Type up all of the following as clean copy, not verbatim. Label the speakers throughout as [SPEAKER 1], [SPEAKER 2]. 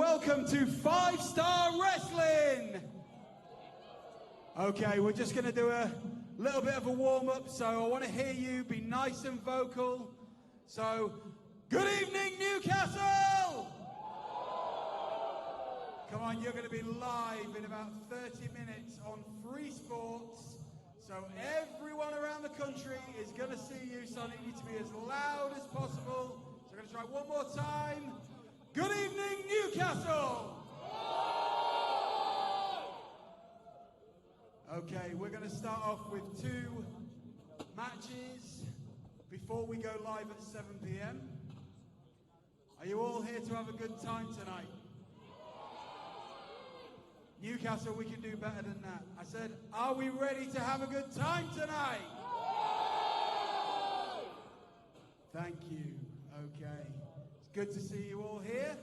[SPEAKER 1] welcome to 5-Star Wrestling. Okay, we're just going to do a little bit of a warm-up, so I want to hear you be nice and vocal. So, good evening, Newcastle! Come on, you're going to be live in about 30 minutes on Free Sports. So everyone around the country is going to see you, so I need you to be as loud as possible. So I'm going to try one more time. Good evening, Newcastle! Okay, we're going to start off with 2 matches before we go live at 7 p.m. Are you all here to have a good time tonight? Newcastle, we can do better than that. I said, are we ready to have a good time tonight? Thank you. Okay. It's good to see you all here.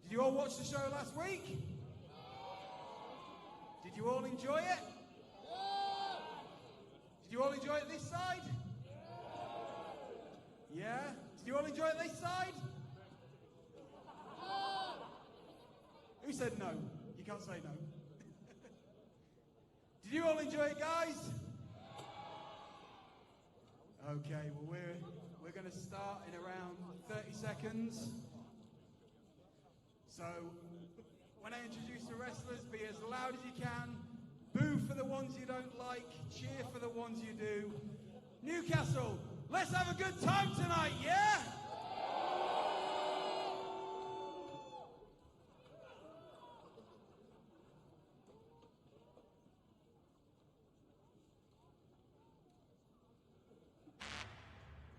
[SPEAKER 1] Did you all watch the show last week? Did you all enjoy it? Did you all enjoy it this side? Yeah? Did you all enjoy it this side? Who said no? You can't say no. Did you all enjoy it, guys? Okay, well we're going to start in around 30 seconds. So when I introduce the wrestlers, be as loud as you can. Boo for the ones you don't like. Cheer for the ones you do. Newcastle, let's have a good time tonight, yeah?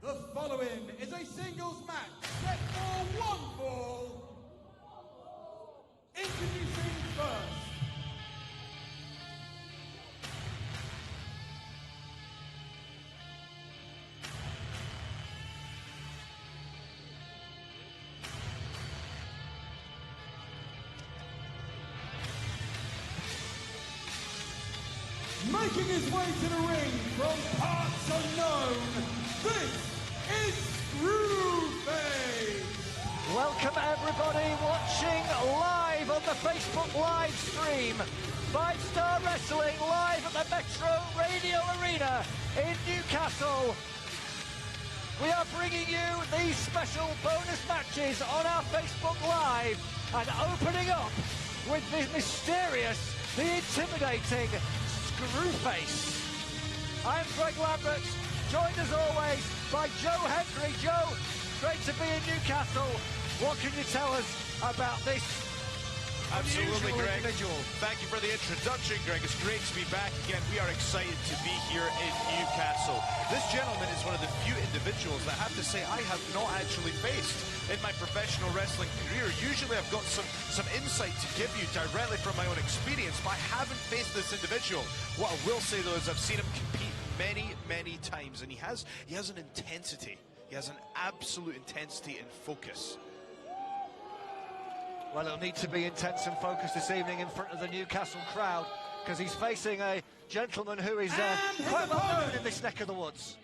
[SPEAKER 1] The following is a singles match set for 1 fall. Introducing first. Making his way to the ring from parts unknown, this is Screwface!
[SPEAKER 2] Welcome everybody watching live on the Facebook live stream. 5-Star Wrestling live at the Metro Radio Arena in Newcastle. We are bringing you these special bonus matches on our Facebook Live and opening up with the mysterious, the intimidating Screwface. I am Greg Lambert, joined as always by Joe Henry. Joe, great to be in Newcastle. What can you tell us about this
[SPEAKER 3] Absolutely, Greg.
[SPEAKER 2] individual?
[SPEAKER 3] Thank you for the introduction, Greg. It's great to be back again. We are excited to be here in Newcastle. This gentleman is one of the few individuals that I have to say I have not actually faced in my professional wrestling career. Usually I've got some insight to give you directly from my own experience, but I haven't faced this individual. What I will say, though, is I've seen him compete many times, and he has an intensity. He has an absolute intensity and focus.
[SPEAKER 2] Well, it'll need to be intense and focused this evening in front of the Newcastle crowd, because he's facing a gentleman who is quite well known in this neck of the woods.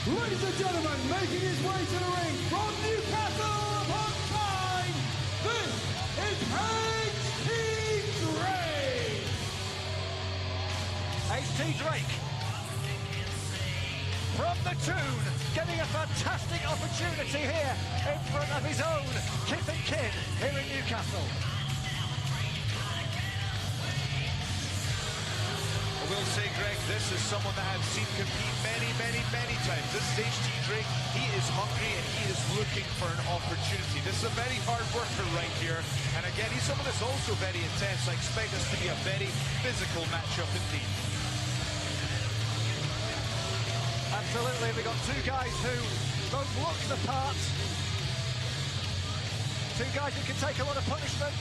[SPEAKER 1] Ladies and gentlemen, making his way to the ring from Newcastle upon Tyne, this is H.T. Drake!
[SPEAKER 2] H.T. Drake, from the Toon, getting a fantastic opportunity here in front of his own kith and kin here in Newcastle.
[SPEAKER 3] I will say, Greg, this is someone that I've seen compete many times. This is H.T. Drake. He is hungry and he is looking for an opportunity. This is a very hard worker right here. And again, he's someone that's also very intense. I expect this to be a very physical matchup indeed.
[SPEAKER 2] Absolutely, we've got 2 guys who both look the part. 2 guys who can take a lot of punishment.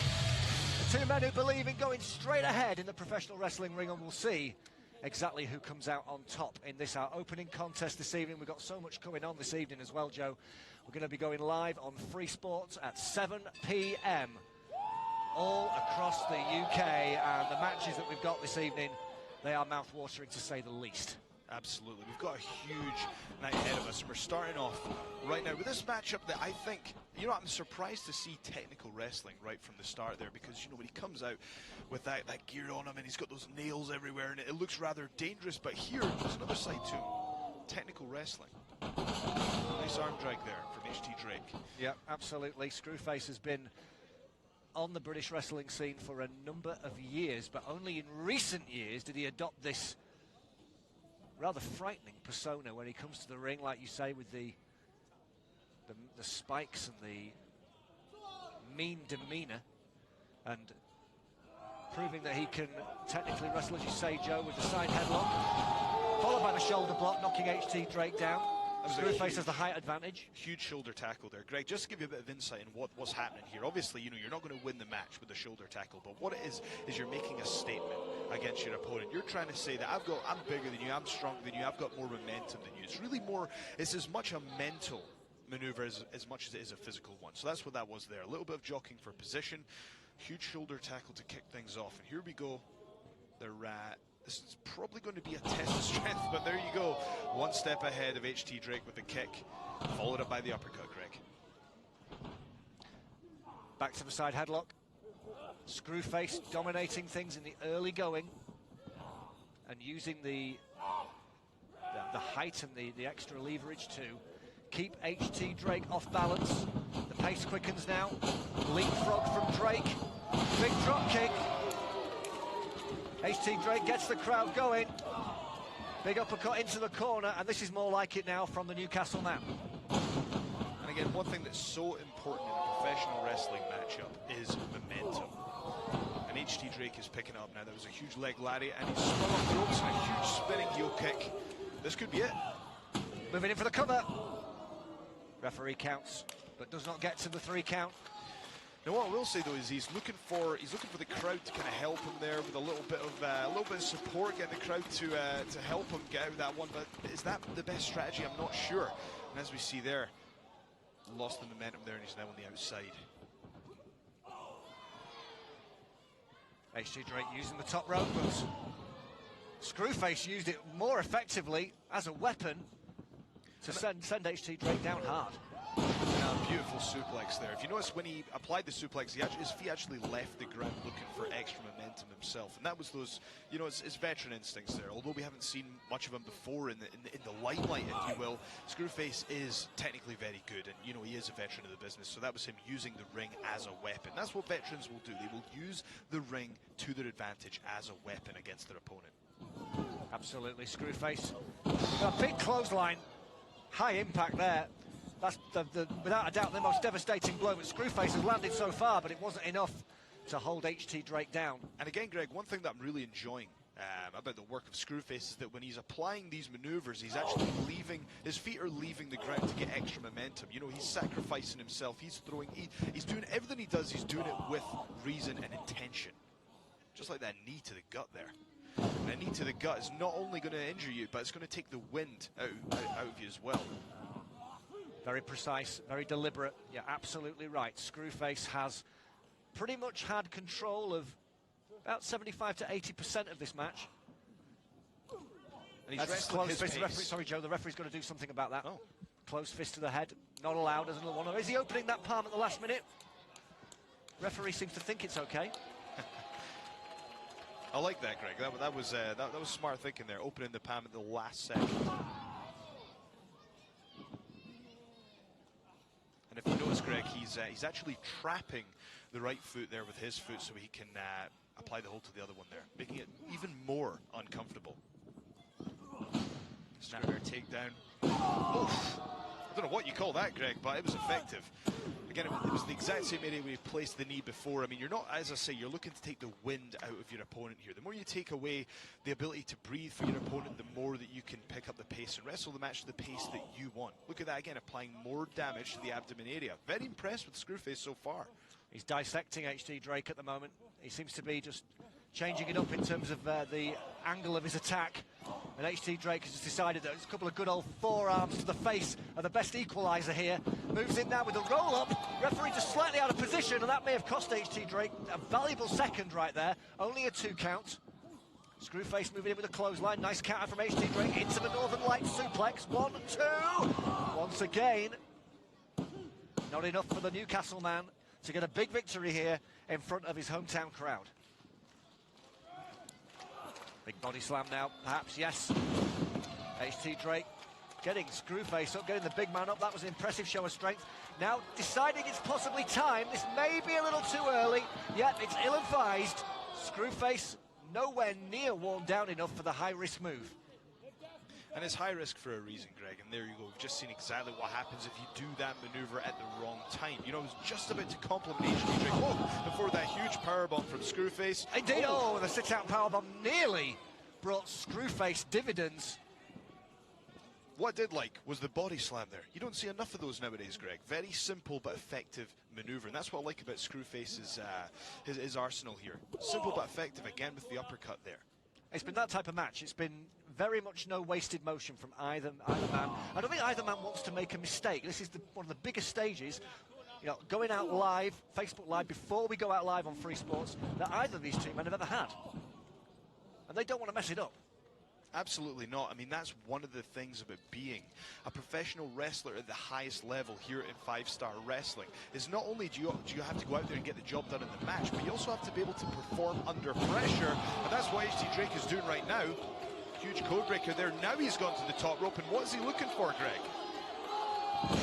[SPEAKER 2] 2 men who believe in going straight ahead in the professional wrestling ring, and we'll see exactly who comes out on top in this, our opening contest this evening. We've got so much going on this evening as well, Joe. We're going to be going live on Free Sports at 7 p.m. all across the UK, and the matches that we've got this evening, they are mouth-watering to say the least.
[SPEAKER 3] Absolutely. We've got a huge night ahead of us. We're starting off right now with this matchup that I think, you know, I'm surprised to see technical wrestling right from the start there, because, you know, when he comes out with that gear on him and he's got those nails everywhere and it looks rather dangerous, but here there's another side to him. Technical wrestling. Nice arm drag there from HT Drake.
[SPEAKER 2] Yeah, absolutely. Screwface has been on the British wrestling scene for a number of years, but only in recent years did he adopt this rather frightening persona when he comes to the ring, like you say, with the spikes and the mean demeanor, and proving that he can technically wrestle, as you say, Joe, with the side headlock, followed by the shoulder block, knocking HT Drake down. Screwface has the height advantage. Huge shoulder tackle there. Greg, just to give you a bit of insight in what's happening here. Obviously, you know, you're not going to win the match with the shoulder tackle, but what it is you're making a statement against your opponent. You're trying to say that I'm bigger than you, I'm stronger than you, I've got more momentum than you. It's really more, it's as much a mental maneuver as much as it is a physical one. So that's what that was there. A little bit of jockeying for position, huge shoulder tackle to kick things off. And here we go. This is probably going to be a test of strength, but there you go. One step ahead of HT Drake with the kick, followed up by the uppercut, Greg. Back to the side headlock. Screwface dominating things in the early going and using the height and the extra leverage to keep HT Drake off balance. The pace quickens now. Leapfrog from Drake. Big drop kick. HT Drake gets the crowd going. Big uppercut into the corner, and this is more like it now from the Newcastle man. And again, one thing that's so important in a professional wrestling matchup is momentum. And HT Drake is picking up now. There was a huge leg lariat, and he's spun off the ropes and a huge spinning heel kick. This could be it. Moving in for the cover. Referee counts, but does not get to the 3 count. Now, what I will say though is he's looking for the crowd to kind of help him there with a little bit of support, getting the crowd to help him get out of that one. But is that the best strategy? I'm not sure. And as we see there, lost the momentum there, and he's now on the outside. HT Drake using the top rope, but Screwface used it more effectively as a weapon to send HT Drake down hard. Beautiful suplex there. If you notice, when he applied the suplex, his feet actually left the ground looking for extra momentum himself, and that was those, you know, it's veteran instincts there. Although we haven't seen much of him before in the limelight, if you will, Screwface is technically very good, and you know he is a veteran of the business. So that was him using the ring as a weapon. That's what veterans will do. They will use the ring to their advantage as a weapon against their opponent. Absolutely, Screwface. A big clothesline, high impact there. That's without a doubt the most devastating blow that Screwface has landed so far, but it wasn't enough to hold HT Drake down. And again, Greg, one thing that I'm really enjoying about the work of Screwface is that when he's applying these maneuvers, he's actually his feet are leaving the ground to get extra momentum. You know, he's sacrificing himself, he's doing everything he does, he's doing it with reason and intention. Just like that knee to the gut there. And a knee to the gut is not only going to injure you, but it's going to take the wind out of you as well. Very precise, very deliberate. You're absolutely right. Screwface has pretty much had control of about 75 to 80% of this match. And he's close fist. Sorry, Joe, the referee's got to do something about that. Oh. Close fist to the head. Not allowed as another one. Is he opening that palm at the last minute? Referee seems to think it's okay. I like that, Greg. That was smart thinking there, opening the palm at the last second. And if you notice, Greg, he's actually trapping the right foot there with his foot so he can apply the hold to the other one there, making it even more uncomfortable. Snapmare takedown. Oof. I don't know what you call that, Greg, but it was effective. Again, it was the exact same area where he placed the knee before. I mean, you're not, as I say, you're looking to take the wind out of your opponent here. The more you take away the ability to breathe for your opponent, the more that you can pick up the pace and wrestle the match to the pace that you want. Look at that again, applying more damage to the abdomen area. Very impressed with Screwface so far. He's dissecting HT Drake at the moment. He seems to be just changing it up in terms of the angle of his attack. And HT Drake has just decided that it's a couple of good old forearms to the face are the best equaliser here. Moves in now with a roll-up. Referee just slightly out of position, and that may have cost HT Drake a valuable second right there. Only a 2 count. Screwface moving in with a clothesline. Nice counter from HT Drake into the Northern Lights suplex. 1, 2. Once again, not enough for the Newcastle man to get a big victory here in front of his hometown crowd. Big body slam now, perhaps, yes. HT Drake getting Screwface up, getting the big man up. That was an impressive show of strength. Now deciding it's possibly time. This may be a little too early. Yet it's ill-advised. Screwface nowhere near worn down enough for the high-risk move.
[SPEAKER 3] And it's high risk for a reason, Greg, and there you go. We've just seen exactly what happens if you do that maneuver at the wrong time. You know, I was just about to compliment HT Drake before that huge powerbomb from Screwface.
[SPEAKER 2] Indeed, the sit-out powerbomb nearly brought Screwface dividends.
[SPEAKER 3] What I did like was the body slam there. You don't see enough of those nowadays, Greg. Very simple but effective maneuver, and that's what I like about Screwface's his arsenal here. Simple but effective, again with the uppercut there.
[SPEAKER 2] It's been that type of match. It's been very much no wasted motion from either man. I don't think either man wants to make a mistake. This is one of the biggest stages, you know, going out live, Facebook Live, before we go out live on Free Sports, that either of these two men have ever had. And they don't want to mess it up.
[SPEAKER 3] Absolutely not. I mean, that's one of the things about being a professional wrestler at the highest level here in 5-star wrestling, is not only do you have to go out there and get the job done in the match, but you also have to be able to perform under pressure, and that's what HT Drake is doing right now. Huge code breaker there. Now he's gone to the top rope, and what is he looking for, Greg?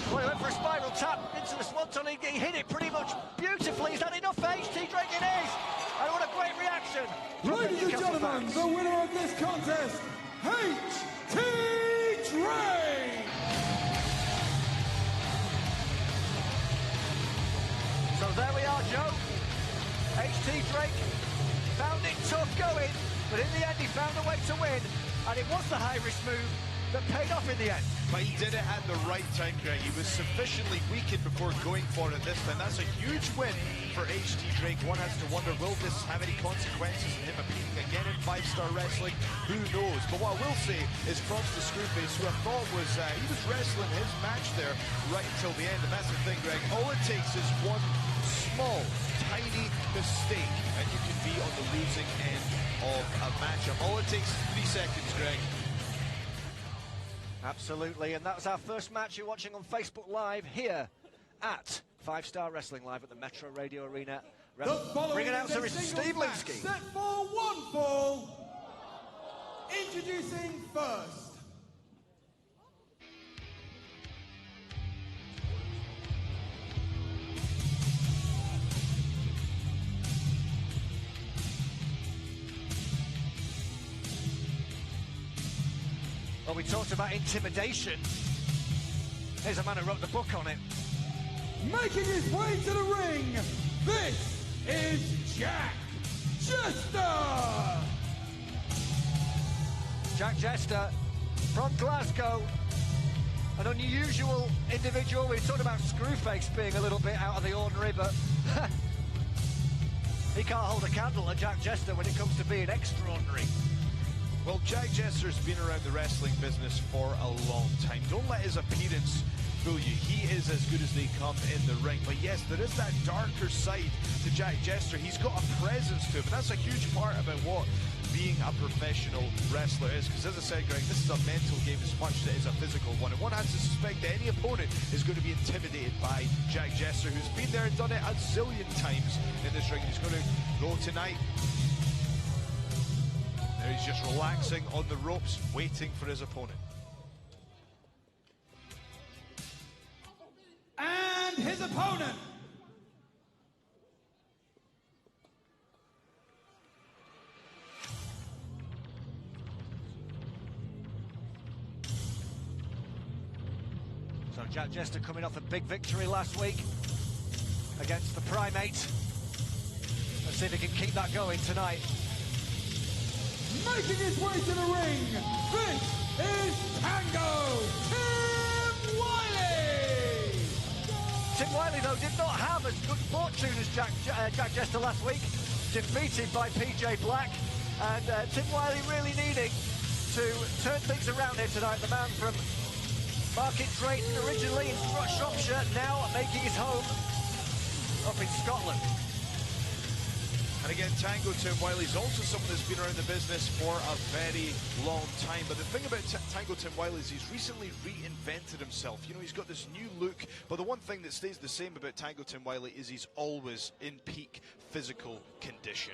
[SPEAKER 2] Well, he went for a spiral tap into the swanton. He hit it pretty much beautifully. Is that enough for HT Drake? It is! And what a great reaction!
[SPEAKER 1] Ladies and gentlemen, the winner of this contest, HT Drake!
[SPEAKER 2] So there we are, Joe. HT Drake found it tough going, but in the end he found a way to win, and it was the high-risk move that paid off in the end.
[SPEAKER 3] But he did it at the right time, Greg. He was sufficiently weakened before going for it this time. That's a huge win for HT Drake. One has to wonder, will this have any consequences in him appearing again in 5-star wrestling? Who knows? But what I will say is props to Screwface, who I thought was, he was wrestling his match there right until the end. And that's the thing, Greg. All it takes is one small, tiny mistake, and you can be on the losing end of a matchup. All it takes is 3 seconds, Greg.
[SPEAKER 2] Absolutely, and that was our first match you're watching on Facebook Live here at 5-Star Wrestling Live at the Metro Radio Arena. Ring announcer is Steve Linsky.
[SPEAKER 1] Set for one fall. Introducing first.
[SPEAKER 2] Well, we talked about intimidation. Here's a man who wrote the book on it.
[SPEAKER 1] Making his way to the ring, this is Jack Jester!
[SPEAKER 2] Jack Jester from Glasgow. An unusual individual. We talked about Screwface being a little bit out of the ordinary, but he can't hold a candle to Jack Jester when it comes to being extraordinary.
[SPEAKER 3] Well, Jack Jester's been around the wrestling business for a long time. Don't let his appearance fool you. He is as good as they come in the ring. But yes, there is that darker side to Jack Jester. He's got a presence to him, and that's a huge part about what being a professional wrestler is. Because as I said, Greg, this is a mental game as much as it is a physical one. And one has to suspect that any opponent is going to be intimidated by Jack Jester, who's been there and done it a zillion times in this ring. He's going to go tonight. There he's just relaxing on the ropes, waiting for his opponent.
[SPEAKER 1] And his opponent.
[SPEAKER 2] So Jack Jester coming off a big victory last week against the Primate. Let's see if he can keep that going tonight.
[SPEAKER 1] Making his way to the ring, this is Tango Tim Wiley!
[SPEAKER 2] Tim Wiley, though, did not have as good fortune as Jack Jester last week, defeated by PJ Black, and Tim Wiley really needing to turn things around here tonight. The man from Market Drayton, originally in Shropshire, now making his home up in Scotland.
[SPEAKER 3] And And again, Tango Tim Wiley's also someone that's been around the business for a very long time. But the thing about Tango Tim Wiley is he's recently reinvented himself. You know, he's got this new look, but the one thing that stays the same about Tango Tim Wiley is he's always in peak physical condition.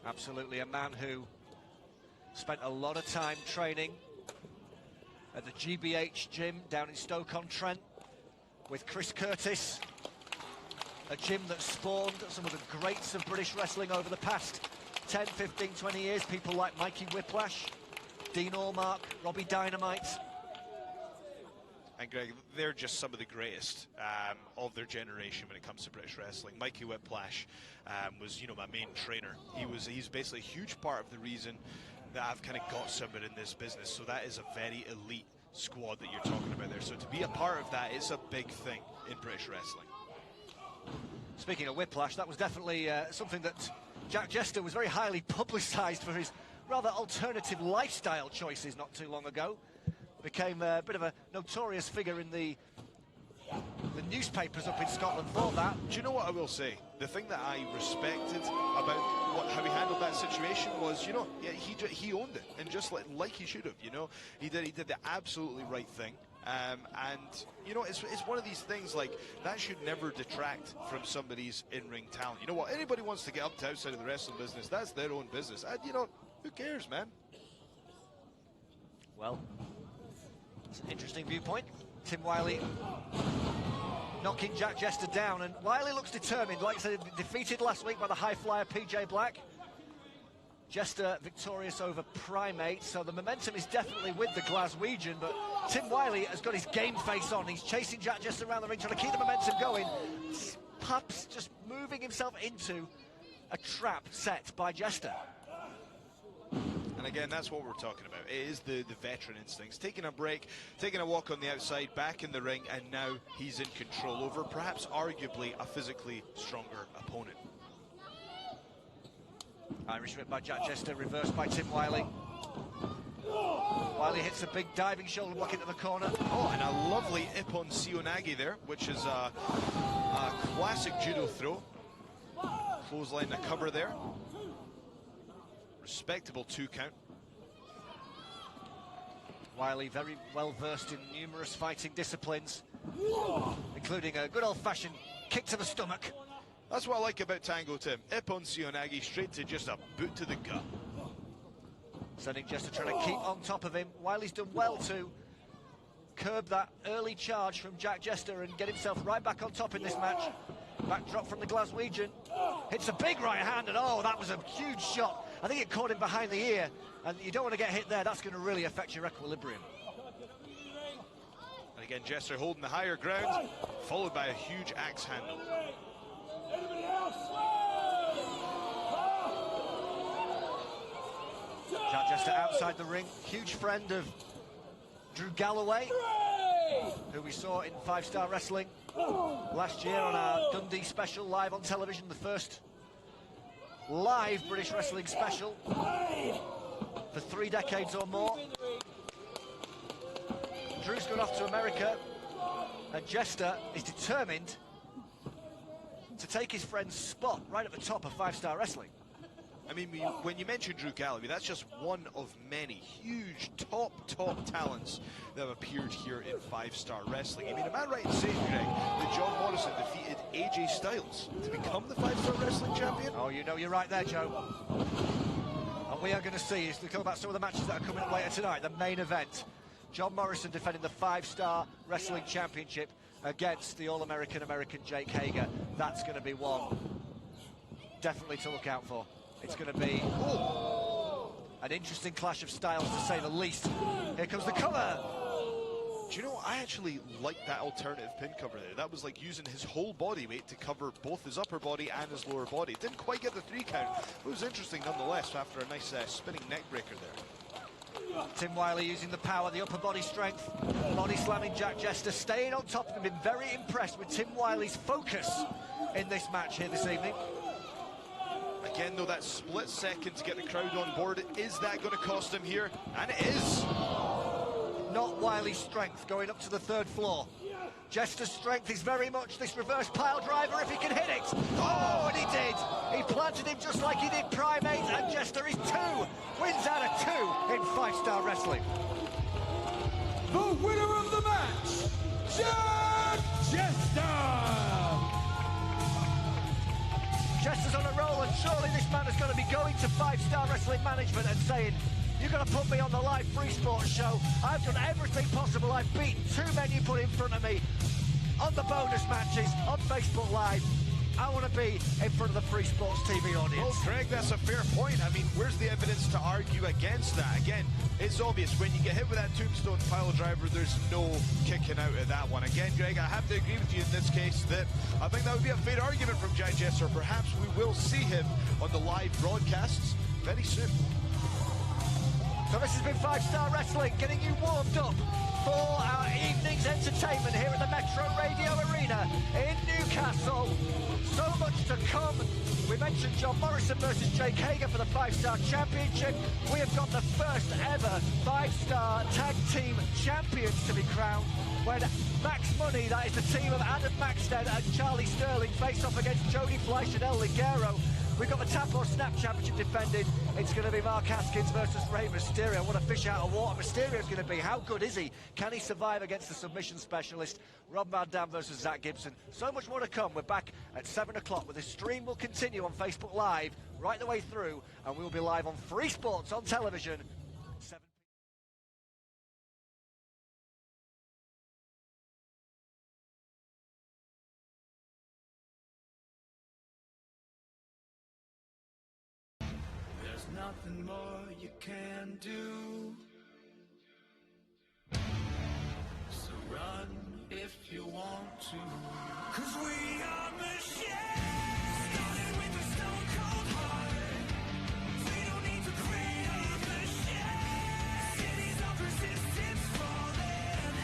[SPEAKER 2] Absolutely, a man who spent a lot of time training at the GBH gym down in Stoke-on-Trent with Chris Curtis, a gym that spawned some of the greats of British wrestling over the past 10, 15, 20 years. People like Mikey Whiplash, Dean Allmark, Robbie Dynamite.
[SPEAKER 3] And Greg, they're just some of the greatest of their generation when it comes to British wrestling. Mikey Whiplash was, you know, my main trainer. He's basically a huge part of the reason that I've kind of got somewhere in this business. So that is a very elite squad that you're talking about there. So to be a part of that is a big thing in British wrestling.
[SPEAKER 2] Speaking of Whiplash, that was definitely something that Jack Jester was very highly publicised for his rather alternative lifestyle choices not too long ago. Became a bit of a notorious figure in the newspapers up in Scotland for that.
[SPEAKER 3] Do you know what I will say? The thing that I respected about how he handled that situation was, you know, yeah, he owned it, and just like he should have, you know, he did the absolutely right thing. And you know, it's one of these things like that should never detract from somebody's in-ring talent. You know what? Anybody wants to get up to outside of the wrestling business, that's their own business. And you know, who cares, man?
[SPEAKER 2] Well, it's an interesting viewpoint. Tim Wiley knocking Jack Jester down, and Wiley looks determined. Like I said, defeated last week by the high flyer PJ Black. Jester victorious over Primate, so the momentum is definitely with the Glaswegian, but Tim Wiley has got his game face on. He's chasing Jack Jester around the ring, trying to keep the momentum going. Perhaps just moving himself into a trap set by Jester.
[SPEAKER 3] And again, that's what we're talking about. It is the veteran instincts. Taking a break, taking a walk on the outside, back in the ring, and now he's in control over perhaps arguably a physically stronger opponent.
[SPEAKER 2] Irish whip by Jack Jester, reversed by Tim Wiley. Wiley hits a big diving shoulder block into the corner.
[SPEAKER 3] Oh, and a lovely Ippon Seonagi there, which is a classic judo throw. Clothesline the cover there. Respectable 2 count.
[SPEAKER 2] Wiley very well versed in numerous fighting disciplines, including a good old-fashioned kick to the stomach.
[SPEAKER 3] That's what I like about Tango Tim. Ippon Seonagi straight to just a boot to the gut.
[SPEAKER 2] Sending Jester trying to keep on top of him. Wiley's done well to curb that early charge from Jack Jester and get himself right back on top in this match. Backdrop from the Glaswegian. Hits a big right hand, and oh, that was a huge shot. I think it caught him behind the ear, and you don't want to get hit there. That's going to really affect your equilibrium.
[SPEAKER 3] And again, Jester holding the higher ground, followed by a huge axe handle.
[SPEAKER 2] Jack Jester outside the ring, huge friend of Drew Galloway, who we saw in 5-Star Wrestling last year on our Dundee special, live on television, the first live British wrestling special for 3 decades or more. Drew's gone off to America, and Jester is determined to take his friend's spot right at the top of 5-Star Wrestling.
[SPEAKER 3] I mean, when you mention Drew Galloway, that's just one of many huge top talents that have appeared here in 5-Star Wrestling. I mean, am I right in saying, Greg, that John Morrison defeated AJ Styles to become the 5-Star Wrestling champion?
[SPEAKER 2] Oh, you know you're right there, Joe. And we are going to see, as we talk about some of the matches that are coming up later tonight, the main event. John Morrison defending the 5-Star Wrestling Championship against the All-American Jake Hager. That's going to be one definitely to look out for. It's going to be an interesting clash of styles, to say the least. Here comes the cover.
[SPEAKER 3] Do you know, I actually like that alternative pin cover there. That was like using his whole body weight to cover both his upper body and his lower body. Didn't quite get the 3 count, but it was interesting nonetheless after a nice spinning neck breaker there.
[SPEAKER 2] Tim Wiley using the power, the upper body strength, body slamming Jack Jester, staying on top of him. Been very impressed with Tim Wiley's focus in this match here this evening.
[SPEAKER 3] Again, though, that split second to get the crowd on board, is that going to cost him here? And it is.
[SPEAKER 2] Not Wiley's strength going up to the 3rd floor. Jester's strength is very much this reverse pile driver if he can hit it. Oh, and he did. He planted him just like he did Primate, and Jester is 2 wins out of 2 in 5-star wrestling.
[SPEAKER 1] The winner of the match, Jack Jester!
[SPEAKER 2] Jester's on a roll, and surely this man is going to be going to 5-star wrestling management and saying, you're going to put me on the live free sports show. I've done everything possible. I've beaten 2 men you put in front of me on the bonus matches, on Facebook Live. I want to be in front of the free sports TV audience.
[SPEAKER 3] Well, Craig, that's a fair point. I mean, where's the evidence to argue against that? Again, it's obvious. When you get hit with that tombstone pile driver, there's no kicking out of that one. Again, Greg, I have to agree with you in this case that I think that would be a fair argument from Jack Jester. Perhaps we will see him on the live broadcasts very soon.
[SPEAKER 2] So this has been 5-Star Wrestling, getting you warmed up for our evening's entertainment here at the Metro Radio Arena in Newcastle. So much to come. We mentioned John Morrison versus Jake Hager for the 5-Star Championship. We have got the first ever 5-Star Tag Team Champions to be crowned when Max Money, that is the team of Adam Maxted and Charlie Sterling, face off against Jody Fleisch and El Ligero. We've got the Tap or Snap Championship defended. It's going to be Mark Haskins versus Rey Mysterio. What a fish out of water Mysterio's going to be. How good is he? Can he survive against the submission specialist? Rob Van Dam versus Zach Gibson. So much more to come. We're back at 7 o'clock, but this stream will continue on Facebook Live right the way through, and we'll be live on Free Sports on television. 7
[SPEAKER 4] Nothing more you can do. So run if you want to. 'Cause we are machines. Started with a stone cold heart. We don't need to create a machine. Cities of resistance falling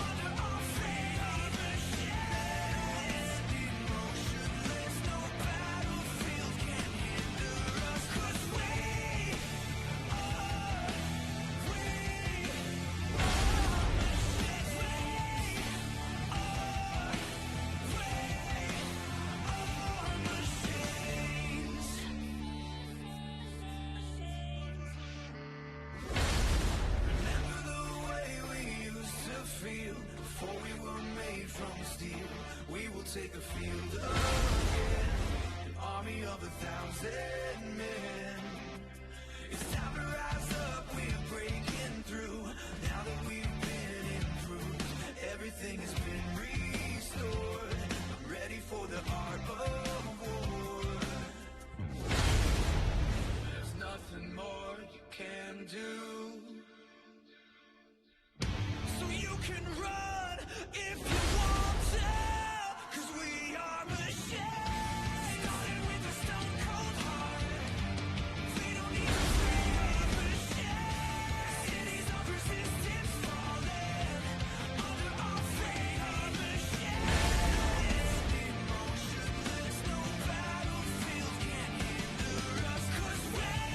[SPEAKER 4] under our fate of machines. Emotionless, no battlefield can hinder us. 'Cause we before we were made from steel, we will take the field again, an army of 1,000 men. It's time to rise up, we're breaking through. Now that we've been improved, everything has been restored. I'm ready for the art of war. There's nothing more you can do. So you can run if you want to, 'cause we are machines. Started with a stone cold heart. We don't need to free our machines. Cities of resistance falling under our fate of machines. Emotionless, no battlefield can hinder us. 'Cause we are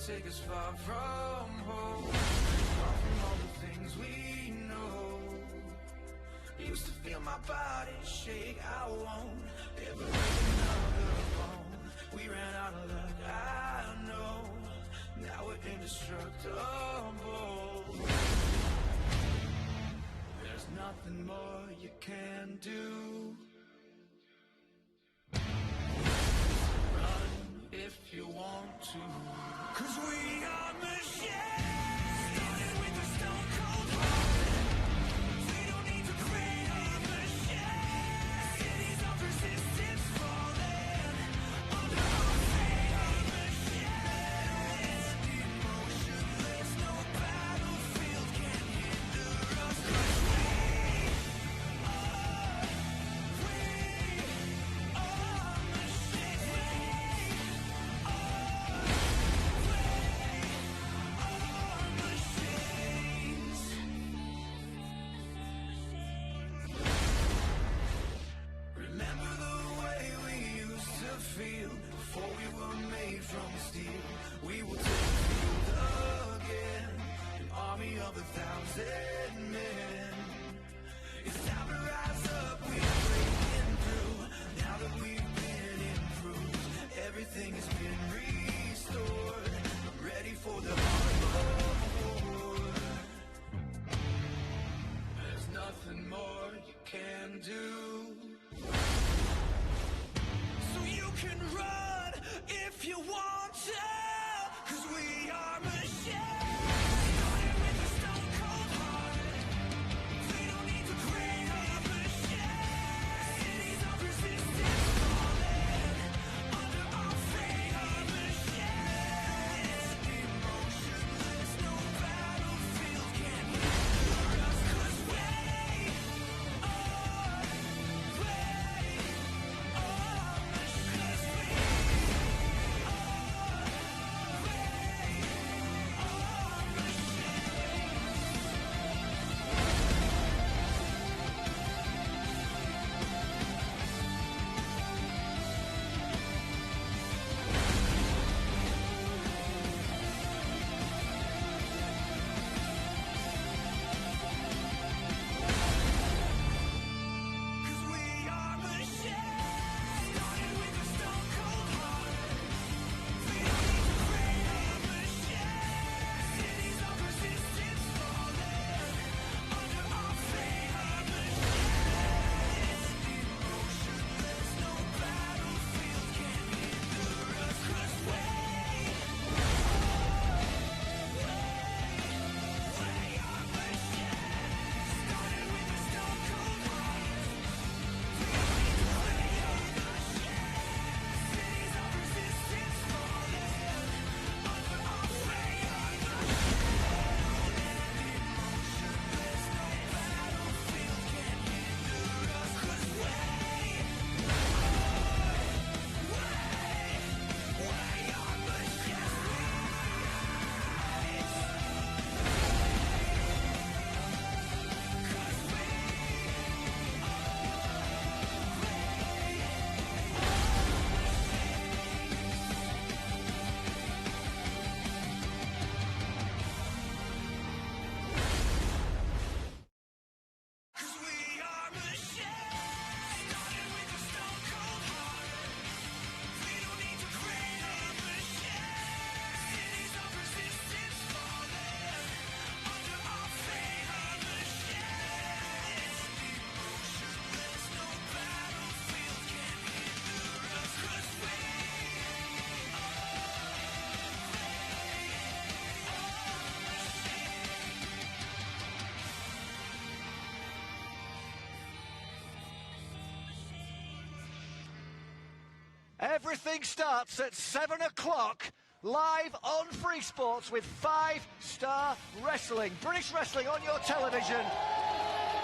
[SPEAKER 4] take us far from home, far from all the things we know. Used to feel my body shake, I won't ever break another bone. We ran out of luck, I know. Now we're indestructible. There's nothing more you can do. Run if you want to, 'cause we are machines. Started with a stone cold heart. We don't need to create a machine. Cities of resistance falling under our feet. Machines, emotionless, no battlefield can hinder us. 'Cause we are remember the way we used to feel before we were made from steel. We will take the field again, an army of 1,000 men. It's time to rise up, we're breaking through. Now that we've been improved, everything has been restored. I'm ready for the hard war. There's nothing more you can do. So you can run if you want to, 'cause we are machines. Started with a stone cold heart. We don't need to create a machine. Cities of resistance falling under our feet. Machines, emotionless, no battlefield can hinder us. 'Cause we
[SPEAKER 2] Everything starts at 7 o'clock, live on Free Sports with 5-star wrestling. British wrestling on your television.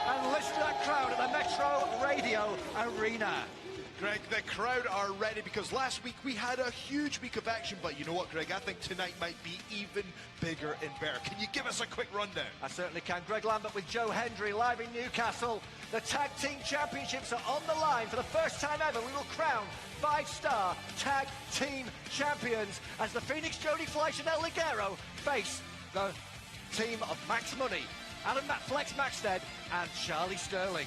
[SPEAKER 2] And listen to that crowd at the Metro Radio Arena.
[SPEAKER 3] Greg, the crowd are ready because last week we had a huge week of action, but you know what, Greg? I think tonight might be even bigger and better. Can you give us a quick rundown?
[SPEAKER 2] I certainly can. Greg Lambert with Joe Hendry live in Newcastle. The Tag Team Championships are on the line. For the first time ever, we will crown 5-star Tag Team Champions as the Phoenix Jody Fleisch and El Ligero face the team of Max Money, Adam Flex Maxted and Charlie Sterling.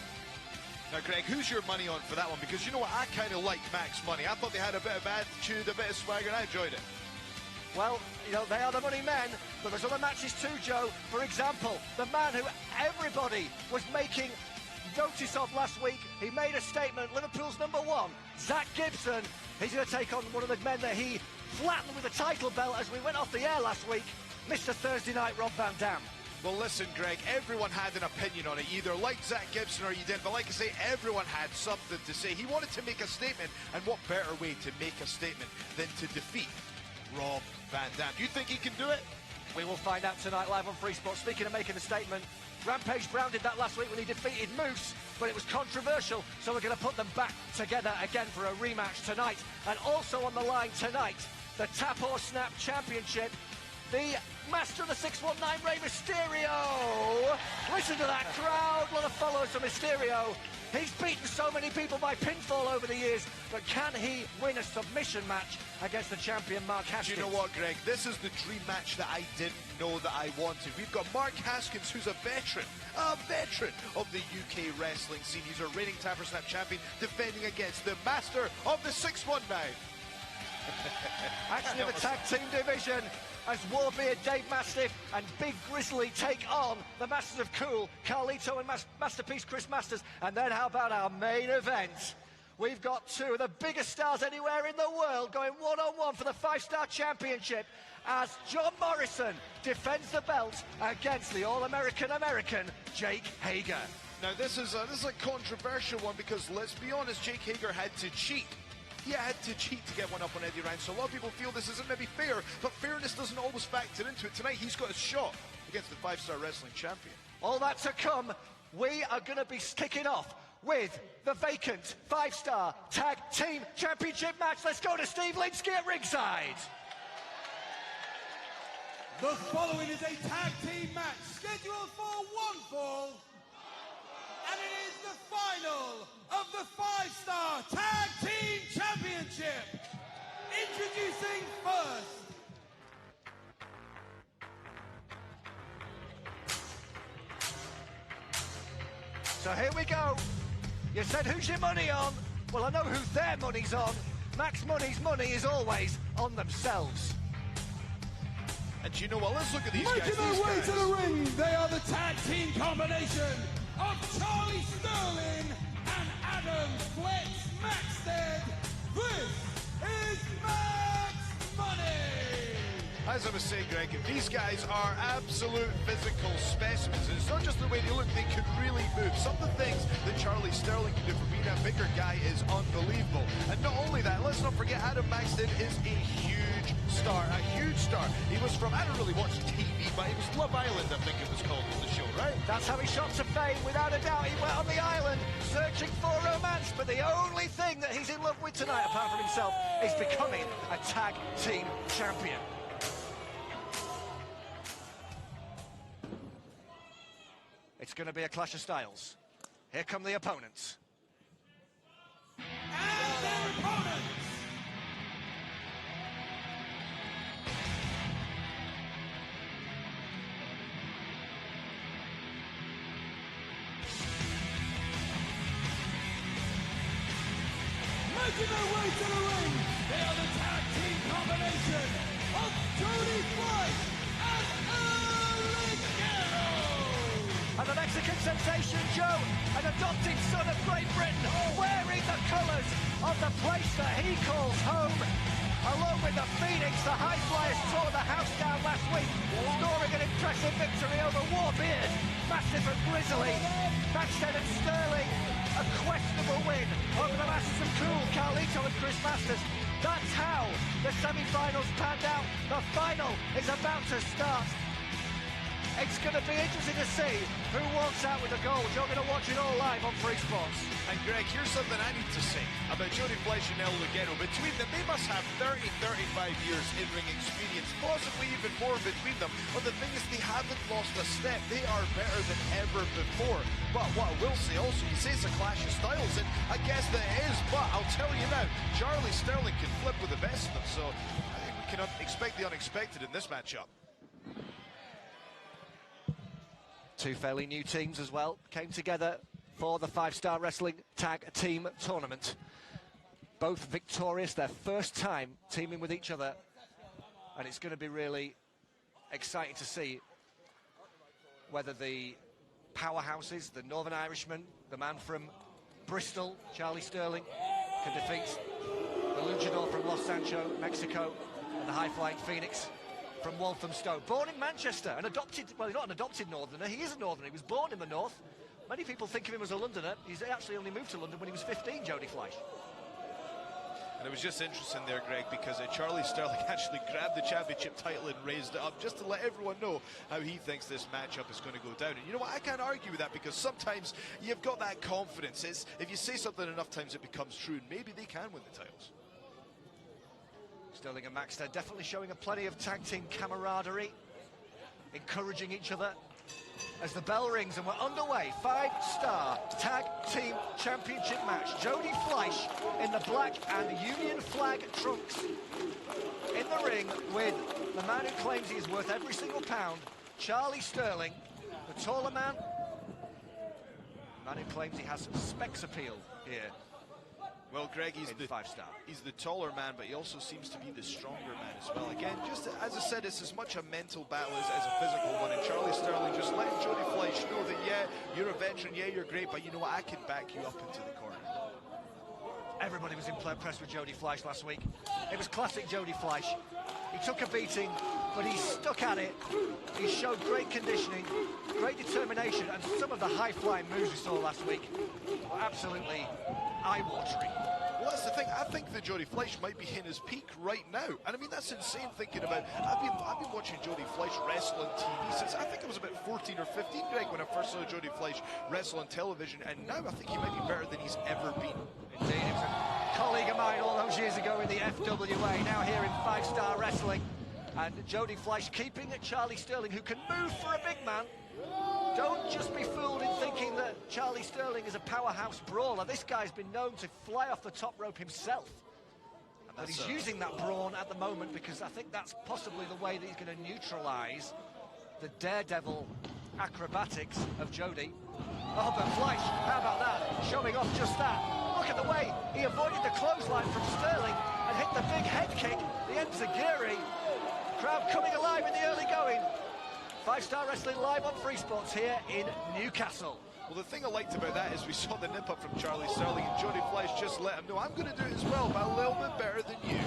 [SPEAKER 3] Now, Greg, who's your money on for that one? Because you know what, I kind of like Max Money. I thought they had a bit of attitude, a bit of swagger, and I enjoyed it.
[SPEAKER 2] Well, you know, they are the money men, but there's other matches too, Joe. For example, the man who everybody was making notice of last week, he made a statement, Liverpool's #1, Zach Gibson. He's going to take on one of the men that he flattened with a title belt as we went off the air last week, Mr. Thursday Night Rob Van Dam.
[SPEAKER 3] Well, listen, Greg, everyone had an opinion on it. You either liked Zach Gibson or you didn't. But like I say, everyone had something to say. He wanted to make a statement, and what better way to make a statement than to defeat Rob Van Dam? Do you think he can do it?
[SPEAKER 2] We will find out tonight live on Free Sport. Speaking of making a statement, Rampage Brown did that last week when he defeated Moose, but it was controversial, so we're going to put them back together again for a rematch tonight. And also on the line tonight, the Tap or Snap Championship, the master of the 619, Rey Mysterio. Listen to that crowd, a lot of followers for Mysterio. He's beaten so many people by pinfall over the years, but can he win a submission match against the champion Mark Haskins?
[SPEAKER 3] Do you know what, Greg? This is the dream match that I didn't know that I wanted. We've got Mark Haskins, who's a veteran of the UK wrestling scene. He's a reigning Tap or Snap champion, defending against the master of the 619.
[SPEAKER 2] Actually, in the tag team division, as Warbeard, Dave Mastiff and Big Grizzly take on the Masters of Cool, Carlito and Masterpiece Chris Masters. And then how about our main event? We've got two of the biggest stars anywhere in the world going one-on-one for the 5-star championship as John Morrison defends the belt against the All-American Jake Hager.
[SPEAKER 3] Now this is a controversial one because let's be honest, Jake Hager had to cheat. He had to cheat to get one up on Eddie Ryan, so a lot of people feel this isn't maybe fair, but fairness doesn't always factor into it. Tonight he's got a shot against the 5-star wrestling champion.
[SPEAKER 2] All that to come. We are going to be kicking off with the vacant 5-star Tag Team Championship match. Let's go to Steve Linsky at ringside.
[SPEAKER 1] The following is a tag team match scheduled for one fall, and it is the final of the 5-star Tag Team Championship. Introducing first,
[SPEAKER 2] so here we go. You said who's your money on? Well, I know who their money's on. Max Money's money is always on themselves.
[SPEAKER 3] And you know what, let's look at these guys.
[SPEAKER 1] making their way to the ring, they are the tag team combination of Charlie Sterling and Adam Flex Maxted. This is Max Money.
[SPEAKER 3] As I was saying, Greg, these guys are absolute physical specimens. And it's not just the way they look, they can really move. Some of the things that Charlie Sterling can do for being a bigger guy is unbelievable. And not only that, let's not forget Adam Maxted is a huge star. He was from, I don't really watch TV, but it was Love Island, I think it was called on the show, right?
[SPEAKER 2] That's how he shot to fame. Without a doubt, he went on the island searching for romance, but the only thing that he's in love with tonight, apart from himself, is becoming a tag team champion. It's going to be a clash of styles. Here come the opponents.
[SPEAKER 1] And their opponents. Making their way to the ring, they are the tag team combination of Jody Fleisch and El Ligero.
[SPEAKER 2] And the Mexican sensation, Joe, an adopted son of Great Britain, wearing the colours of the place that he calls home. Along with the Phoenix, the High Flyers tore the house down last week, scoring an impressive victory over Warbeard, Mastiff and Grizzly, Maxted and Sterling. A questionable win over the Masters of Cool, Carlito and Chris Masters. That's how the semi-finals panned out. The final is about to start. It's going to be interesting to see who walks out with the gold. You're going to watch it all live on Free Sports.
[SPEAKER 3] And Greg, here's something I need to say about Jody Fleisch and El Ligero. Between them, they must have 30, 35 years in-ring experience, possibly even more between them. But the thing is, they haven't lost a step. They are better than ever before. But what I will say also, you say it's a clash of styles, and I guess that is. But I'll tell you now, Charlie Sterling can flip with the best of them. So I think we can expect the unexpected in this matchup.
[SPEAKER 2] Two fairly new teams as well came together for the 5-Star Wrestling Tag Team Tournament. Both victorious, their first time teaming with each other, and it's going to be really exciting to see whether the powerhouses, the Northern Irishman, the man from Bristol, Charlie Sterling, can defeat the luchador from Los Sancho, Mexico, and the high-flying Phoenix from Walthamstow. Born in Manchester, an adopted, well, he's not an adopted Northerner, he is a Northerner, he was born in the north. Many people think of him as a Londoner. He's actually only moved to London when he was 15, Jody Fleisch.
[SPEAKER 3] And it was just interesting there, Greg, because Charlie Sterling actually grabbed the championship title and raised it up just to let everyone know how he thinks this matchup is going to go down. And you know what, I can't argue with that, because sometimes you've got that confidence. It's, if you say something enough times, it becomes true, and maybe they can win the titles.
[SPEAKER 2] Sterling and Max, they're definitely showing a plenty of tag team camaraderie, encouraging each other as the bell rings and we're underway. 5-Star Tag Team Championship match. Jody Fleisch in the black and Union flag trunks in the ring with the man who claims he is worth every single pound, Charlie Sterling, the taller man, the man who claims he has specs appeal here.
[SPEAKER 3] Well, Greg, he's the
[SPEAKER 2] 5-Star.
[SPEAKER 3] He's the taller man, but he also seems to be the stronger man as well. Again, just as I said, it's as much a mental battle as a physical one. And Charlie Sterling just letting Jody Fleisch know that, yeah, you're a veteran, yeah, you're great, but you know what, I can back you up into the corner.
[SPEAKER 2] Everybody was impressed with Jody Fleisch last week. It was classic Jody Fleisch. He took a beating, but he stuck at it. He showed great conditioning, great determination, and some of the high-flying moves we saw last week were absolutely eye-watering.
[SPEAKER 3] Well, that's the thing. I think that Jody Fleisch might be in his peak right now. And I mean, that's insane thinking about. I've been watching Jody Fleisch wrestle on TV since I think I was about 14 or 15, Greg, when I first saw Jody Fleisch wrestle on television. And now I think he might be better than he's ever been.
[SPEAKER 2] Indeed, he was a colleague of mine all those years ago in the FWA, now here in 5-Star Wrestling. And Jody Fleisch keeping at Charlie Sterling, who can move for a big man. Don't just be fooled in thinking that Charlie Sterling is a powerhouse brawler. This guy's been known to fly off the top rope himself. But he's using that brawn at the moment because I think that's possibly the way that he's going to neutralise the daredevil acrobatics of Jody. Oh, but Fleisch, how about that? Showing off just that. Look at the way he avoided the clothesline from Sterling and hit the big head kick, the enziguri. Crowd coming alive in the early going. 5-Star Wrestling live on Free Sports here in Newcastle.
[SPEAKER 3] Well, the thing I liked about that is we saw the nip up from Charlie Sterling, and Jody Fleisch just let him know, I'm going to do it as well, but a little bit better than you.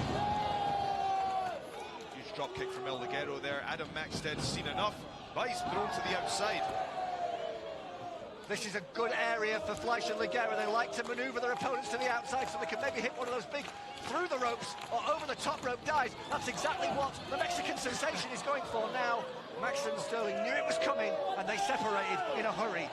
[SPEAKER 3] Huge drop kick from El Ligero there. Adam Maxted's seen enough, but he's thrown to the outside.
[SPEAKER 2] This is a good area for Fleisch and Ligero. They like to manoeuvre their opponents to the outside so they can maybe hit one of those big through the ropes or over the top rope dives. That's exactly what the Mexican sensation is going for now. Max and Sterling knew it was coming and they separated in a hurry.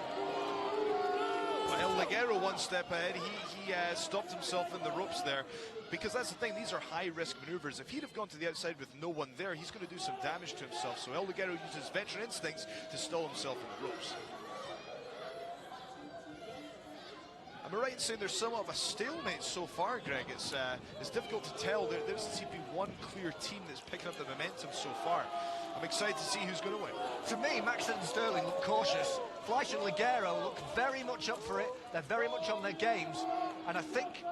[SPEAKER 3] But El Ligero one step ahead. He stopped himself in the ropes there, because that's the thing, these are high-risk maneuvers. If he'd have gone to the outside with no one there, he's going to do some damage to himself. So El Ligero uses veteran instincts to stall himself in the ropes. Am I right in saying there's somewhat of a stalemate so far, Greg? It's difficult to tell. There doesn't seem to be one clear team that's picking up the momentum so far. I'm excited to see who's going to win.
[SPEAKER 2] To me, Max and Sterling look cautious. Fleisch and Ligero look very much up for it. They're very much on their games. And I think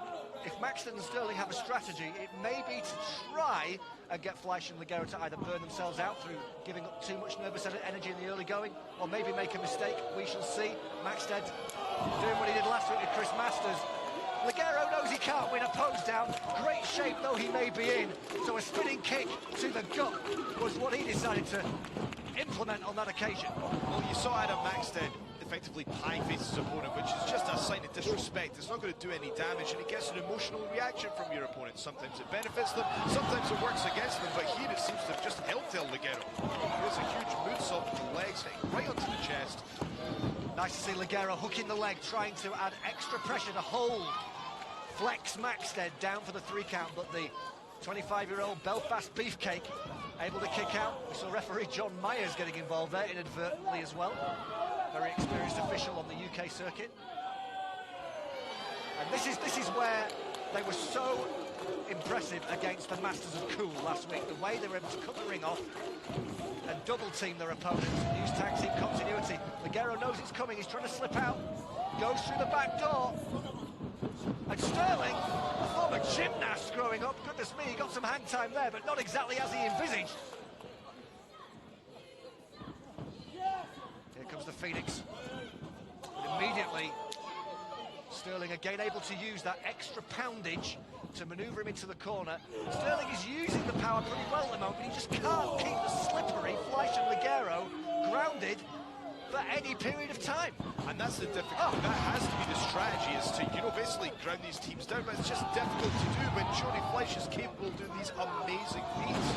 [SPEAKER 2] if Max and Sterling have a strategy, it may be to try and get Fleisch and Ligero to either burn themselves out through giving up too much nervous energy in the early going, or maybe make a mistake. We shall see. Maxted doing what he did last week with Chris Masters. Ligero knows he can't win a pose down, great shape though he may be in, so a spinning kick to the gut was what he decided to implement on that occasion.
[SPEAKER 3] Well, you saw Adam Maxted effectively pie-faces his opponent, which is just a sign of disrespect. It's not going to do any damage, and it gets an emotional reaction from your opponent. Sometimes it benefits them, sometimes it works against them, but here it seems to have just helped El Ligero. There's a huge moonsault with the legs hitting right onto the chest.
[SPEAKER 2] Nice to see Ligero hooking the leg, trying to add extra pressure to hold Flex Maxted down for the 3 count, but the 25-year-old Belfast Beefcake able to kick out. We saw referee John Myers getting involved there inadvertently as well. Very experienced official on the UK circuit. And this is where they were so impressive against the Masters of Cool last week. The way they were able to cut the ring off and double-team their opponents and use tag team continuity. Ligero knows it's coming, he's trying to slip out, goes through the back door. And Sterling, a former gymnast growing up, goodness me, he got some hang time there, but not exactly as he envisaged. Here comes the Phoenix. And immediately, Sterling again able to use that extra poundage to manoeuvre him into the corner. Sterling is using the power pretty well at the moment, but he just can't keep the slippery Fleisch and Ligero grounded for any period of time.
[SPEAKER 3] And that's the difficulty. That has to be the strategy, is to, you know, basically ground these teams down, but it's just difficult to do when Jody Fleisch is capable of doing these amazing feats.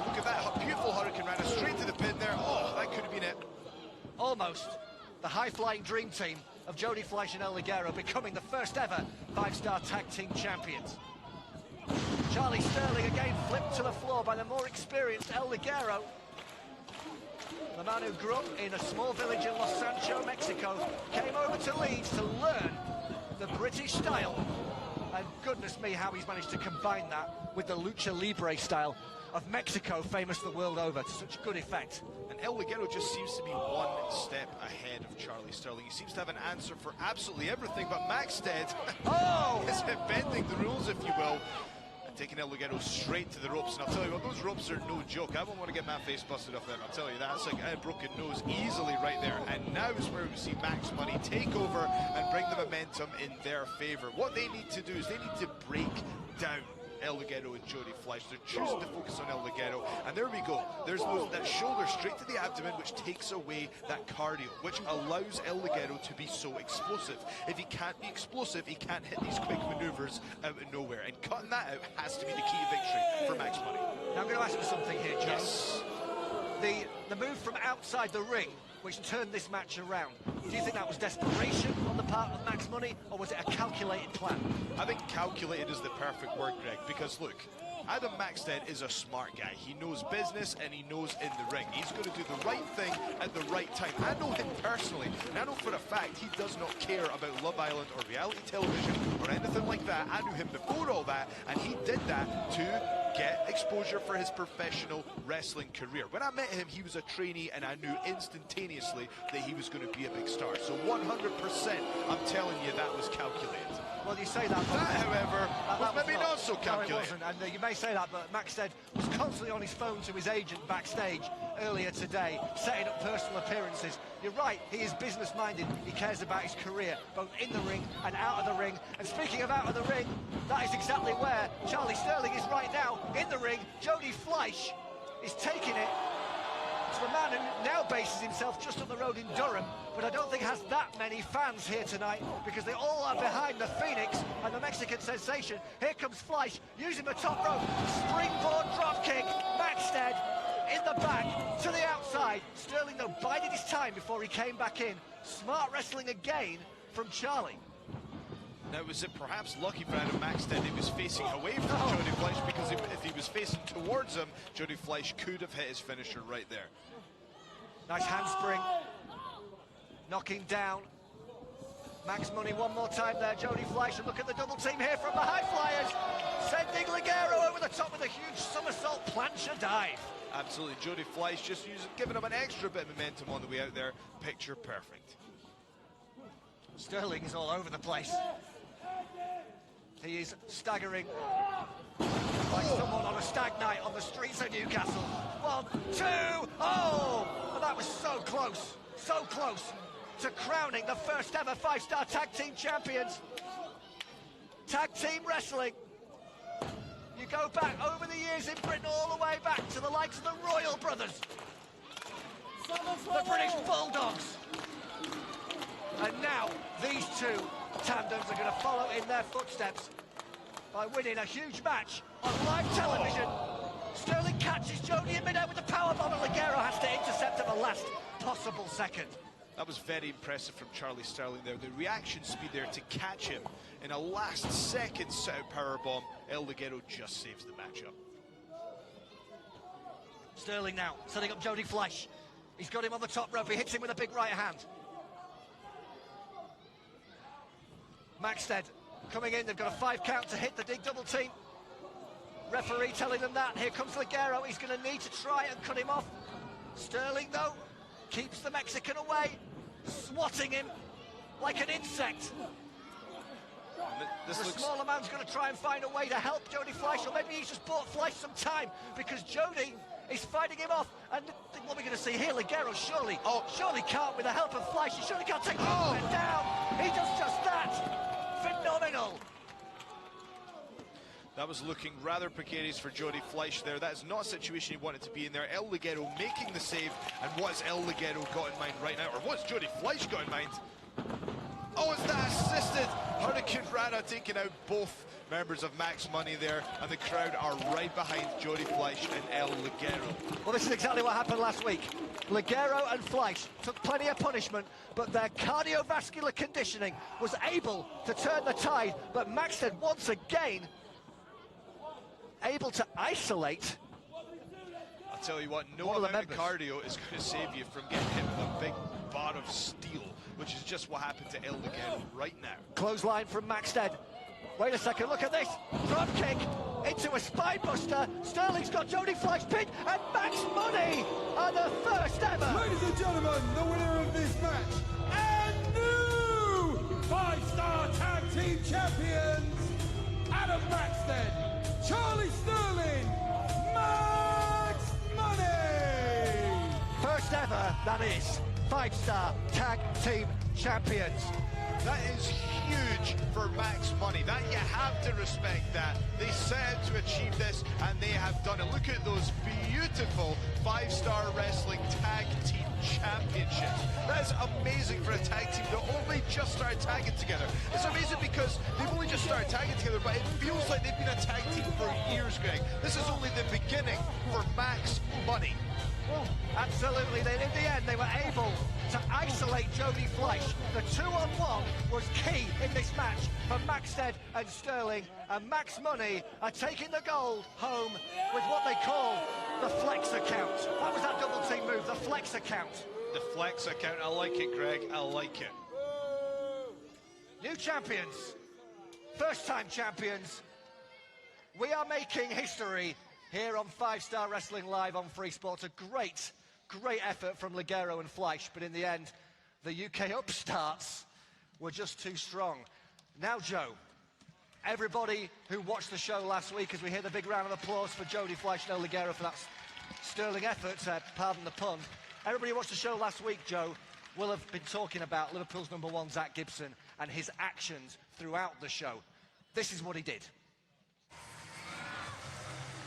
[SPEAKER 3] Look at that beautiful Hurricane Rana straight to the pin there. Oh, that could have been it.
[SPEAKER 2] Almost the high-flying dream team of Jody Fleisch and El Ligero becoming the first ever 5-star tag team champions. Charlie Sterling again flipped to the floor by the more experienced El Ligero. The man who grew up in a small village in Los Sancho, Mexico, came over to Leeds to learn the British style. And goodness me, how he's managed to combine that with the lucha libre style of Mexico, famous the world over, to such good effect.
[SPEAKER 3] And El Ligero just seems to be one step ahead of Charlie Sterling. He seems to have an answer for absolutely everything, but Maxted is bending the rules, if you will, and taking El Ligero straight to the ropes. And I'll tell you what, those ropes are no joke. I won't want to get my face busted off them, I'll tell you that. It's like a broken nose easily right there. And now is where we see Max Money take over and bring the momentum in their favour. What they need to do is they need to break down El Ligero and Jody Fleisch. They're choosing to focus on El Ligero, and there we go. There's that shoulder straight to the abdomen, which takes away that cardio, which allows El Ligero to be so explosive. If he can't be explosive, he can't hit these quick maneuvers out of nowhere, and cutting that out has to be the key to victory for Max Money.
[SPEAKER 2] Now I'm going to ask you something here, Joe.
[SPEAKER 3] Yes.
[SPEAKER 2] The move from outside the ring, which turned this match around, do you think that was desperation on the part of Max Money, or was it a calculated plan?
[SPEAKER 3] I think calculated is the perfect word, Greg, because look, Adam Maxted is a smart guy. He knows business and he knows in the ring. He's going to do the right thing at the right time. I know him personally, and I know for a fact he does not care about Love Island or reality television or anything like that. I knew him before all that, and he did that to get exposure for his professional wrestling career. When I met him, he was a trainee, and I knew instantaneously that he was going to be a big star. So 100%, I'm telling you, that was calculated.
[SPEAKER 2] Well, you say that, but
[SPEAKER 3] that, however, was maybe not so calculated.
[SPEAKER 2] No, it wasn't, and you may say that, but Maxted was constantly on his phone to his agent backstage earlier today, setting up personal appearances. You're right, he is business-minded. He cares about his career, both in the ring and out of the ring. And speaking of out of the ring, that is exactly where Charlie Sterling is right now, in the ring. Jody Fleisch is taking it to a man who now bases himself just up the road in Durham, but I don't think has that many fans here tonight, because they all are behind the Phoenix and the Mexican sensation. Here comes Fleisch, using the top rope, springboard dropkick, Maxted in the back to the outside. Sterling, though, bided his time before he came back in. Smart wrestling again from Charlie.
[SPEAKER 3] Now, was it perhaps lucky for Adam Maxted he was facing away from Jody Fleisch, because if he was facing towards him, Jody Fleisch could have hit his finisher right there.
[SPEAKER 2] Nice handspring. Knocking down Max Money one more time there. Jody Fleisch, and look at the double team here from the High Flyers. Sending Ligero over the top with a huge somersault plancha dive.
[SPEAKER 3] Absolutely, Jody Fleisch just giving him an extra bit of momentum on the way out there. Picture perfect.
[SPEAKER 2] Sterling is all over the place. He is staggering like someone on a stag night on the streets of Newcastle. 1, 2, oh! And that was so close to crowning the first ever 5-star tag team champions. Tag team wrestling. You go back over the years in Britain, all the way back to the likes of the Royal Brothers, the British Bulldogs, And now these two tandems are going to follow in their footsteps by winning a huge match on live television. Sterling catches Jody in midair with the powerbomb, and Ligero has to intercept at the last possible second.
[SPEAKER 3] That was very impressive from Charlie Sterling there. The reaction speed there to catch him in a last-second set-out powerbomb. El Ligero just saves the matchup.
[SPEAKER 2] Sterling now setting up Jody Fleisch. He's got him on the top rope. He hits him with a big right hand. Maxted coming in. They've got a 5 count to hit the big double team. Referee telling them that. Here comes Ligero. He's going to need to try and cut him off. Sterling, though, keeps the Mexican away, swatting him like an insect. The smaller man's going to try and find a way to help Jody Fleisch, or maybe he's just bought Fleisch some time, because Jody is fighting him off. And what we're going to see here, Ligero surely can't, with the help of Fleisch, he surely can't take the man down. He does just that. Phenomenal.
[SPEAKER 3] That was looking rather precarious for Jody Fleisch there. That is not a situation he wanted to be in there. El Ligero making the save, and what's El Ligero got in mind right now, or what's Jody Fleisch got in mind? Oh, it's that assisted Hurricane Rana taking out both members of Max Money there, and the crowd are right behind Jody Fleisch and El Ligero.
[SPEAKER 2] Well, this is exactly what happened last week. Ligero and Fleisch took plenty of punishment, but their cardiovascular conditioning was able to turn the tide. But Maxted once again able to isolate.
[SPEAKER 3] I'll tell you what, no amount of cardio is going to save you from getting hit with a big bar of steel, which is just what happened to El Ligero right now.
[SPEAKER 2] Clothesline from Maxted. Wait a second, look at this. Drop kick into a spine buster. Sterling's got Jody Fleisch pinned, and Max Money are the first ever.
[SPEAKER 1] Ladies and gentlemen, the winner of this match and new 5-star tag team champions, Adam Maxted, Charlie Sterling, Max Money.
[SPEAKER 2] First ever, that is, 5-star tag team champions.
[SPEAKER 3] That is huge for Max Money. That you have to respect that. They set out to achieve this, and they have done it. Look at those beautiful 5-star wrestling tag team championships. That is amazing for a tag team that only just started tagging together. It's amazing because they've only just started tagging together, but it feels like they've been a tag team for years, Greg. This is only the beginning for Max Money.
[SPEAKER 2] Absolutely, then in the end they were able to isolate Jody Fleisch. The 2-on-1 was key in this match for Maxted and Sterling, and Max Money are taking the gold home with what they call the flex account. That was that double team move, the flex account.
[SPEAKER 3] The flex account, I like it, Greg, I like it.
[SPEAKER 2] New champions, first time champions. We are making history here on 5-Star Wrestling Live on Free Sports. A great effort from Ligero and Fleisch, but in the end, the UK upstarts were just too strong. Now, Joe, everybody who watched the show last week, as we hear the big round of applause for Jody Fleisch and El Ligero for that sterling effort, pardon the pun. Everybody who watched the show last week, Joe, will have been talking about Liverpool's #1, Zach Gibson, and his actions throughout the show. This is what he did.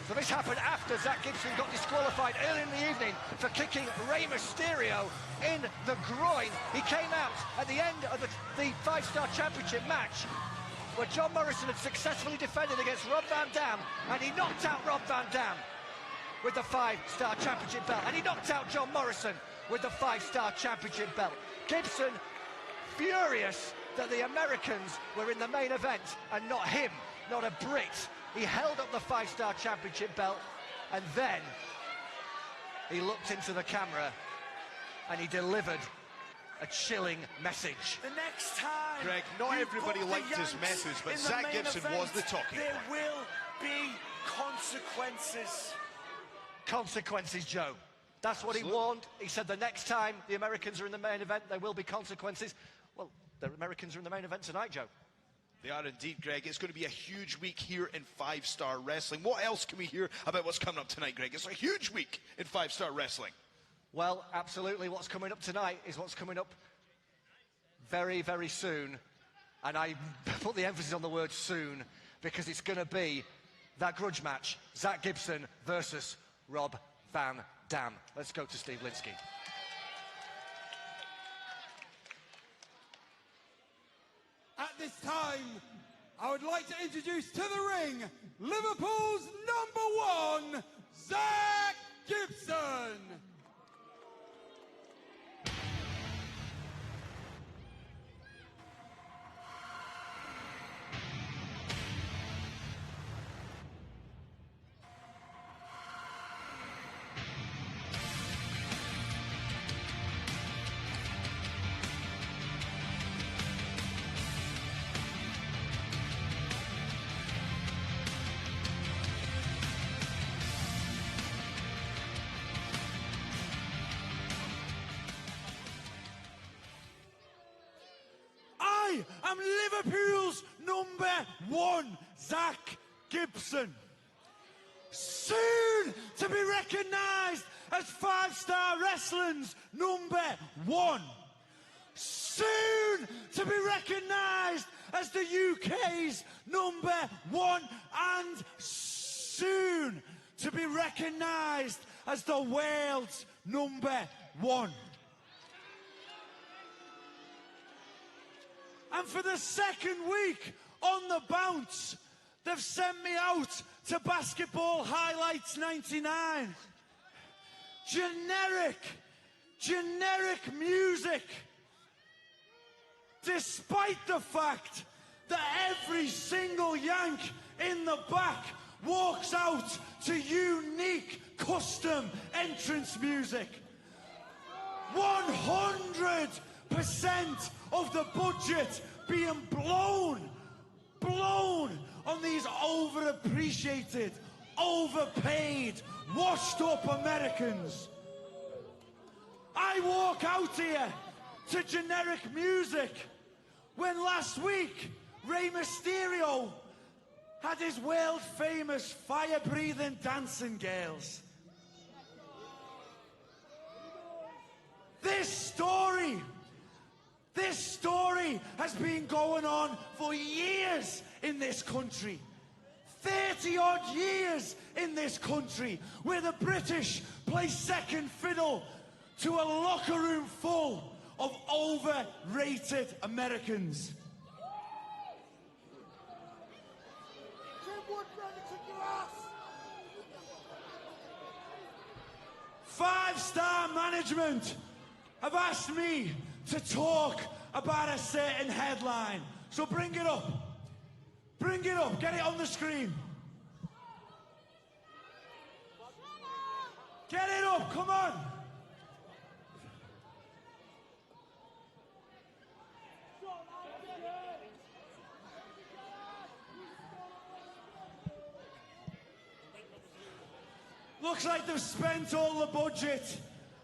[SPEAKER 2] So this happened after Zach Gibson got disqualified early in the evening for kicking Rey Mysterio in the groin. He came out at the end of the 5-Star Championship match where John Morrison had successfully defended against Rob Van Dam, and he knocked out Rob Van Dam with the 5-Star Championship belt, and he knocked out John Morrison with the 5-Star Championship belt. Gibson furious that the Americans were in the main event and not him, not a Brit. He held up the 5-Star Championship belt, and then he looked into the camera and he delivered a chilling message.
[SPEAKER 4] The next time,
[SPEAKER 3] Greg, not everybody liked his message, but Zach Gibson was the talking
[SPEAKER 4] point. There
[SPEAKER 3] point.
[SPEAKER 4] will be consequences.
[SPEAKER 2] Consequences, Joe. That's what he warned. He said the next time the Americans are in the main event, there will be consequences. Well, the Americans are in the main event tonight, Joe.
[SPEAKER 3] They are indeed, Greg. It's going to be a huge week here in 5-Star Wrestling. What else can we hear about what's coming up tonight, Greg? It's a huge week in 5-Star Wrestling.
[SPEAKER 2] Well, absolutely. What's coming up tonight is what's coming up very, very soon. And I put the emphasis on the word soon because it's going to be that grudge match, Zach Gibson versus Rob Van Dam. Let's go to Steve Linsky.
[SPEAKER 1] time, I would like to introduce to the ring Liverpool's #1, Zach Gibson.
[SPEAKER 5] I am Liverpool's #1, Zach Gibson. Soon to be recognised as 5-Star Wrestling's #1. Soon to be recognised as the UK's #1, and soon to be recognised as the world's #1. And for the second week on the bounce, they've sent me out to Basketball Highlights 99. Generic music. Despite the fact that every single Yank in the back walks out to unique custom entrance music. 100% of the budget being blown on these overappreciated, overpaid, washed up Americans. I walk out here to generic music when last week Rey Mysterio had his world famous fire-breathing dancing girls. This story has been going on for years in this country. 30-odd years in this country, where the British play second fiddle to a locker room full of overrated Americans. 5-Star management have asked me to talk about a certain headline. So bring it up. Bring it up. Get it on the screen. Get it up. Come on. Looks like they've spent all the budget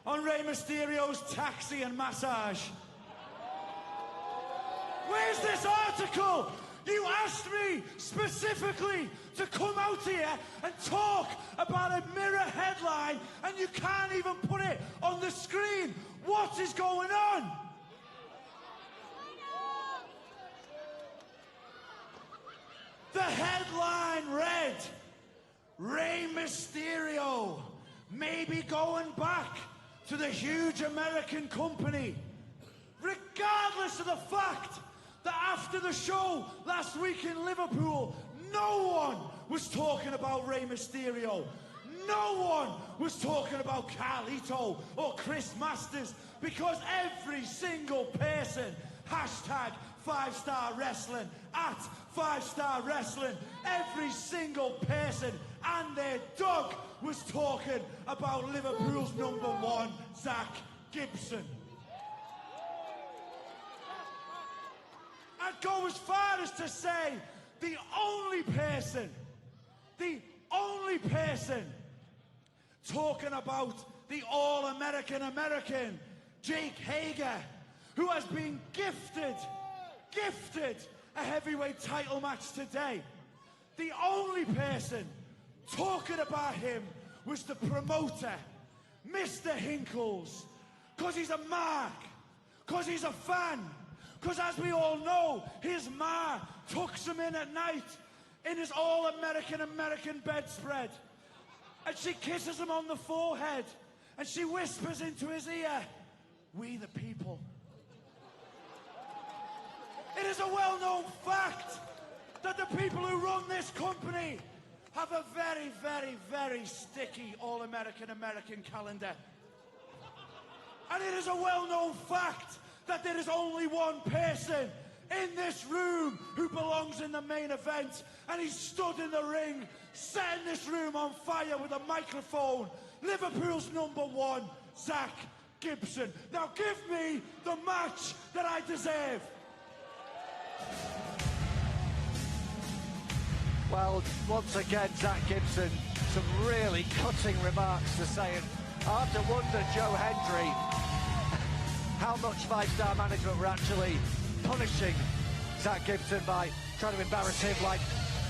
[SPEAKER 5] on Rey Mysterio's taxi and massage. Where's this article? You asked me specifically to come out here and talk about a mirror headline, and you can't even put it on the screen. What is going on? The headline read, Rey Mysterio may be going back to the huge American company, regardless of the fact that after the show last week in Liverpool, no one was talking about Rey Mysterio. No one was talking about Carlito or Chris Masters, because every single person, hashtag 5-Star Wrestling, at 5-Star Wrestling, every single person and their dog was talking about Liverpool's #1, Zach Gibson. I'd go as far as to say the only person talking about the all-American American, Jake Hager, who has been gifted a heavyweight title match today. The only person talking about him was the promoter, Mr. Hinkles, because he's a mark, because he's a fan, because as we all know, his ma tucks him in at night in his all-American bedspread, and she kisses him on the forehead, and she whispers into his ear, "We the people." It is a well-known fact that the people who run this company have a very, very, very sticky All-American American calendar. And it is a well-known fact that there is only one person in this room who belongs in the main event, and he's stood in the ring, setting this room on fire with a microphone. Liverpool's #1, Zach Gibson. Now give me the match that I deserve.
[SPEAKER 2] Well, once again, Zach Gibson, some really cutting remarks to say. And I have to wonder, Joe Hendry, how much five-star management were actually punishing Zach Gibson by trying to embarrass him like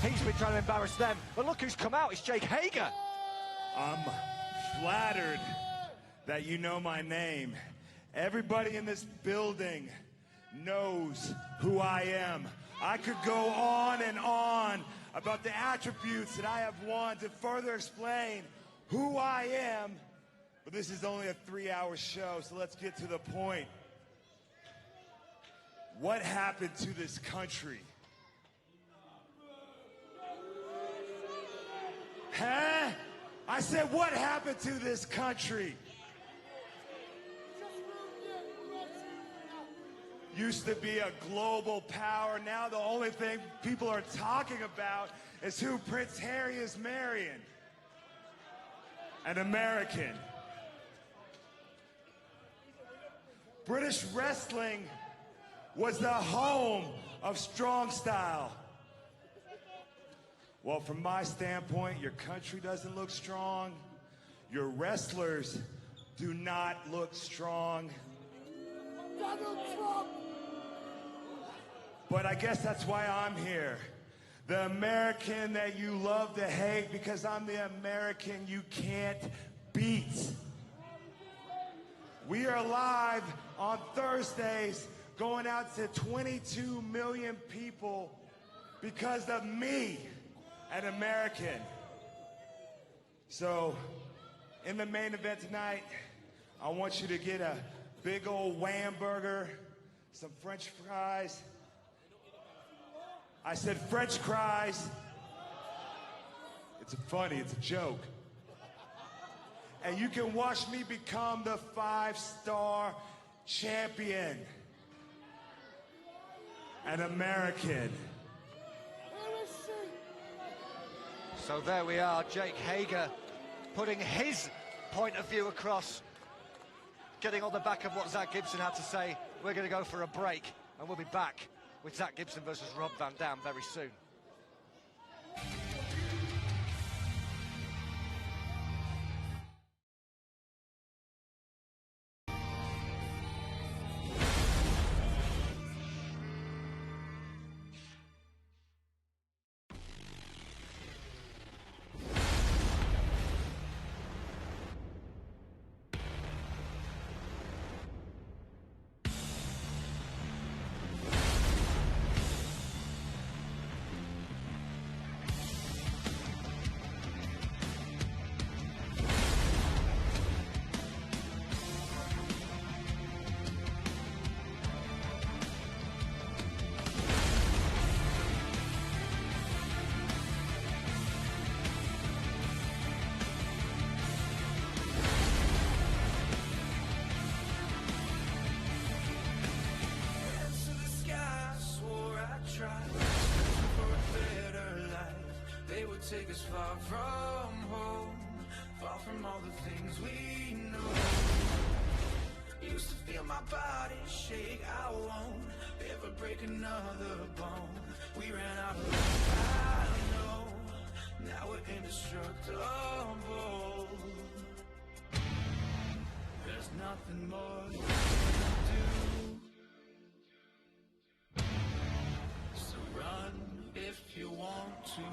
[SPEAKER 2] he's been trying to embarrass them. But look who's come out, it's Jake Hager.
[SPEAKER 6] I'm flattered that you know my name. Everybody in this building knows who I am. I could go on and on about the attributes that I have won to further explain who I am, but this is only a 3-hour show, so let's get to the point. What happened to this country? Huh? I said, what happened to this country? Used to be a global power. Now the only thing people are talking about is who Prince Harry is marrying. An American. British wrestling was the home of strong style. Well, from my standpoint, your country doesn't look strong. Your wrestlers do not look strong. Donald Trump! But I guess that's why I'm here. The American that you love to hate, because I'm the American you can't beat. We are live on Thursdays, going out to 22 million people because of me, an American. So, in the main event tonight, I want you to get a big old wham burger, some French fries. I said French fries. It's funny, it's a joke. And you can watch me become the 5-star champion. An American.
[SPEAKER 2] So there we are, Jake Hager putting his point of view across, getting on the back of what Zach Gibson had to say. We're going to go for a break, and we'll be back with Zach Gibson versus Rob Van Dam very soon.
[SPEAKER 4] Take us far from home, far from all the things we know. Used to feel my body shake, I won't ever break another bone. We ran out of room, I know, now we're indestructible. There's nothing more you can do, so run if you want to.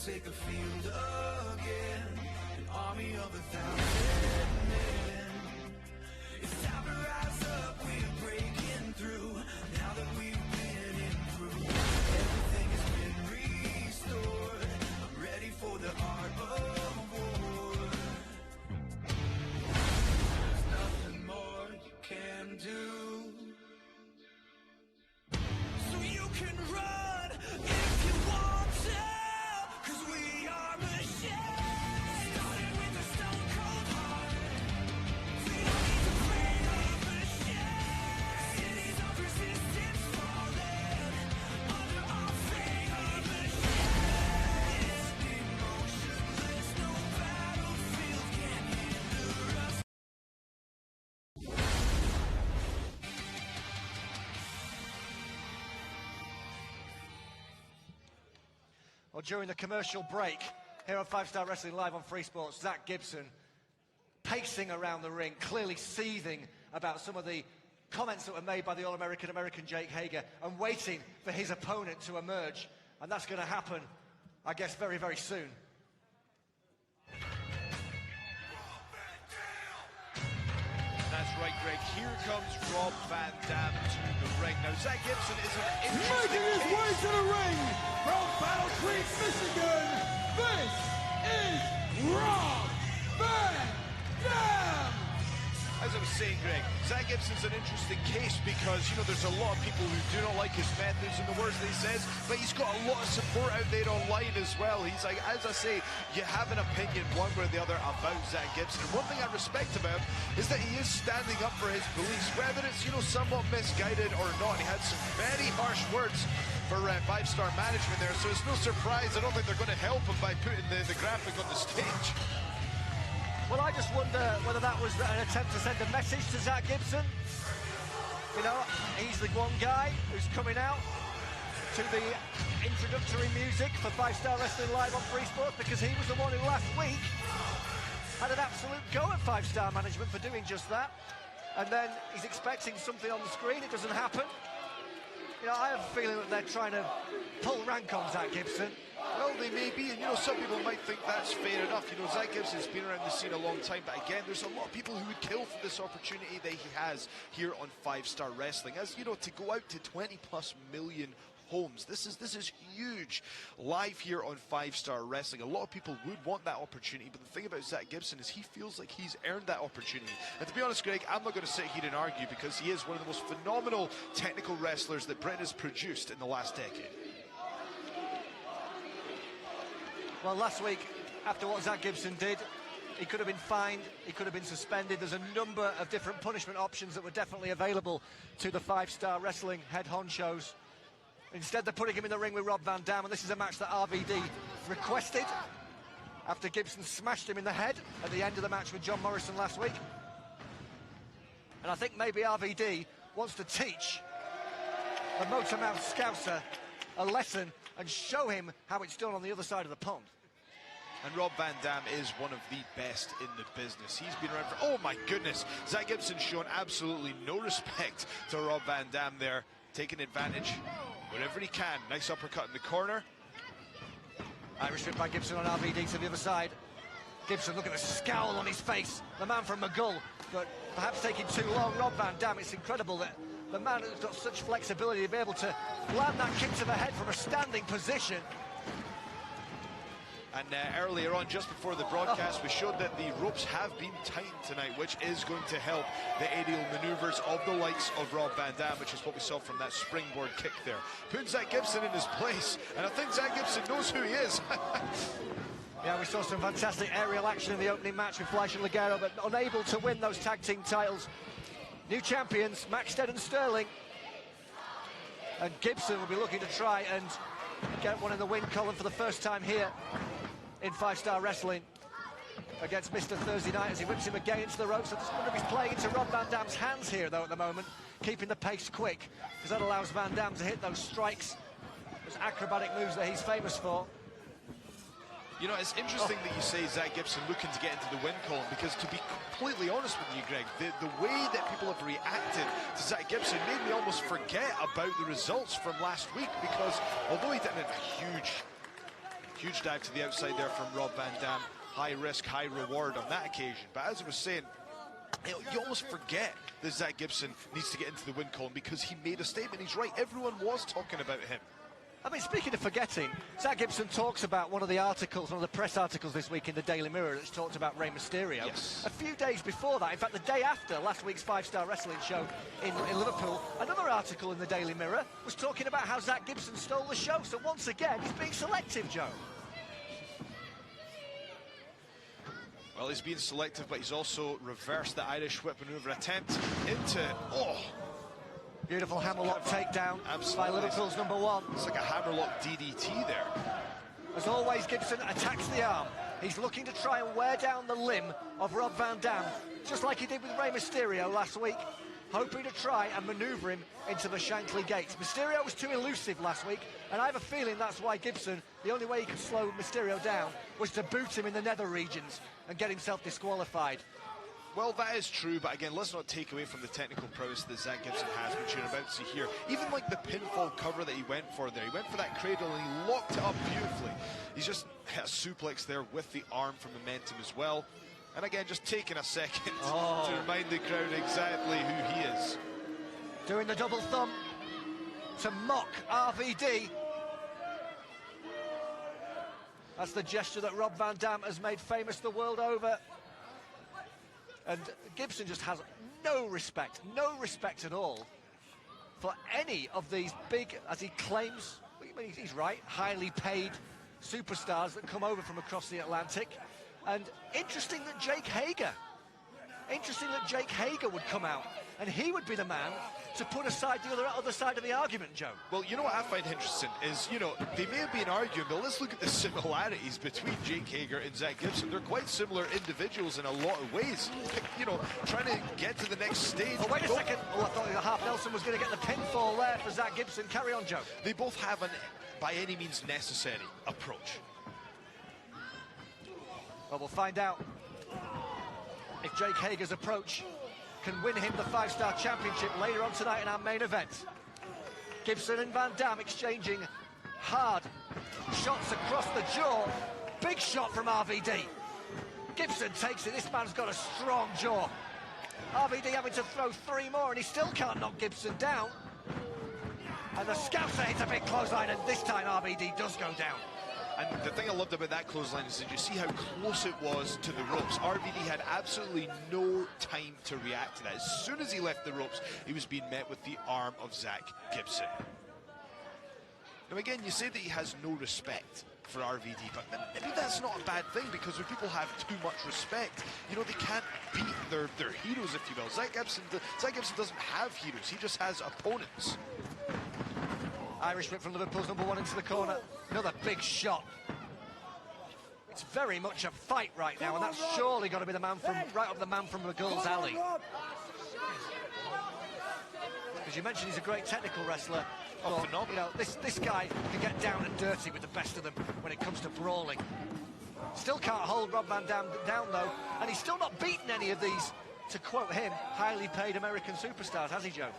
[SPEAKER 4] take the field again. An army of 1,000 men. It's time to rise up, we're breaking through. Now that we've been improved, everything has been restored. I'm ready for the art of war. There's nothing more you can do. So you can run if you want to, 'cause we are machines. Started with a stone cold heart. We don't need to play a machine. Cities of resistance falling under our fate. A machine. It's emotionless, no battlefield can hinder us.
[SPEAKER 2] Well, during the commercial break here on 5 Star Wrestling Live on Free Sports, Zach Gibson pacing around the ring, clearly seething about some of the comments that were made by the All-American American Jake Hager and waiting for his opponent to emerge. And that's going to happen, I guess, very, very soon.
[SPEAKER 3] That's right, Greg. Here comes Rob Van Dam to the ring. Now, Zach Gibson is an interesting
[SPEAKER 1] Making his way
[SPEAKER 3] case.
[SPEAKER 1] to the ring from Battle Creek, Michigan, this is Rob Van Dam!
[SPEAKER 3] As I was saying, Greg, Zach Gibson's an interesting case because, you know, there's a lot of people who do not like his methods and the words that he says, but he's got a lot of support out there online as well. He's like, as I say, you have an opinion one way or the other about Zach Gibson. And one thing I respect about him is that he is standing up for his beliefs, whether it's, you know, somewhat misguided or not. He had some very harsh words for 5-star management there, so it's no surprise. I don't think they're going to help him by putting the graphic on the stage.
[SPEAKER 2] Well, I just wonder whether that was an attempt to send a message to Zach Gibson. You know, he's the one guy who's coming out to the introductory music for 5 Star Wrestling Live on Free Sports because he was the one who last week had an absolute go at 5 Star management for doing just that. And then he's expecting something on the screen, it doesn't happen. You know, I have a feeling that they're trying to pull rank on Zach Gibson.
[SPEAKER 3] Well, they may be, and you know, some people might think that's fair enough. You know, Zach Gibson's been around the scene a long time, but again, there's a lot of people who would kill for this opportunity that he has here on 5 Star Wrestling. As you know, to go out to 20+ million homes, this is huge. Live here on 5 Star Wrestling, a lot of people would want that opportunity, but the thing about Zach Gibson is he feels like he's earned that opportunity. And to be honest, Greg, I'm not going to sit here and argue because he is one of the most phenomenal technical wrestlers that Britain has produced in the last decade.
[SPEAKER 2] Well, last week, after what Zach Gibson did, he could have been fined, he could have been suspended. There's a number of different punishment options that were definitely available to the 5 Star Wrestling head honchos. Instead, they're putting him in the ring with Rob Van Dam, and this is a match that RVD requested after Gibson smashed him in the head at the end of the match with John Morrison last week. And I think maybe RVD wants to teach the Motormouth Scouser a lesson and show him how it's done on the other side of the pond.
[SPEAKER 3] And Rob Van Dam is one of the best in the business. He's been around for, oh my goodness, Zach Gibson's shown absolutely no respect to Rob Van Dam there, taking advantage wherever he can. Nice uppercut in the corner.
[SPEAKER 2] Irish whip by Gibson on RVD to the other side. Gibson, look at the scowl on his face, the man from McGull, but perhaps taking too long. Rob Van Dam, it's incredible that the man has got such flexibility to be able to land that kick to the head from a standing position.
[SPEAKER 3] And earlier on, just before the broadcast, we showed that the ropes have been tightened tonight, which is going to help the aerial maneuvers of the likes of Rob Van Dam, which is what we saw from that springboard kick there. Putting Zach Gibson in his place, and I think Zach Gibson knows who he is.
[SPEAKER 2] Yeah, we saw some fantastic aerial action in the opening match with Fleisch and Ligero, but unable to win those tag team titles. New champions, Maxted and Sterling. And Gibson will be looking to try and get one in the win column for the first time here in 5 Star Wrestling against Mr. Thursday Night as he whips him again into the ropes. I just wonder if he's playing into Rob Van Dam's hands here, though, at the moment, keeping the pace quick, because that allows Van Dam to hit those strikes, those acrobatic moves that he's famous for.
[SPEAKER 3] You know, it's interesting that you say Zach Gibson looking to get into the win column, because to be completely honest with you, Greg, the way that people have reacted to Zach Gibson made me almost forget about the results from last week, because although he didn't have a huge Huge dive to the outside there from Rob Van Dam. High risk, high reward on that occasion. But as I was saying, you almost forget that Zach Gibson needs to get into the win column because he made a statement. He's right. Everyone was talking about him.
[SPEAKER 2] I mean, speaking of forgetting, Zach Gibson talks about one of the press articles this week in the Daily Mirror that's talked about Rey Mysterio.
[SPEAKER 3] Yes.
[SPEAKER 2] A few days before that, in fact, the day after last week's 5-Star Wrestling show in Liverpool, another article in the Daily Mirror was talking about how Zach Gibson stole the show. So once again, he's being selective, Joe.
[SPEAKER 3] Well, he's being selective, but he's also reversed the Irish whip maneuver attempt into...
[SPEAKER 2] Beautiful hammerlock takedown
[SPEAKER 3] Absolutely.
[SPEAKER 2] by Liverpool's number one.
[SPEAKER 3] It's like a hammerlock DDT there.
[SPEAKER 2] As always, Gibson attacks the arm. He's looking to try and wear down the limb of Rob Van Dam, just like he did with Rey Mysterio last week, hoping to try and manoeuvre him into the Shankly gates. Mysterio was too elusive last week, and I have a feeling that's why Gibson, the only way he could slow Mysterio down was to boot him in the nether regions and get himself disqualified.
[SPEAKER 3] Well, that is true, but again, let's not take away from the technical prowess that Zach Gibson has, which you're about to see here. Even like the pinfall cover that he went for there, he went for that cradle and he locked it up beautifully. He's just hit a suplex there with the arm for momentum as well. And again, just taking a second to remind the crowd exactly who he is.
[SPEAKER 2] Doing the double thumb to mock RVD. That's the gesture that Rob Van Dam has made famous the world over. And Gibson just has no respect at all for any of these big, as he claims, I mean, he's right, highly paid superstars that come over from across the Atlantic. And interesting that Jake Hager would come out, and he would be the man to put aside the other side of the argument, Joe.
[SPEAKER 3] Well, you know what I find interesting is, you know, they may have been arguing, but let's look at the similarities between Jake Hager and Zach Gibson. They're quite similar individuals in a lot of ways. You know, trying to get to the next stage.
[SPEAKER 2] Oh, wait a second. Oh, I thought Half Nelson was going to get the pinfall there for Zach Gibson. Carry on, Joe.
[SPEAKER 3] They both have an, by any means necessary, approach.
[SPEAKER 2] Well, we'll find out if Jake Hager's approach can win him the 5-Star Championship later on tonight in our main event. Gibson and Van Dam exchanging hard shots across the jaw. Big shot from RVD. Gibson takes it. This man's got a strong jaw. RVD having to throw 3 more, and he still can't knock Gibson down. And the Scouser hits a big clothesline, and this time RVD does go down.
[SPEAKER 3] And the thing I loved about that clothesline is, did you see how close it was to the ropes? RVD had absolutely no time to react to that. As soon as he left the ropes, he was being met with the arm of Zach Gibson. Now again, you say that he has no respect for RVD, but maybe that's not a bad thing, because when people have too much respect, you know, they can't beat their heroes, if you will. Zach Gibson doesn't have heroes, he just has opponents.
[SPEAKER 2] Irish whip from Liverpool's number one into the corner. Another big shot. It's very much a fight right now, and that's surely got to be the man from right up the man from the girls' alley. As you mentioned, he's a great technical wrestler.
[SPEAKER 3] Oh,
[SPEAKER 2] but,
[SPEAKER 3] phenomenal.
[SPEAKER 2] you know, this guy can get down and dirty with the best of them when it comes to brawling. Still can't hold Rob Van Dam down though, and he's still not beaten any of these, to quote him, highly paid American superstars, has he, Joe?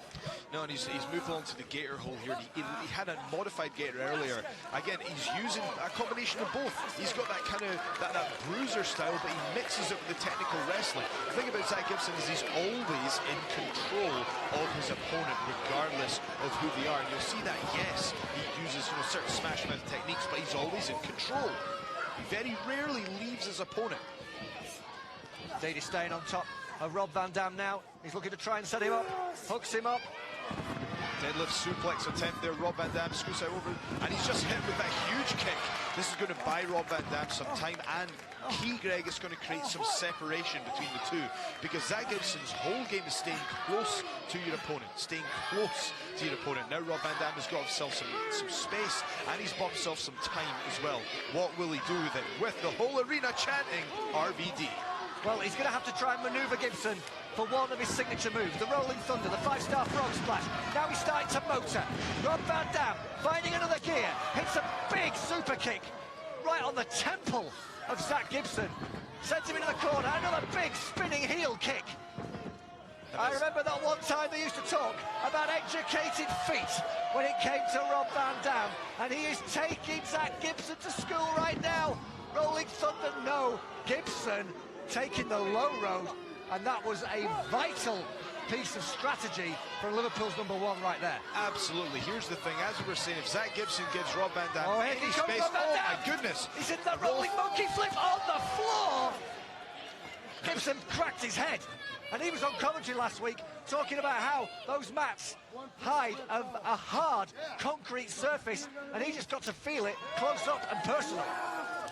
[SPEAKER 3] No, and he's moved on to the gator hold here. He had a modified gator earlier. Again, he's using a combination of both. He's got that kind of that bruiser style, but he mixes it with the technical wrestling. The thing about Zach Gibson is he's always in control of his opponent, regardless of who they are. And you'll see that, yes, he uses, you know, certain smash mouth techniques, but he's always in control. He very rarely leaves his opponent.
[SPEAKER 2] Dady staying on top of Rob Van Dam now. He's looking to try and set him up, hooks him up.
[SPEAKER 3] Deadlift suplex attempt there. Rob Van Dam scoots out over, and he's just hit with that huge kick. This is going to buy Rob Van Dam some time, and key, Greg, is going to create some separation between the two, because Zach Gibson's whole game is staying close to your opponent, staying close to your opponent. Now Rob Van Dam has got himself some space, and he's bought himself some time as well. What will he do with it? With the whole arena chanting RVD.
[SPEAKER 2] Well, he's going to have to try and manoeuvre Gibson for one of his signature moves, the Rolling Thunder, the 5-Star Frog Splash. Now he's starting to motor. Rob Van Dam finding another gear, hits a big super kick right on the temple of Zach Gibson. Sends him into the corner, another big spinning heel kick. I remember that one time they used to talk about educated feet when it came to Rob Van Dam, and he is taking Zach Gibson to school right know Gibson taking the low road, and that was a vital piece of strategy for Liverpool's number one right there.
[SPEAKER 3] Absolutely. Here's the thing, as we were saying, if Zach Gibson gives Rob Van Dam
[SPEAKER 2] Oh,
[SPEAKER 3] any space, oh my goodness.
[SPEAKER 2] He's in the rolling monkey flip on the floor. Gibson cracked his head, and he was on commentary last week talking about how those mats hide a hard concrete surface, and he just got to feel it close up and personal.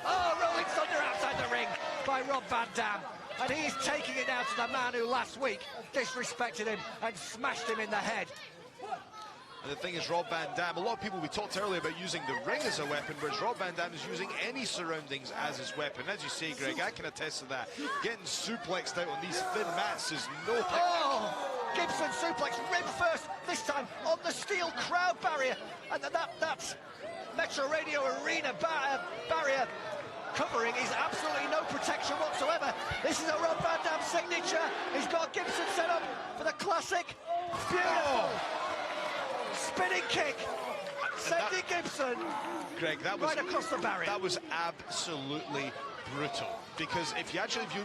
[SPEAKER 2] Oh, rolling thunder outside the ring by Rob Van Dam. And he's taking it now to the man who last week disrespected him and smashed him in the head.
[SPEAKER 3] And the thing is, Rob Van Dam, a lot of people, we talked earlier about using the ring as a weapon, whereas Rob Van Dam is using any surroundings as his weapon. As you say, Greg, I can attest to that. Getting suplexed out on these thin mats is no picnic.
[SPEAKER 2] Oh, Gibson suplex, rib first, this time on the steel crowd barrier. And that Metro Radio Arena barrier covering is absolutely no protection whatsoever. This is a Rob Van Dam signature. He's got Gibson set up for the classic. Beautiful. Spinning kick. Sending Gibson
[SPEAKER 3] Greg, that was
[SPEAKER 2] right across the barrier.
[SPEAKER 3] That was absolutely brutal. Because if you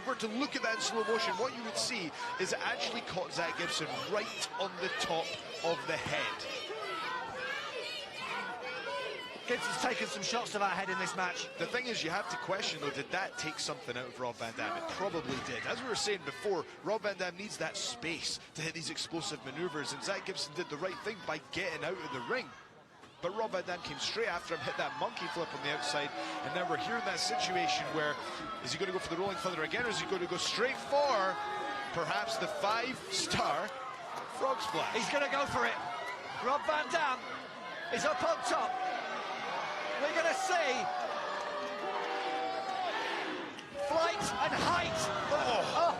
[SPEAKER 3] were to look at that in slow motion, what you would see is it actually caught Zach Gibson right on the top of the head.
[SPEAKER 2] Gibson's taken some shots to that head in this match.
[SPEAKER 3] The thing is, you have to question, though, did that take something out of Rob Van Dam? It probably did. As we were saying before, Rob Van Dam needs that space to hit these explosive maneuvers, and Zach Gibson did the right thing by getting out of the ring. But Rob Van Dam came straight after him, hit that monkey flip on the outside, and now we're here in that situation where, is he going to go for the rolling thunder again, or is he going to go straight for perhaps the 5-star frog splash?
[SPEAKER 2] He's going to go for it. Rob Van Dam is up on top. We're going to see flight and height.
[SPEAKER 3] Oh.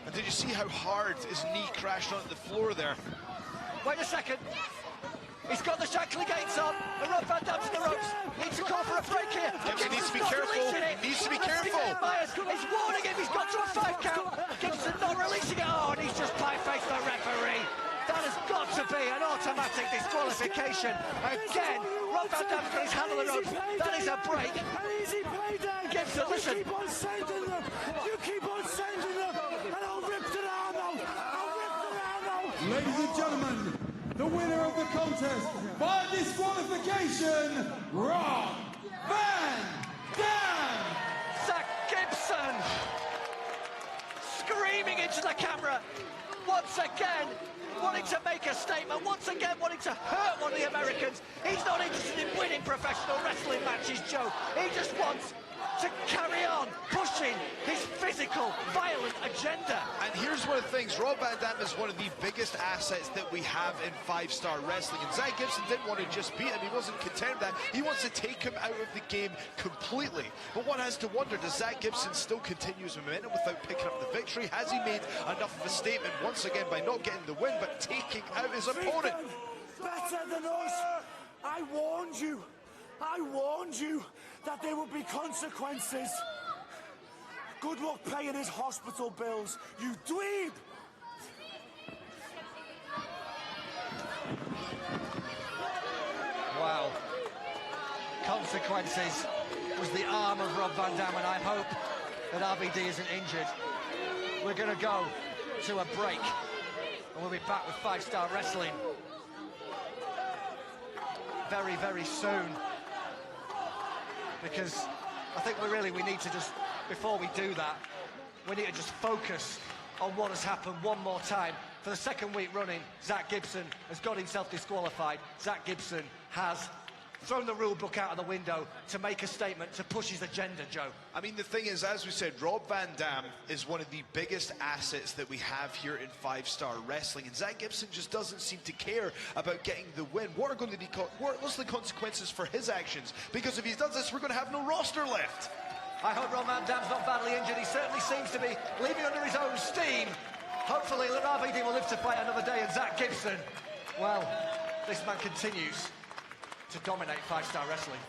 [SPEAKER 3] And did you see how hard his knee crashed onto the floor there?
[SPEAKER 2] Wait a second. He's got the shackly gates on. And Rob Van Dam's in the ropes. Needs to call for a break here.
[SPEAKER 3] Gibson needs to be careful. Needs to be careful.
[SPEAKER 2] Myers is warning him. He's got to a 5 count. Gibson not releasing it. Oh, and he's just pie-faced the referee. That has got to be an automatic disqualification. Again, Rob Van Dam's got his hand on the rope. That is a break. Gibson, listen.
[SPEAKER 5] You keep on sending them. You keep on sending them. And I'll rip the arm out. I'll rip the arm out.
[SPEAKER 1] Ladies and gentlemen, the winner of the contest by disqualification, Rob Van Dam.
[SPEAKER 2] Zach Gibson screaming into the camera once again, wanting to make a statement, once again wanting to hurt one of the Americans. He's not interested in winning professional wrestling matches, Joe. He just wants to carry on pushing his physical, violent agenda.
[SPEAKER 3] And here's one of the things, Rob Van Dam is one of the biggest assets that we have in 5-star wrestling, and Zach Gibson didn't want to just beat him. He wasn't content with that. He wants to take him out of the game completely. But one has to wonder, does Zach Gibson still continue his momentum without picking up the victory? Has he made enough of a statement once again by not getting the win but taking out his opponent?
[SPEAKER 5] Better than us. I warned you. I warned you that there would be consequences. Good luck paying his hospital bills, you dweeb!
[SPEAKER 2] Wow. Consequences was the arm of Rob Van Dam, and I hope that RVD isn't injured. We're going to go to a break, and we'll be back with 5-star wrestling very, very soon. Because I think we need to just, before we do that, we need to just focus on what has happened one more time. For the second week running, Zach Gibson has got himself disqualified. Zach Gibson has thrown the rule book out of the window to make a statement, to push his agenda, Joe.
[SPEAKER 3] I mean, the thing is, as we said, Rob Van Dam is one of the biggest assets that we have here in 5-star wrestling, and Zach Gibson just doesn't seem to care about getting the win. What are going to be what's the consequences for his actions? Because if he does this, we're going to have no roster left.
[SPEAKER 2] I hope Rob Van Dam's not badly injured. He certainly seems to be leaving under his own steam. Hopefully, RVD will live to fight another day, and Zach Gibson, well, this man continues to dominate 5-star wrestling.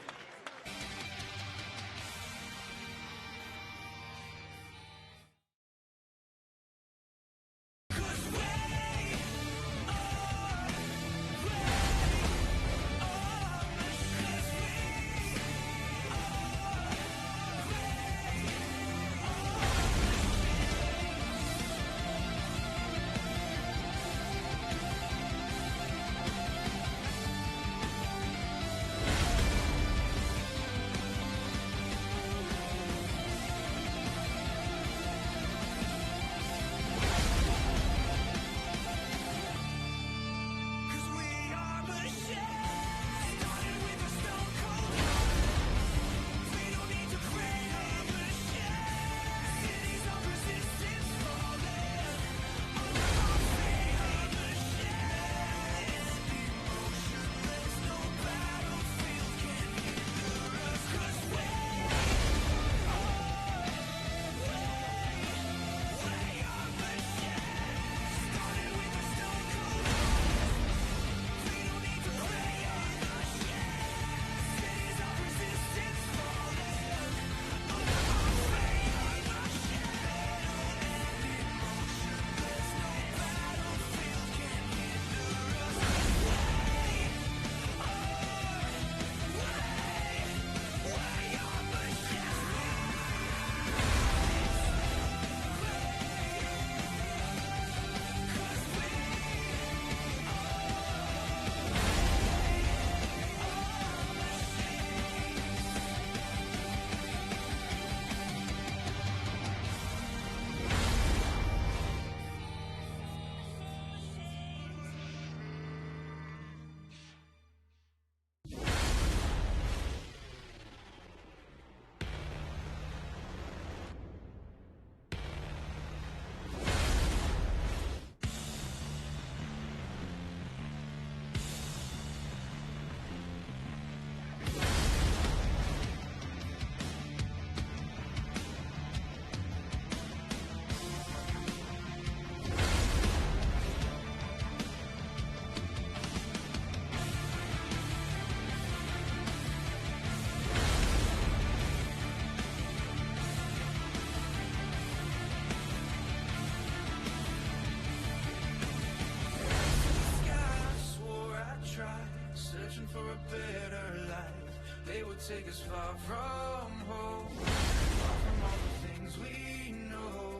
[SPEAKER 4] take us far from home, far from all the things we know.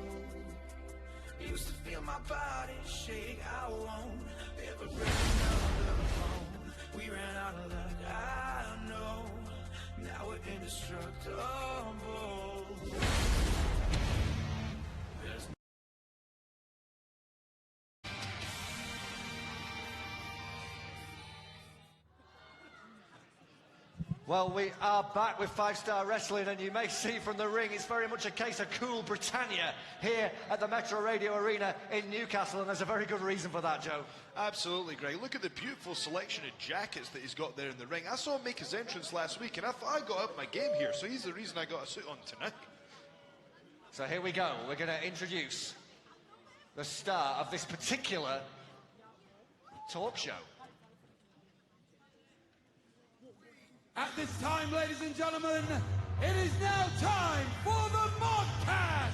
[SPEAKER 4] Used to feel my body shake, I won't ever break another bone. We ran out of luck, I know. Now we're indestructible. There's
[SPEAKER 2] Well, we are back with 5-Star Wrestling, and you may see from the ring, it's very much a case of cool Britannia here at the Metro Radio Arena in Newcastle, and there's a very good reason for that, Joe.
[SPEAKER 3] Absolutely, Greg. Look at the beautiful selection of jackets that he's got there in the ring. I saw him make his entrance last week, and I thought I got up my game here, so he's the reason I got a suit on tonight.
[SPEAKER 2] So here we go. We're going to introduce the star of this particular talk show.
[SPEAKER 1] At this time, ladies and gentlemen, it is now time for the Modcast!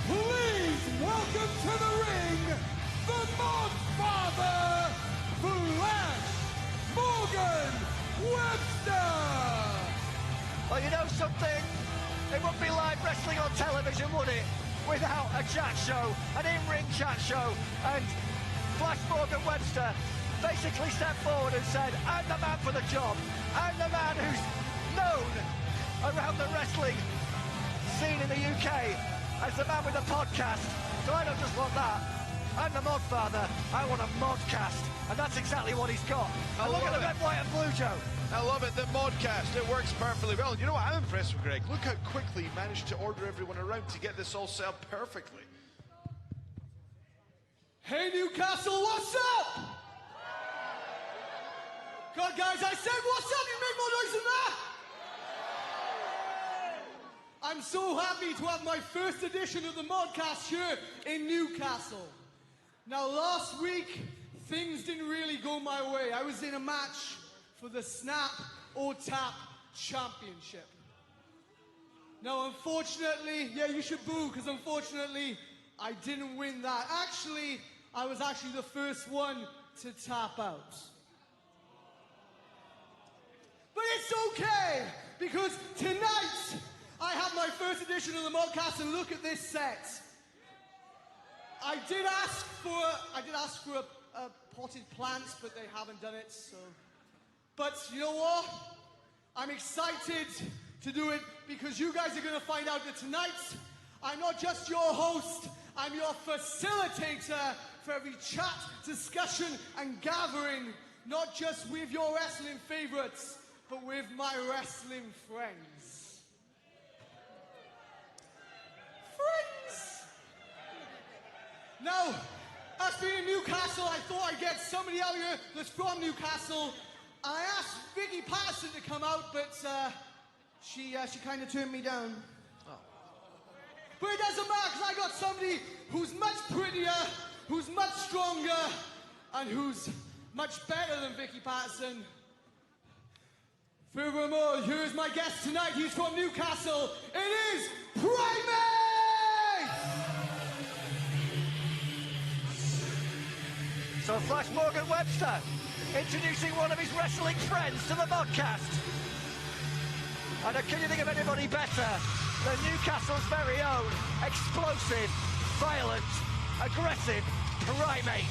[SPEAKER 1] Please welcome to the ring, the Modfather, Flash Morgan Webster!
[SPEAKER 2] Well, you know something? It wouldn't be live wrestling on television, would it? Without a chat show, an in-ring chat show, and Flash Morgan Webster basically stepped forward and said, I'm the man for the job. I'm the man who's known around the wrestling scene in the UK as the man with the podcast. So I don't just want that. I'm the Modfather. I want a Modcast. And that's exactly what he's got. And look at the red, white and blue, Joe.
[SPEAKER 3] I love it, the Modcast. It works perfectly well. You know what? I'm impressed with Greg. Look how quickly he managed to order everyone around to get this all set up perfectly.
[SPEAKER 1] Hey Newcastle, what's up? God, guys, I said what's up? You make more noise than that? I'm so happy to have my first edition of the Modcast here in Newcastle. Now, last week, things didn't really go my way. I was in a match for the Snap or Tap Championship. Now, unfortunately, yeah, you should boo, because unfortunately, I didn't win that. Actually, I was actually the first one to tap out. But it's okay, because tonight, I have my first edition of the Modcast, and look at this set. I did ask for a potted plant, but they haven't done it, so. But you know what? I'm excited to do it because you guys are going to find out that tonight, I'm not just your host, I'm your facilitator for every chat, discussion, and gathering, not just with your wrestling favorites, but with my wrestling friends. Friends! Now, us being in Newcastle, I thought I'd get somebody out here that's from Newcastle. I asked Vicky Patterson to come out, but she kind of turned me down. Oh. But it doesn't matter, because I got somebody who's much prettier, who's much stronger, and who's much better than Vicky Patterson. Furthermore, here's my guest tonight. He's from Newcastle. It is Primate!
[SPEAKER 2] So Flash Morgan Webster introducing one of his wrestling friends to the Modcast. And can you think of anybody better than Newcastle's very own explosive, violent, aggressive Primate?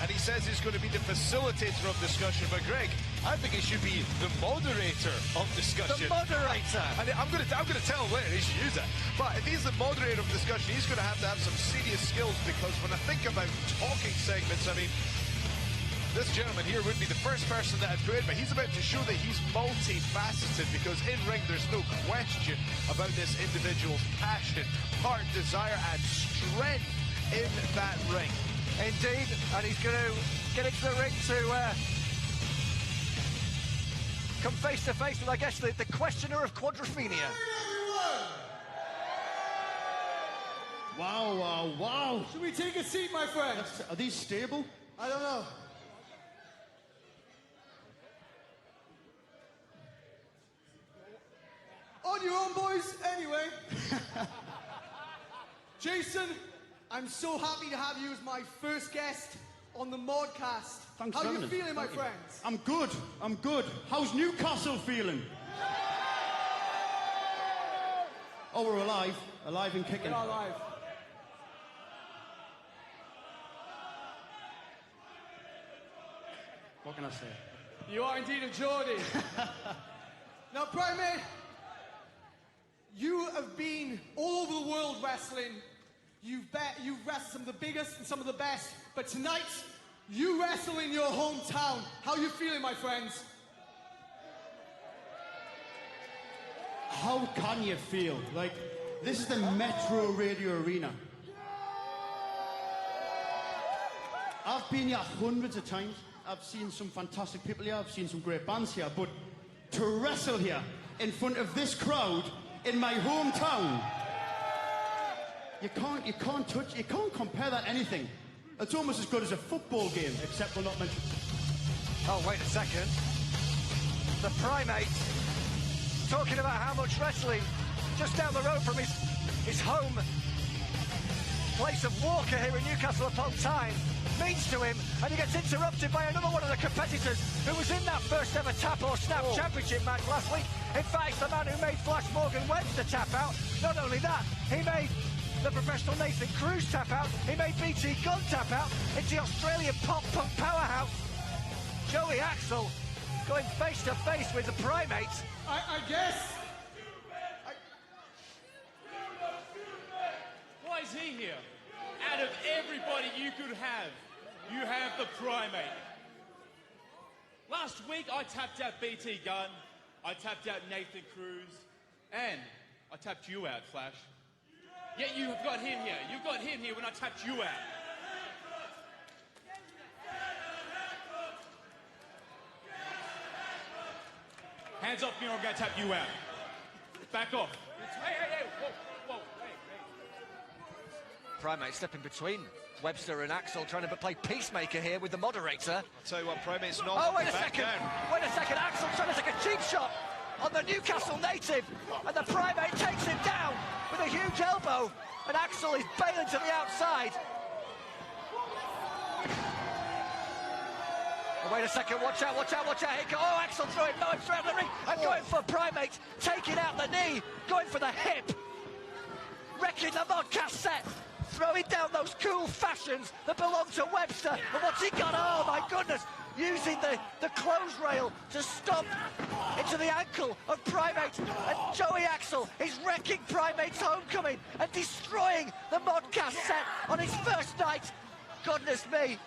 [SPEAKER 3] And he says he's going to be the facilitator of discussion. But Greg, I think he should be the moderator of discussion.
[SPEAKER 2] The moderator.
[SPEAKER 3] And I'm going to tell him later he should use it. But if he's the moderator of discussion, he's going to have some serious skills, because when I think about talking segments, I mean, this gentleman here would be the first person that I'd put in, but he's about to show that he's multifaceted, because in ring there's no question about this individual's passion, heart, desire, and strength in that ring.
[SPEAKER 2] Indeed, and he's going to get into the ring to come face to face with, I guess, the questioner of quadrophenia.
[SPEAKER 5] Wow, wow, wow.
[SPEAKER 1] Should we take a seat, my friend?
[SPEAKER 5] Are these stable?
[SPEAKER 1] I don't know. On your own, boys, anyway. Jason, I'm so happy to have you as my first guest
[SPEAKER 7] on the Modcast.
[SPEAKER 8] Thanks
[SPEAKER 7] How
[SPEAKER 8] for
[SPEAKER 7] are you
[SPEAKER 8] having us.
[SPEAKER 7] feeling, my
[SPEAKER 8] Thank you.
[SPEAKER 7] friends?
[SPEAKER 8] I'm good. I'm good. How's Newcastle feeling? Oh, we're alive. Alive and kicking.
[SPEAKER 7] We are live.
[SPEAKER 8] What can I say?
[SPEAKER 7] You are indeed a Geordie. Now, Primate, you have been all over the world wrestling. You've wrestled some of the biggest and some of the best. But tonight, you wrestle in your hometown. How are you feeling, my friends?
[SPEAKER 8] How can you feel? Like, this is the Metro Radio Arena. I've been here hundreds of times. I've seen some fantastic people here. I've seen some great bands here. But to wrestle here in front of this crowd in my hometown, you can't compare that to anything. It's almost as good as a football game, except we're not meant to.
[SPEAKER 2] Oh, wait a second. The Primate talking about how much wrestling just down the road from his home place of Walker here in Newcastle upon Tyne means to him, and he gets interrupted by another one of the competitors who was in that first ever Tap or Snap Championship match last week. In fact, it's the man who made Flash Morgan Webster tap out. Not only that, he made the professional Nathan Cruz tap out. He made BT Gunn tap out. It's the Australian pop-punk powerhouse Joey Axel going face to face with the Primate.
[SPEAKER 7] I guess.
[SPEAKER 9] Why is he here? Out of everybody you could have, you have the Primate. Last week I tapped out BT Gunn, I tapped out Nathan Cruz, and I tapped you out, Flash. Yet you have got him here. You've got him here when I tapped you out. Hands off me or I'm going to tap you out. Back off. Hey, whoa, hey.
[SPEAKER 2] Primate stepping between Webster and Axel, trying to play peacemaker here with the moderator.
[SPEAKER 3] I'll tell you what, Primate's not
[SPEAKER 2] Oh, wait a
[SPEAKER 3] back
[SPEAKER 2] second.
[SPEAKER 3] down.
[SPEAKER 2] Wait a second. Axel trying to take a cheap shot on the Newcastle native, and the Primate takes him down with a huge elbow, and Axel is bailing to the outside. Oh, wait a second, watch out. Here go. Oh, Axel throwing knives around the ring and going for Primate, taking out the knee, going for the hip, wrecking the Modcast set, throwing down those cool fashions that belong to Webster. And what's he got? Oh, my goodness. Using the clothes rail to stomp into the ankle of Primate. And Joey Axel is wrecking Primate's homecoming and destroying the Modcast set on his first night. Goodness me.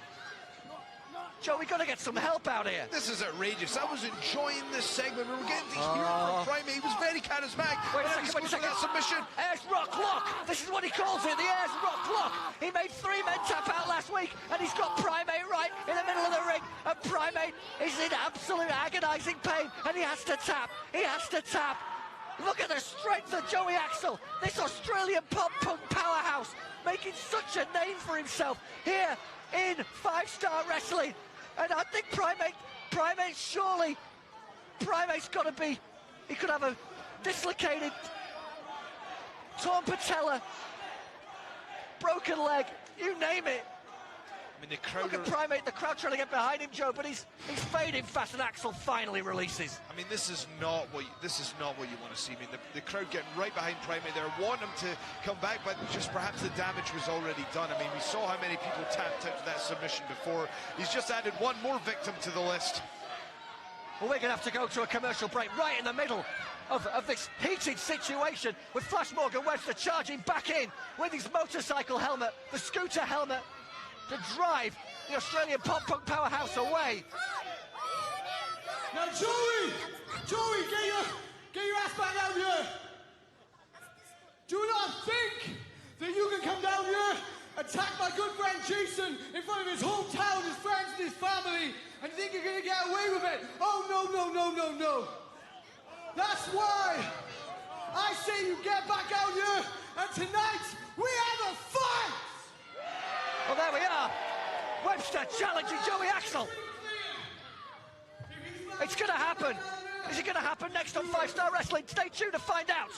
[SPEAKER 2] Joe, we got to get some help out here.
[SPEAKER 3] This is outrageous. I was enjoying this segment. We were getting to hear from Primate. He was very charismatic.
[SPEAKER 2] Wait a second.
[SPEAKER 3] That submission.
[SPEAKER 2] Ayers rock lock. This is what he calls it, the Ayers rock lock. He made 3 men tap out last week, and he's got Primate right in the middle of the ring. And Primate is in absolute agonising pain, and he has to tap. Look at the strength of Joey Axel, this Australian pop-punk powerhouse, making such a name for himself here in 5-star wrestling. And I think Primate's got to be, he could have a dislocated, torn patella, broken leg, you name it.
[SPEAKER 3] I mean, the crowd.
[SPEAKER 2] Look at Primate, the crowd trying to get behind him, Joe, but he's fading fast, and Axel finally releases.
[SPEAKER 3] I mean, this is not what you want to see. I mean, the crowd getting right behind Primate there, want him to come back, but just perhaps the damage was already done. I mean, we saw how many people tapped out to that submission before. He's just added one more victim to the list.
[SPEAKER 2] Well, we're going to have to go to a commercial break right in the middle of this heated situation, with Flash Morgan Webster charging back in with his motorcycle helmet, the scooter helmet, to drive the Australian pop-punk powerhouse away.
[SPEAKER 7] Now, Joey, get your ass back down here. Do not think that you can come down here, attack my good friend Jason in front of his hometown, his friends and his family, and think you're going to get away with it. Oh, no. That's why I say you get back out here, and tonight we have a fight.
[SPEAKER 2] Well, there we are. Webster challenging Joey Axel. It's going to happen. Is it going to happen next on 5-Star Wrestling? Stay tuned to find out.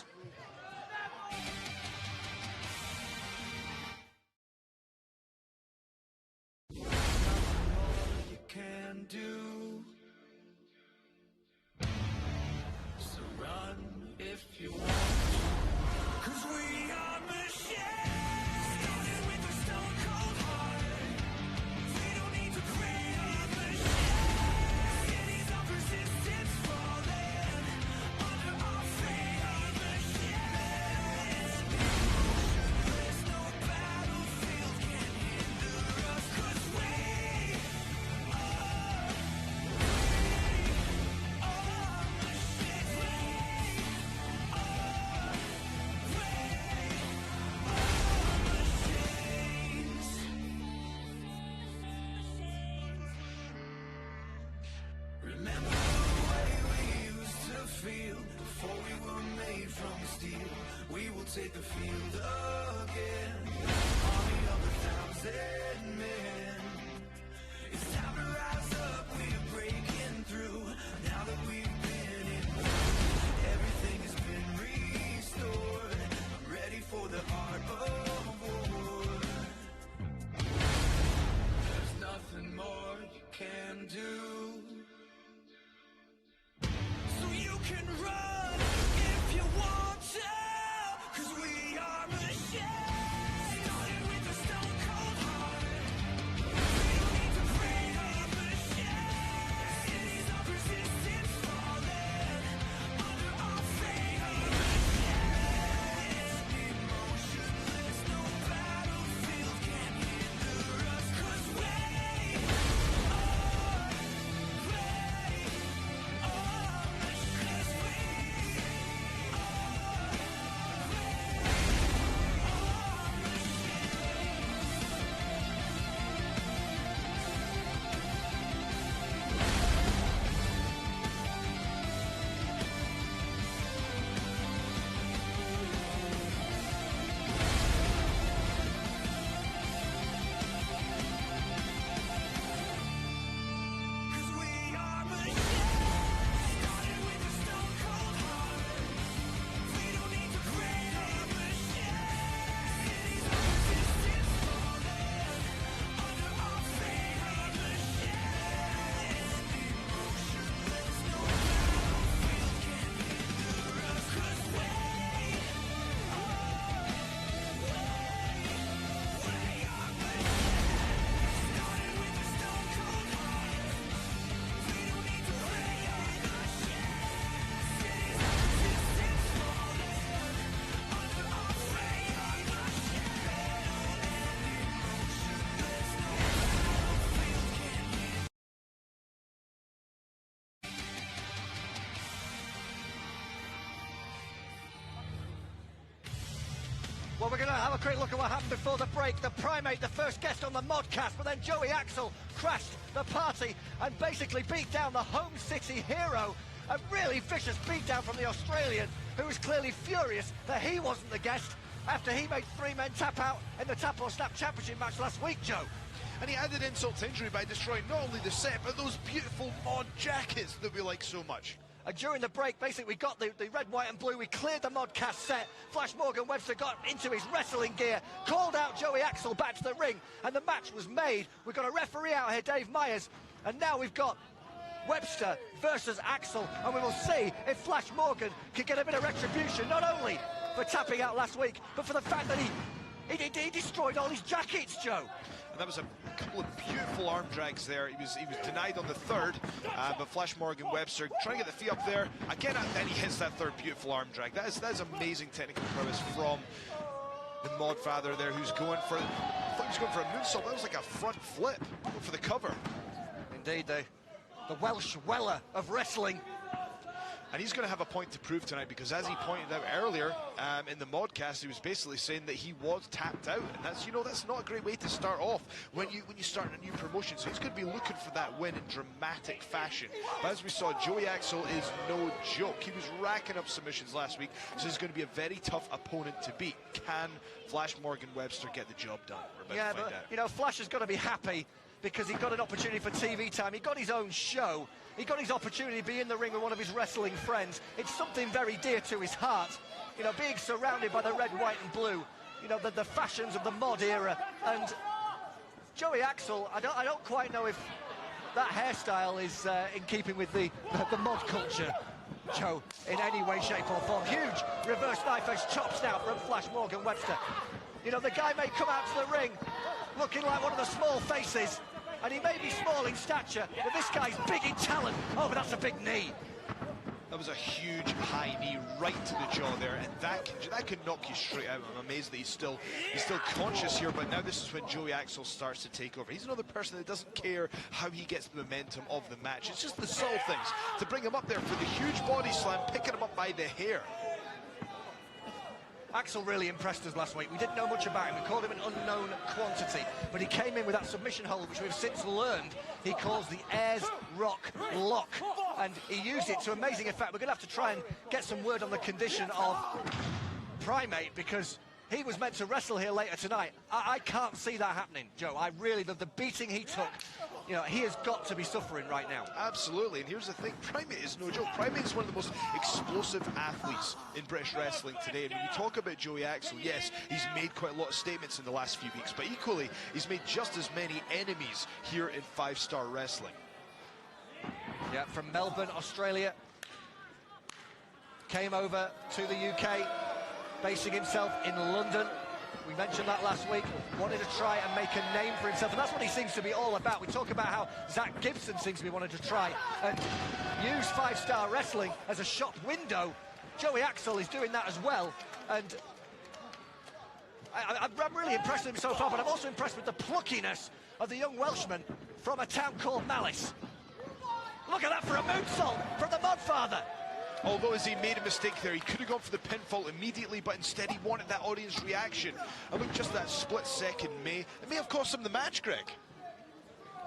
[SPEAKER 4] Remember the way we used to feel before we were made from steel. We will take the field again. Army of 1,000 men. It's time to rise up, we're breaking through. Now that we've been in war, everything has been restored. I'm ready for the art of war. There's nothing more you can do. So you can run if you want to, 'cause we are machines. Started with a stone cold heart. We don't need to pray our machines. Cities of resistance falling under our fate. Machines emotionless, no battlefield can hinder us, 'cause we are
[SPEAKER 2] Well, we're going to have a quick look at what happened before the break. The Primate, the first guest on the modcast, but then Joey Axel crashed the party and basically beat down the home city hero. A really vicious beatdown from the Australian, who was clearly furious that he wasn't the guest after he made 3 men tap out in the Tap or Snap Championship match last week, Joe.
[SPEAKER 3] And he added insult to injury by destroying not only the set, but those beautiful mod jackets that we like so much.
[SPEAKER 2] And during the break, basically, we got the red, white and blue. We cleared the modcast set. Flash Morgan Webster got into his wrestling gear, called out Joey Axel back to the ring, and the match was made. We've got a referee out here, Dave Myers, and now we've got Webster versus Axel, and we will see if Flash Morgan can get a bit of retribution, not only for tapping out last week, but for the fact that he destroyed all his jackets, Joe.
[SPEAKER 3] And that was a couple of beautiful arm drags there. He was denied on the third, but Flash Morgan Webster trying to get the feet up there again, and then he hits that third beautiful arm drag. That is amazing technical prowess from the mod father there, who's going for, I thought he was going for a moonsault. That was like a front flip, going for the cover.
[SPEAKER 2] Indeed, the Welsh Weller of wrestling.
[SPEAKER 3] And he's going to have a point to prove tonight, because as he pointed out earlier in the modcast, he was basically saying that he was tapped out, and that's not a great way to start off when you start a new promotion. So he's going to be looking for that win in dramatic fashion. But as we saw, Joey Axel is no joke. He was racking up submissions last week, so he's going to be a very tough opponent to beat. Can Flash Morgan Webster get the job done? We're about to find out.
[SPEAKER 2] You know, Flash has got to be happy because he got an opportunity for TV time. He got his own show. He got his opportunity to be in the ring with one of his wrestling friends. It's something very dear to his heart. You know, being surrounded by the red, white and blue. You know, the fashions of the mod era. And Joey Axel, I don't quite know if that hairstyle is in keeping with the mod culture, Joe, in any way, shape or form. Huge reverse knife edge chops now from Flash Morgan Webster. You know, the guy may come out to the ring looking like one of the small faces, and he may be small in stature, but this guy's big in talent. Oh, but that's a big knee.
[SPEAKER 3] That was a huge high knee right to the jaw there, and that can knock you straight out. I'm amazed that he's still conscious here, but now this is when Joey Axel starts to take over. He's another person that doesn't care how he gets the momentum of the match. It's just the subtle things to bring him up there for the huge body slam, picking him up by the hair.
[SPEAKER 2] Axel really impressed us last week. We didn't know much about him. We called him an unknown quantity, but he came in with that submission hold, which we've since learned he calls the Ayers Rock Lock, and he used it to amazing effect. We're going to have to try and get some word on the condition of Primate, because he was meant to wrestle here later tonight. I can't see that happening, Joe. I really, the beating he took, you know, he has got to be suffering right now.
[SPEAKER 3] Absolutely, and here's the thing, Primate is no joke. Primate is one of the most explosive athletes in British wrestling today, and when we talk about Joey Axel, yes, he's made quite a lot of statements in the last few weeks, but equally, he's made just as many enemies here in 5-star wrestling.
[SPEAKER 2] Yeah, from Melbourne, Australia, came over to the UK, basing himself in London. We mentioned that last week, wanted to try and make a name for himself, and that's what he seems to be all about. We talk about how Zach Gibson seems to be wanting to try and use 5-star wrestling as a shop window. Joey Axel is doing that as well, and I'm really impressed with him so far, but I'm also impressed with the pluckiness of the young Welshman from a town called Malice. Look at that for a moonsault from the Modfather.
[SPEAKER 3] Although as he made a mistake there, he could have gone for the pinfall immediately, but instead he wanted that audience reaction. And look, just that split second it may have cost him the match, Greg.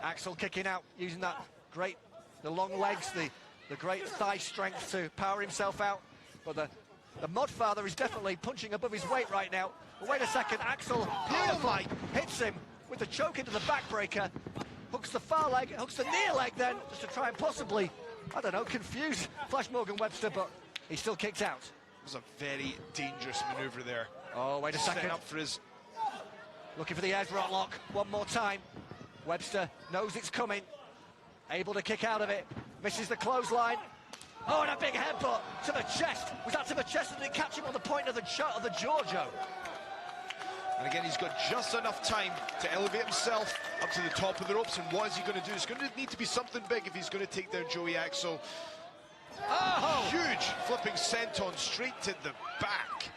[SPEAKER 2] Axel kicking out, using that great, the long legs, the great thigh strength to power himself out. But the Modfather is definitely punching above his weight right now. But wait a second, Axel beautifully hits him with the choke into the backbreaker. Hooks the far leg, hooks the near leg then, just to try and possibly, I don't know, confuse Flash Morgan Webster, but he still kicked out.
[SPEAKER 3] It was a very dangerous maneuver there.
[SPEAKER 2] Oh, wait a second.
[SPEAKER 3] Setting up for his...
[SPEAKER 2] Looking for the Ayers Rock Lock one more time. Webster knows it's coming. Able to kick out of it. Misses the clothesline. Oh, and a big headbutt to the chest. Was that to the chest, or did it catch him on the point of the jaw, Joe?
[SPEAKER 3] And again, he's got just enough time to elevate himself up to the top of the ropes. And what is he going to do? It's going to need to be something big if he's going to take down Joey Axel.
[SPEAKER 2] Oh!
[SPEAKER 3] Huge flipping senton straight to the back.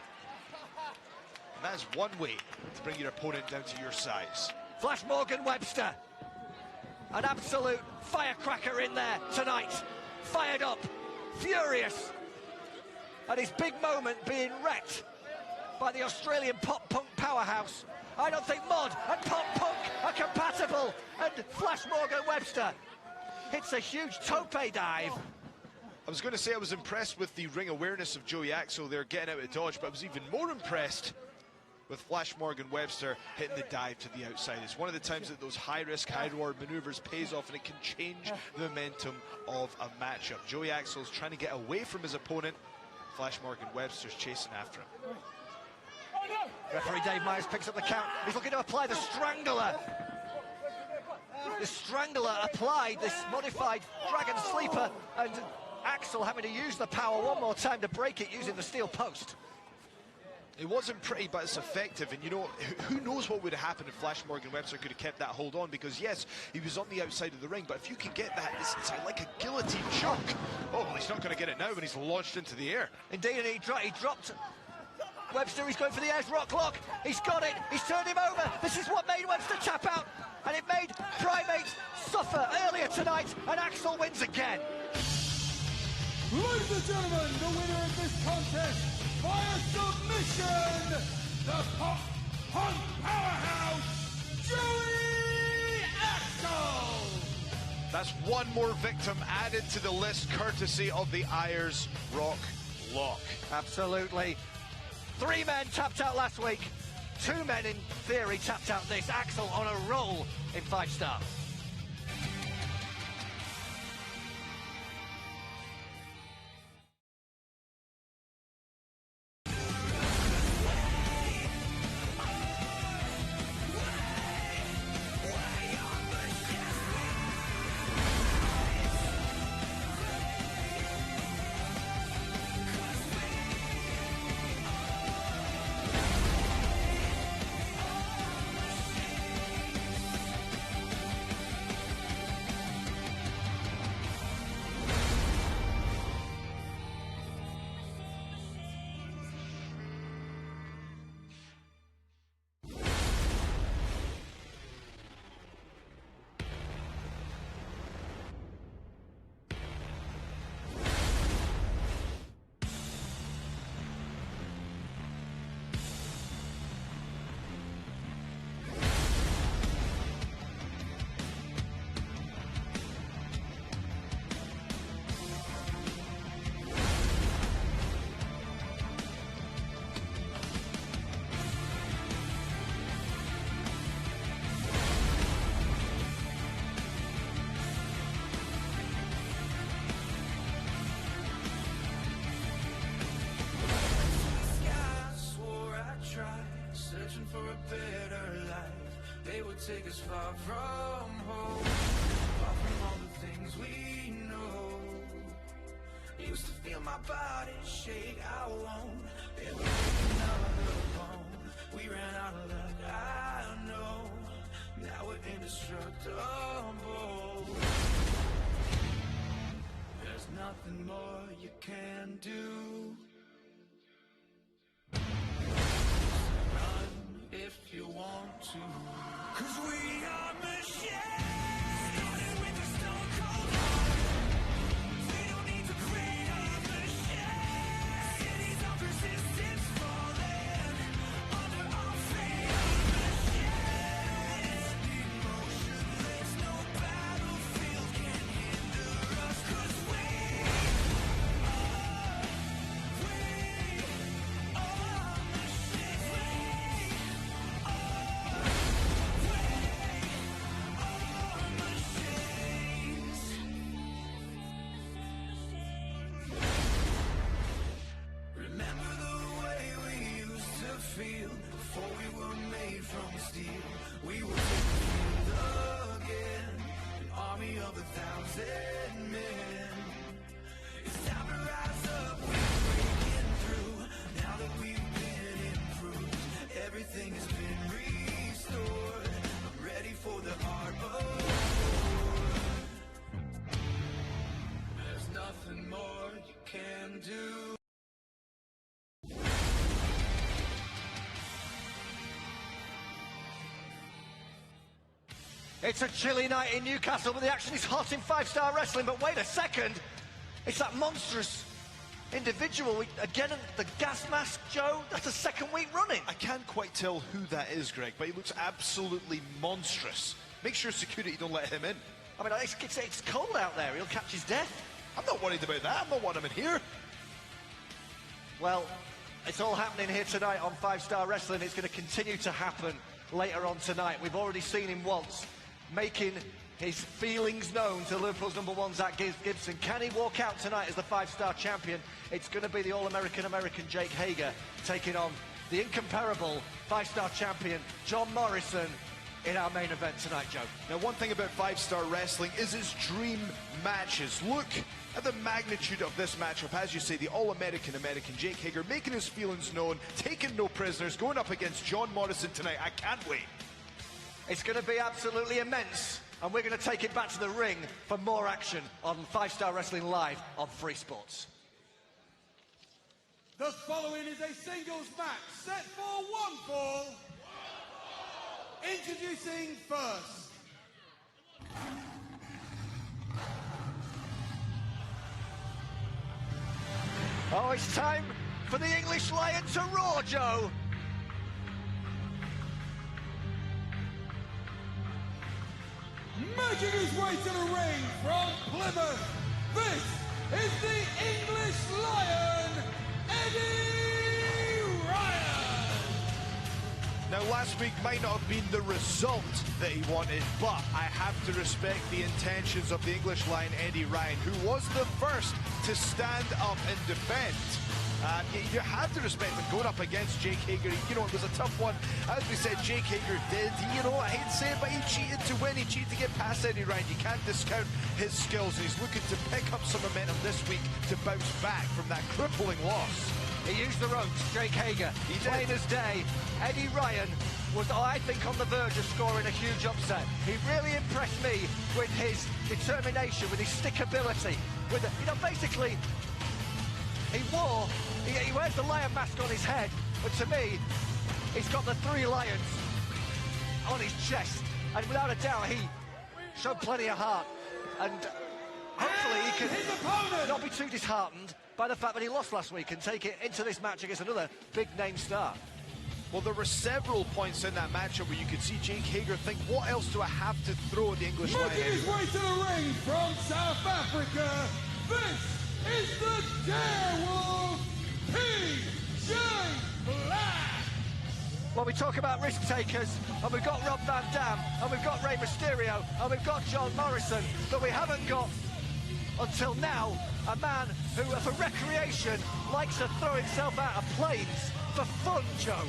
[SPEAKER 3] And that's one way to bring your opponent down to your size.
[SPEAKER 2] Flash Morgan Webster. An absolute firecracker in there tonight. Fired up, furious. And his big moment being wrecked by the Australian pop-punk powerhouse. I don't think mod and pop-punk are compatible. And Flash Morgan Webster hits a huge tope dive.
[SPEAKER 3] I was going to say I was impressed with the ring awareness of Joey Axel there, getting out of dodge, but I was even more impressed with Flash Morgan Webster hitting the dive to the outside. It's one of the times that those high-risk, high-reward maneuvers pays off, and it can change the momentum of a matchup. Joey Axel's trying to get away from his opponent. Flash Morgan Webster's chasing after him.
[SPEAKER 2] Referee Dave Myers picks up the count. He's looking to apply the Strangler. The Strangler applied this modified Dragon Sleeper, and Axel having to use the power one more time to break it using the steel post.
[SPEAKER 3] It wasn't pretty, but it's effective. And you know, who knows what would have happened if Flash Morgan Webster could have kept that hold on, because yes, he was on the outside of the ring, but if you can get that, it's like a guillotine choke. Oh, well, he's not going to get it now when he's launched into the air.
[SPEAKER 2] Indeed, and he dropped Webster. He's going for the Ayers Rock Lock. He's got it. He's turned him over. This is what made Webster tap out, and it made Primate suffer earlier tonight, and Axel wins again.
[SPEAKER 1] Ladies and gentlemen, the winner of this contest via submission, the pop-punk powerhouse, Joey Axel!
[SPEAKER 3] That's one more victim added to the list, courtesy of the Ayers Rock Lock.
[SPEAKER 2] Absolutely. 3 men tapped out last week. 2 men, in theory, tapped out this. Axel on a roll in 5-star.
[SPEAKER 4] take us far from home, far from all the things we know. Used to feel my body shake, I won't ever break another bone. We ran out of luck, I know. Now we're indestructible. There's nothing more you can do. Run if you want to, 'cause we are machines. Started with a stone cold heart. We don't need to create a machine. Cities of resistance falling under our fate. Machines. Emotionless, no battlefield can hinder us, 'cause we are machines. Remember the way we used to feel before we were made from steel. We will take the field again, an army of 1,000 men. It's time to rise up, we're breaking through. Now that we've been improved, everything has been restored. I'm ready for the art of war. There's nothing more you can do.
[SPEAKER 2] It's a chilly night in Newcastle, but the action is hot in five-star wrestling. But wait a second, it's that monstrous individual again, the gas mask, Joe. That's the second week running.
[SPEAKER 3] I can't quite tell who that is, Greg, but he looks absolutely monstrous. Make sure security don't let him in.
[SPEAKER 2] I mean, it's cold out there. He'll catch his death.
[SPEAKER 3] I'm not worried about that. I'm not wanting him in here.
[SPEAKER 2] Well, it's all happening here tonight on five-star wrestling. It's going to continue to happen later on tonight. We've already seen him once, making his feelings known to Liverpool's #1, Zach Gibson. Can he walk out tonight as the five-star champion? It's going to be the All-American Jake Hager taking on the incomparable five-star champion John Morrison in our main event tonight, Joe.
[SPEAKER 3] Now, one thing about five-star wrestling is its dream matches. Look at the magnitude of this matchup. As you say, the All-American Jake Hager making his feelings known, taking no prisoners, going up against John Morrison tonight. I can't wait.
[SPEAKER 2] It's going to be absolutely immense, and we're going to take it back to the ring for more action on Five-Star Wrestling Live on Free Sports.
[SPEAKER 1] The following is a singles match set for one fall. Introducing first.
[SPEAKER 2] Oh, it's time for the English Lion to roar, Joe.
[SPEAKER 1] Making his way to the ring from Plymouth, this is the English Lion, Eddie Ryan.
[SPEAKER 3] Now, last week might not have been the result that he wanted, but I have to respect the intentions of the English Lion, Eddie Ryan, who was the first to stand up and defend. You have to respect him going up against Jake Hager. You know, it was a tough one. As we said, Jake Hager did, you know, I hate to say it, but he cheated to win. He cheated to get past Eddie Ryan. You can't discount his skills. He's looking to pick up some momentum this week to bounce back from that crippling loss.
[SPEAKER 2] He used the ropes, Jake Hager.
[SPEAKER 3] He did.
[SPEAKER 2] Plain as day. Eddie Ryan was, I think, on the verge of scoring a huge upset. He really impressed me with his determination, with his stickability, with, you know, basically, he wears the lion mask on his head, but to me, he's got the three lions on his chest, and without a doubt, he showed plenty of heart, and hopefully he can not be too disheartened by the fact that he lost last week and take it into this match against another big-name star.
[SPEAKER 3] Well, there were several points in that matchup where you could see Jake Hager think, what else do I have to throw at the English Lion?
[SPEAKER 1] Making his way to the ring from South Africa, this is the Darewolf PJ Black.
[SPEAKER 2] Well, we talk about risk takers, and we've got Rob Van Dam, and we've got Rey Mysterio, and we've got John Morrison, but we haven't got, until now, a man who, for recreation, likes to throw himself out of planes for fun, Joe.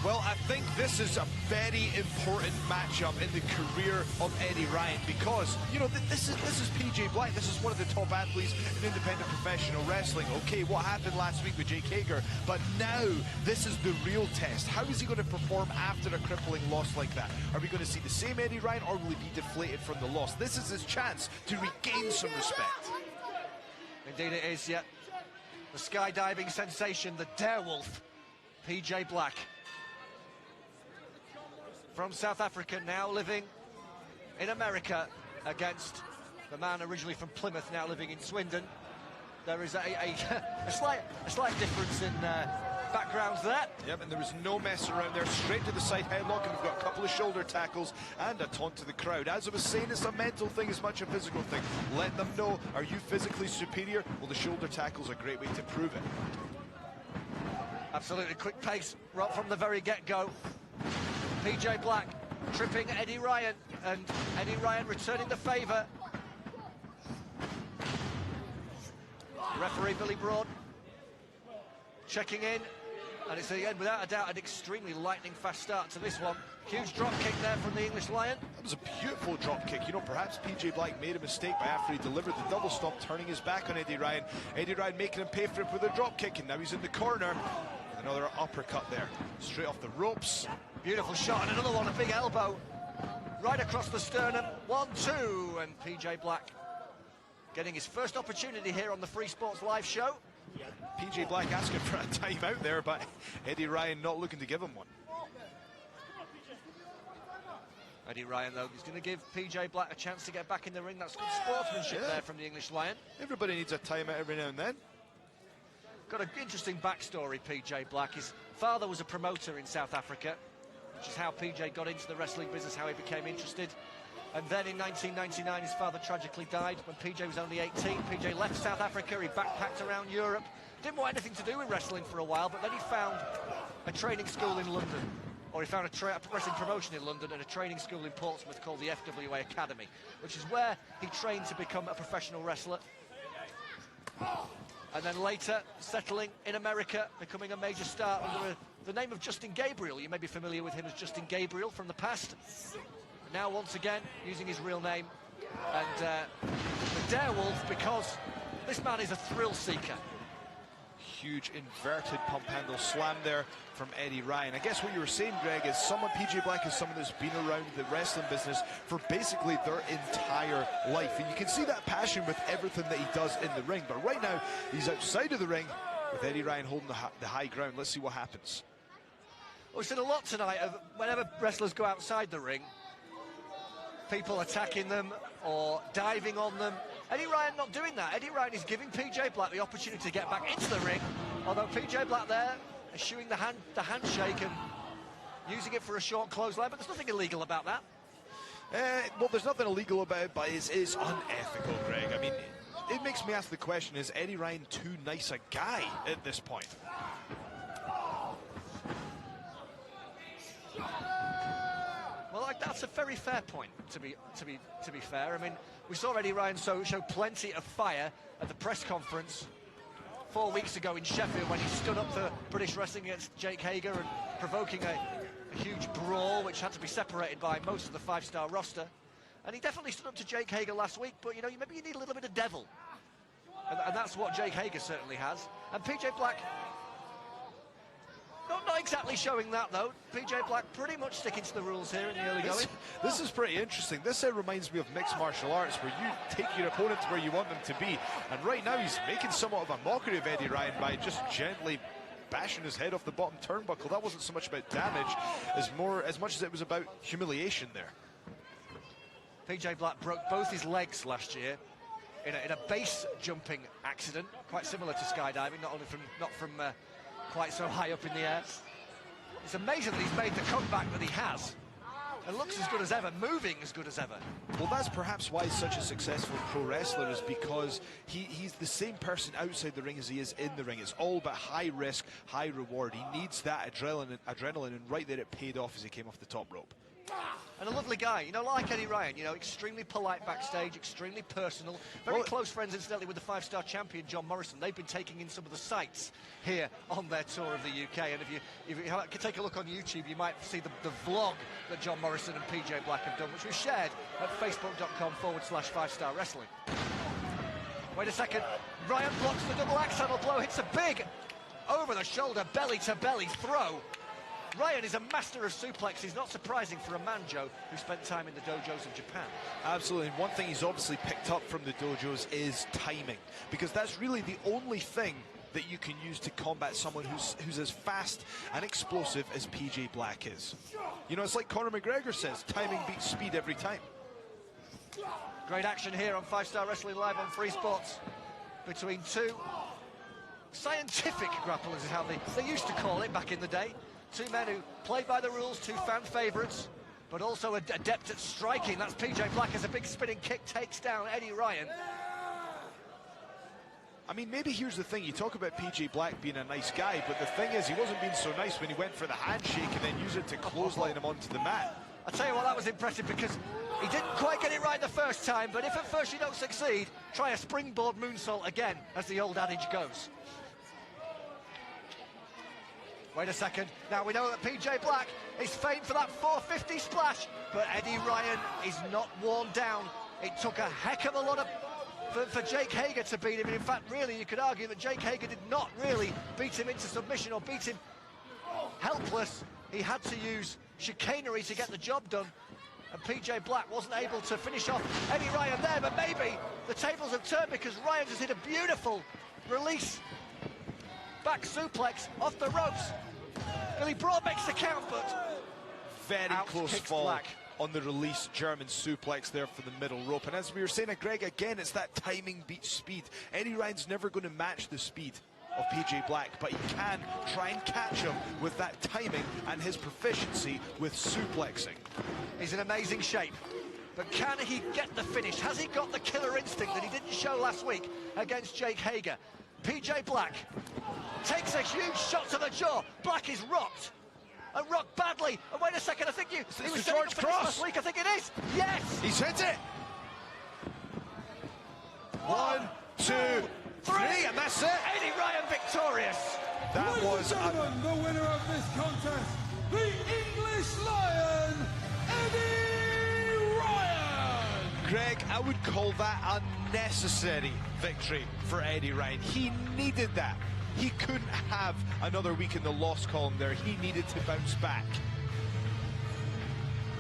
[SPEAKER 3] Well, I think this is a very important matchup in the career of Eddie Ryan because, you know, this is PJ Black. This is one of the top athletes in independent professional wrestling. Okay, what happened last week with Jake Hager, but now this is the real test. How is he going to perform after a crippling loss like that? Are we going to see the same Eddie Ryan, or will he be deflated from the loss? This is his chance to regain some respect.
[SPEAKER 2] Indeed it is, yeah. The skydiving sensation, the Darewolf, PJ Black. From South Africa, now living in America, against the man originally from Plymouth, now living in Swindon. There is a slight difference in backgrounds there.
[SPEAKER 3] Yep, and there was no mess around there. Straight to the side headlock, and we've got a couple of shoulder tackles and a taunt to the crowd. As I was saying, it's a mental thing as much a physical thing. Let them know, are you physically superior? Well, the shoulder tackle's a great way to prove it.
[SPEAKER 2] Absolutely quick pace right from the very get-go. PJ Black tripping Eddie Ryan, and Eddie Ryan returning the favour. Referee Billy Broad checking in, and it's again, without a doubt, an extremely lightning-fast start to this one. Huge drop kick there from the English Lion.
[SPEAKER 3] That was a beautiful drop kick. You know, perhaps PJ Black made a mistake by after he delivered the double stomp, turning his back on Eddie Ryan. Eddie Ryan making him pay for it with a drop kick, and now he's in the corner. Another uppercut there, straight off the ropes.
[SPEAKER 2] Beautiful shot, and another one, a big elbow right across the sternum. 1-2, and PJ Black getting his first opportunity here on the Free Sports Live show.
[SPEAKER 3] PJ Black asking for a timeout there, but Eddie Ryan not looking to give him one.
[SPEAKER 2] Eddie Ryan, though, is going to give PJ Black a chance to get back in the ring. That's good sportsmanship there from the English Lion.
[SPEAKER 3] Everybody needs a timeout every now and then.
[SPEAKER 2] Got an interesting backstory, PJ Black. His father was a promoter in South Africa, which is how PJ got into the wrestling business, how he became interested. And then in 1999, his father tragically died when PJ was only 18. PJ left South Africa, he backpacked around Europe, didn't want anything to do with wrestling for a while, but then he found a training school in London, or he found a wrestling promotion in London and a training school in Portsmouth called the FWA Academy, which is where he trained to become a professional wrestler. And then later, settling in America, becoming a major star under the name of Justin Gabriel. You may be familiar with him as Justin Gabriel from the past. Now, once again, using his real name. And the Darewolf, because this man is a thrill seeker.
[SPEAKER 3] Huge inverted pump handle slam there from Eddie Ryan. I guess what you were saying, Greg, is PJ Black is someone that's been around the wrestling business for basically their entire life. And you can see that passion with everything that he does in the ring. But right now, he's outside of the ring with Eddie Ryan holding the high ground. Let's see what happens.
[SPEAKER 2] We've seen a lot tonight of whenever wrestlers go outside the ring, people attacking them or diving on them. Eddie Ryan not doing that. Eddie Ryan is giving PJ Black the opportunity to get back into the ring, although PJ Black there eschewing the handshake and using it for a short clothesline, but there's nothing illegal about that.
[SPEAKER 3] Well, there's nothing illegal about it, but it's unethical, Greg. I mean, it makes me ask the question, is Eddie Ryan too nice a guy at this point?
[SPEAKER 2] Well, that's a very fair point, to be fair. I mean, we saw Eddie Ryan show plenty of fire at the press conference 4 weeks ago in Sheffield when he stood up for British wrestling against Jake Hager and provoking a huge brawl which had to be separated by most of the five-star roster. And he definitely stood up to Jake Hager last week, but, you know, maybe you need a little bit of devil. And that's what Jake Hager certainly has. And PJ Black, not exactly showing that, though. PJ Black pretty much sticking to the rules here in the early going.
[SPEAKER 3] This is pretty interesting. This reminds me of mixed martial arts, where you take your opponent to where you want them to be. And right now he's making somewhat of a mockery of Eddie Ryan by just gently bashing his head off the bottom turnbuckle. That wasn't so much about damage as much as it was about humiliation there.
[SPEAKER 2] PJ Black broke both his legs last year in a base jumping accident, quite similar to skydiving, not from quite so high up in the air. It's amazing that he's made the comeback that he has and looks as good as ever, moving as good as ever.
[SPEAKER 3] Well, that's perhaps why he's such a successful pro wrestler, is because he's the same person outside the ring as he is in the ring. It's all about high risk, high reward. He needs that adrenaline, and right there it paid off as he came off the top rope.
[SPEAKER 2] And a lovely guy, you know, like Eddie Ryan, you know, extremely polite backstage, extremely personal. Very close friends, incidentally, with the five-star champion, John Morrison. They've been taking in some of the sights here on their tour of the UK. And if you take a look on YouTube, you might see the vlog that John Morrison and PJ Black have done, which we shared at facebook.com/5star wrestling. Wait a second. Ryan blocks the double axe handle blow, hits a big over-the-shoulder, belly-to-belly throw. Ryan is a master of suplexes, not surprising for a man, Joe, who spent time in the dojos of Japan.
[SPEAKER 3] Absolutely, and one thing he's obviously picked up from the dojos is timing, because that's really the only thing that you can use to combat someone who's as fast and explosive as PJ Black is. You know, it's like Conor McGregor says, timing beats speed every time.
[SPEAKER 2] Great action here on 5-Star Wrestling Live on Free Sports between two scientific grapplers is how they used to call it back in the day. Two men who play by the rules, two fan favourites, but also adept at striking. That's PJ Black as a big spinning kick takes down Eddie Ryan.
[SPEAKER 3] I mean, maybe here's the thing. You talk about PJ Black being a nice guy, but the thing is, he wasn't being so nice when he went for the handshake and then used it to clothesline him onto the mat.
[SPEAKER 2] I'll tell you what, that was impressive because he didn't quite get it right the first time, but if at first you don't succeed, try a springboard moonsault again, as the old adage goes. Wait a second. Now we know that PJ Black is famed for that 450 splash, but Eddie Ryan is not worn down. It took a heck of a lot for Jake Hager to beat him, and in fact, really, you could argue that Jake Hager did not really beat him into submission or beat him helpless. He had to use chicanery to get the job done, and PJ Black wasn't able to finish off Eddie Ryan there, but maybe the tables have turned because Ryan just hit a beautiful release back suplex off the ropes. Billy Broad makes the count, but
[SPEAKER 3] very close fall
[SPEAKER 2] Black
[SPEAKER 3] on the release German suplex there for the middle rope. And as we were saying, Greg, again, it's that timing beats speed. Eddie Ryan's never going to match the speed of PJ Black, but he can try and catch him with that timing and his proficiency with suplexing.
[SPEAKER 2] He's in amazing shape, but can he get the finish? Has he got the killer instinct that he didn't show last week against Jake Hager? PJ Black takes a huge shot to the jaw. Black is rocked, and rocked badly. And wait a second, I think he was setting up for this last week. I think it is. Yes!
[SPEAKER 3] He's hit it! 1, 2, 3, and that's it!
[SPEAKER 2] Eddie Ryan victorious.
[SPEAKER 3] That was
[SPEAKER 1] gentlemen, the winner of this contest, the English Lion, Eddie Ryan!
[SPEAKER 3] Greg, I would call that unnecessary victory for Eddie Ryan. He needed that. He couldn't have another week in the loss column there. He needed to bounce back.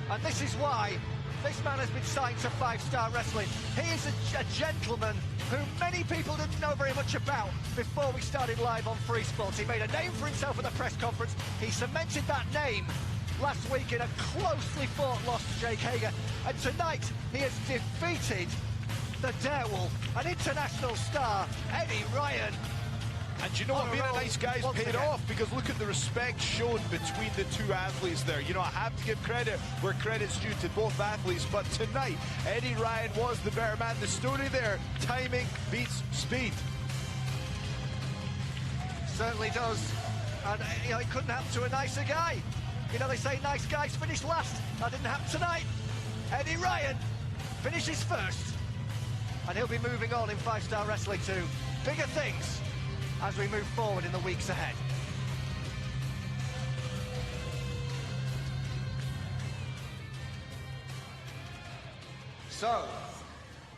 [SPEAKER 2] And this is why this man has been signed to 5-Star Wrestling. He is a gentleman who many people didn't know very much about before we started live on Free Sports. He made a name for himself at the press conference. He cemented that name last week in a closely fought loss to Jake Hager. And tonight, he has defeated the Darewolf, an international star, Eddie Ryan.
[SPEAKER 3] And you know what, being a nice guy's paid off, because look at the respect shown between the two athletes there. You know, I have to give credit where credit's due to both athletes, but tonight, Eddie Ryan was the better man. The story there, timing beats speed.
[SPEAKER 2] Certainly does. And, you know, it couldn't happen to a nicer guy. You know, they say nice guys finish last. That didn't happen tonight. Eddie Ryan finishes first. And he'll be moving on in 5-Star Wrestling to bigger things as we move forward in the weeks ahead. So,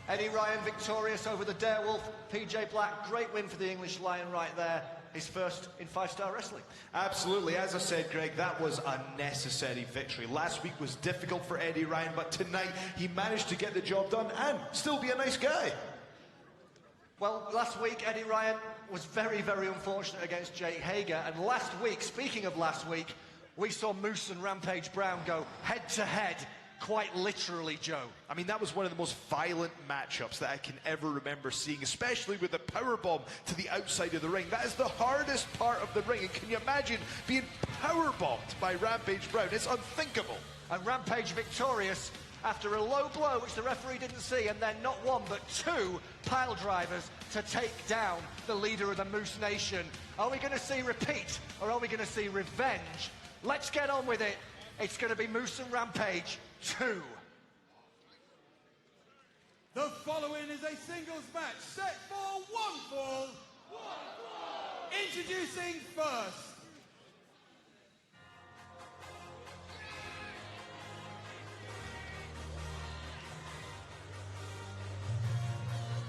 [SPEAKER 2] Eddie Ryan victorious over the Darewolf. PJ Black, great win for the English Lion right there. His first in 5-Star Wrestling.
[SPEAKER 3] Absolutely. As I said, Greg, that was a necessary victory. Last week was difficult for Eddie Ryan, but tonight he managed to get the job done and still be a nice guy.
[SPEAKER 2] Well, last week, Eddie Ryan was very, very unfortunate against Jake Hager. And last week, speaking of last week, we saw Moose and Rampage Brown go head-to-head, quite literally, Joe.
[SPEAKER 3] I mean, that was one of the most violent matchups that I can ever remember seeing, especially with the powerbomb to the outside of the ring. That is the hardest part of the ring. And can you imagine being powerbombed by Rampage Brown? It's unthinkable.
[SPEAKER 2] And Rampage victorious after a low blow, which the referee didn't see, and then not one, but two pile drivers to take down the leader of the Moose Nation. Are we going to see repeat, or are we going to see revenge? Let's get on with it. It's going to be Moose and Rampage 2.
[SPEAKER 1] The following is a singles match set for one fall. Introducing first.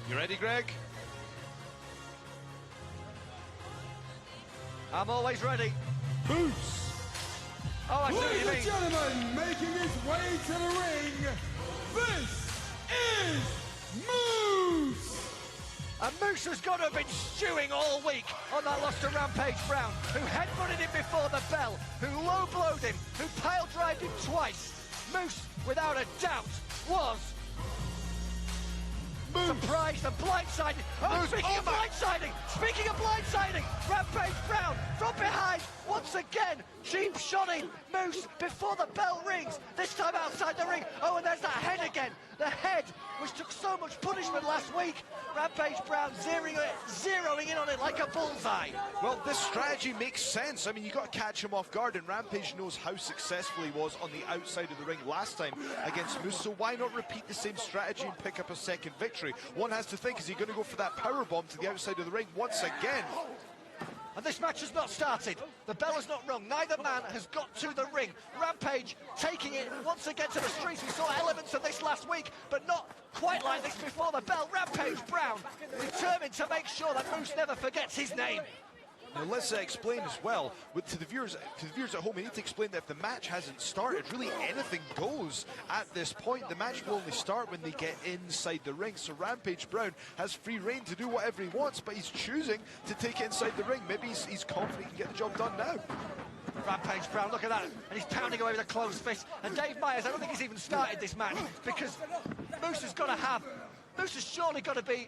[SPEAKER 3] You ready, Greg?
[SPEAKER 2] I'm always ready.
[SPEAKER 1] Moose.
[SPEAKER 2] Oh, I see what you
[SPEAKER 1] Ladies and
[SPEAKER 2] mean.
[SPEAKER 1] gentlemen, making his way to the ring, this is Moose.
[SPEAKER 2] And Moose has got to have been stewing all week on that loss to Rampage Brown, who headbutted him before the bell, who low-blowed him, who pile-drived him twice. Moose, without a doubt, was surprised and blindsided. Oh, speaking of blindsiding, Rampage Brown from behind, once again, cheap-shotting Moose before the bell rings, this time outside the ring. Oh, and there's that head again. The head, which took so much punishment last week. Rampage Brown zeroing in on it like a bullseye.
[SPEAKER 3] Well, this strategy makes sense. I mean, you got to catch him off guard, and Rampage knows how successful he was on the outside of the ring last time against Moose, so why not repeat the same strategy and pick up a second victory? One has to think, is he going to go for that power bomb to the outside of the ring once again?
[SPEAKER 2] And this match has not started. The bell has not rung. Neither man has got to the ring. Rampage taking it once again to the streets. We saw elements of this last week, but not quite like this before the bell. Rampage Brown determined to make sure that Moose never forgets his name.
[SPEAKER 3] Now let's explain as well to the viewers at home. We need to explain that if the match hasn't started, really anything goes at this point. The match will only start when they get inside the ring. So Rampage Brown has free reign to do whatever he wants, but he's choosing to take it inside the ring. Maybe he's confident he can get the job done now.
[SPEAKER 2] Rampage Brown, look at that, and he's pounding away with a closed fist. And Dave Myers, I don't think he's even started this match, because Moose has surely got to be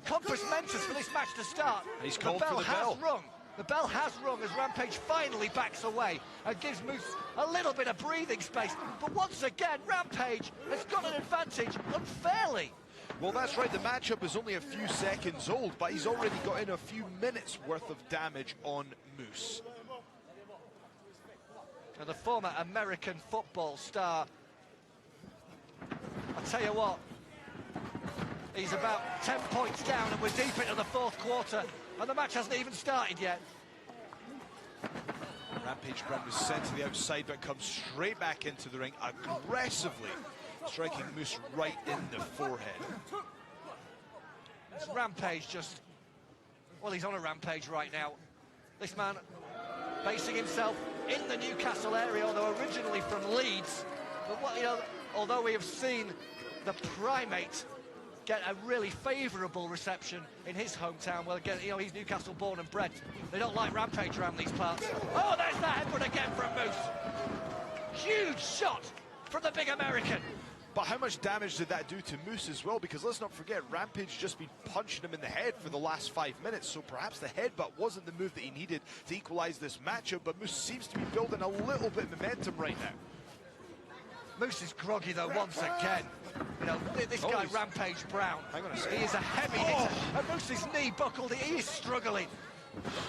[SPEAKER 2] compos mentis for this match to start.
[SPEAKER 3] And he's called for the bell.
[SPEAKER 2] The bell has rung as Rampage finally backs away and gives Moose a little bit of breathing space. But once again, Rampage has got an advantage unfairly.
[SPEAKER 3] Well, that's right. The matchup is only a few seconds old, but he's already got in a few minutes worth of damage on Moose.
[SPEAKER 2] And the former American football star, I tell you what, he's about 10 points down and we're deep into the fourth quarter. And the match hasn't even started yet.
[SPEAKER 3] Rampage Brown was sent to the outside, but comes straight back into the ring, aggressively striking Moose right in the forehead.
[SPEAKER 2] It's Rampage just... Well, he's on a rampage right now. This man basing himself in the Newcastle area, although originally from Leeds. But what, you know, although we have seen the primate get a really favourable reception in his hometown. Well, again, you know, he's Newcastle born and bred. They don't like Rampage around these parts. Oh, there's the headbutt again from Moose. Huge shot from the big American.
[SPEAKER 3] But how much damage did that do to Moose as well? Because let's not forget, Rampage just been punching him in the head for the last 5 minutes, so perhaps the headbutt wasn't the move that he needed to equalise this matchup, but Moose seems to be building a little bit of momentum right now.
[SPEAKER 2] Moose is groggy though once again. You know, this guy Rampage Brown,
[SPEAKER 3] hang on a second.
[SPEAKER 2] he is a heavy hitter. And Moose's knee buckled, he is struggling.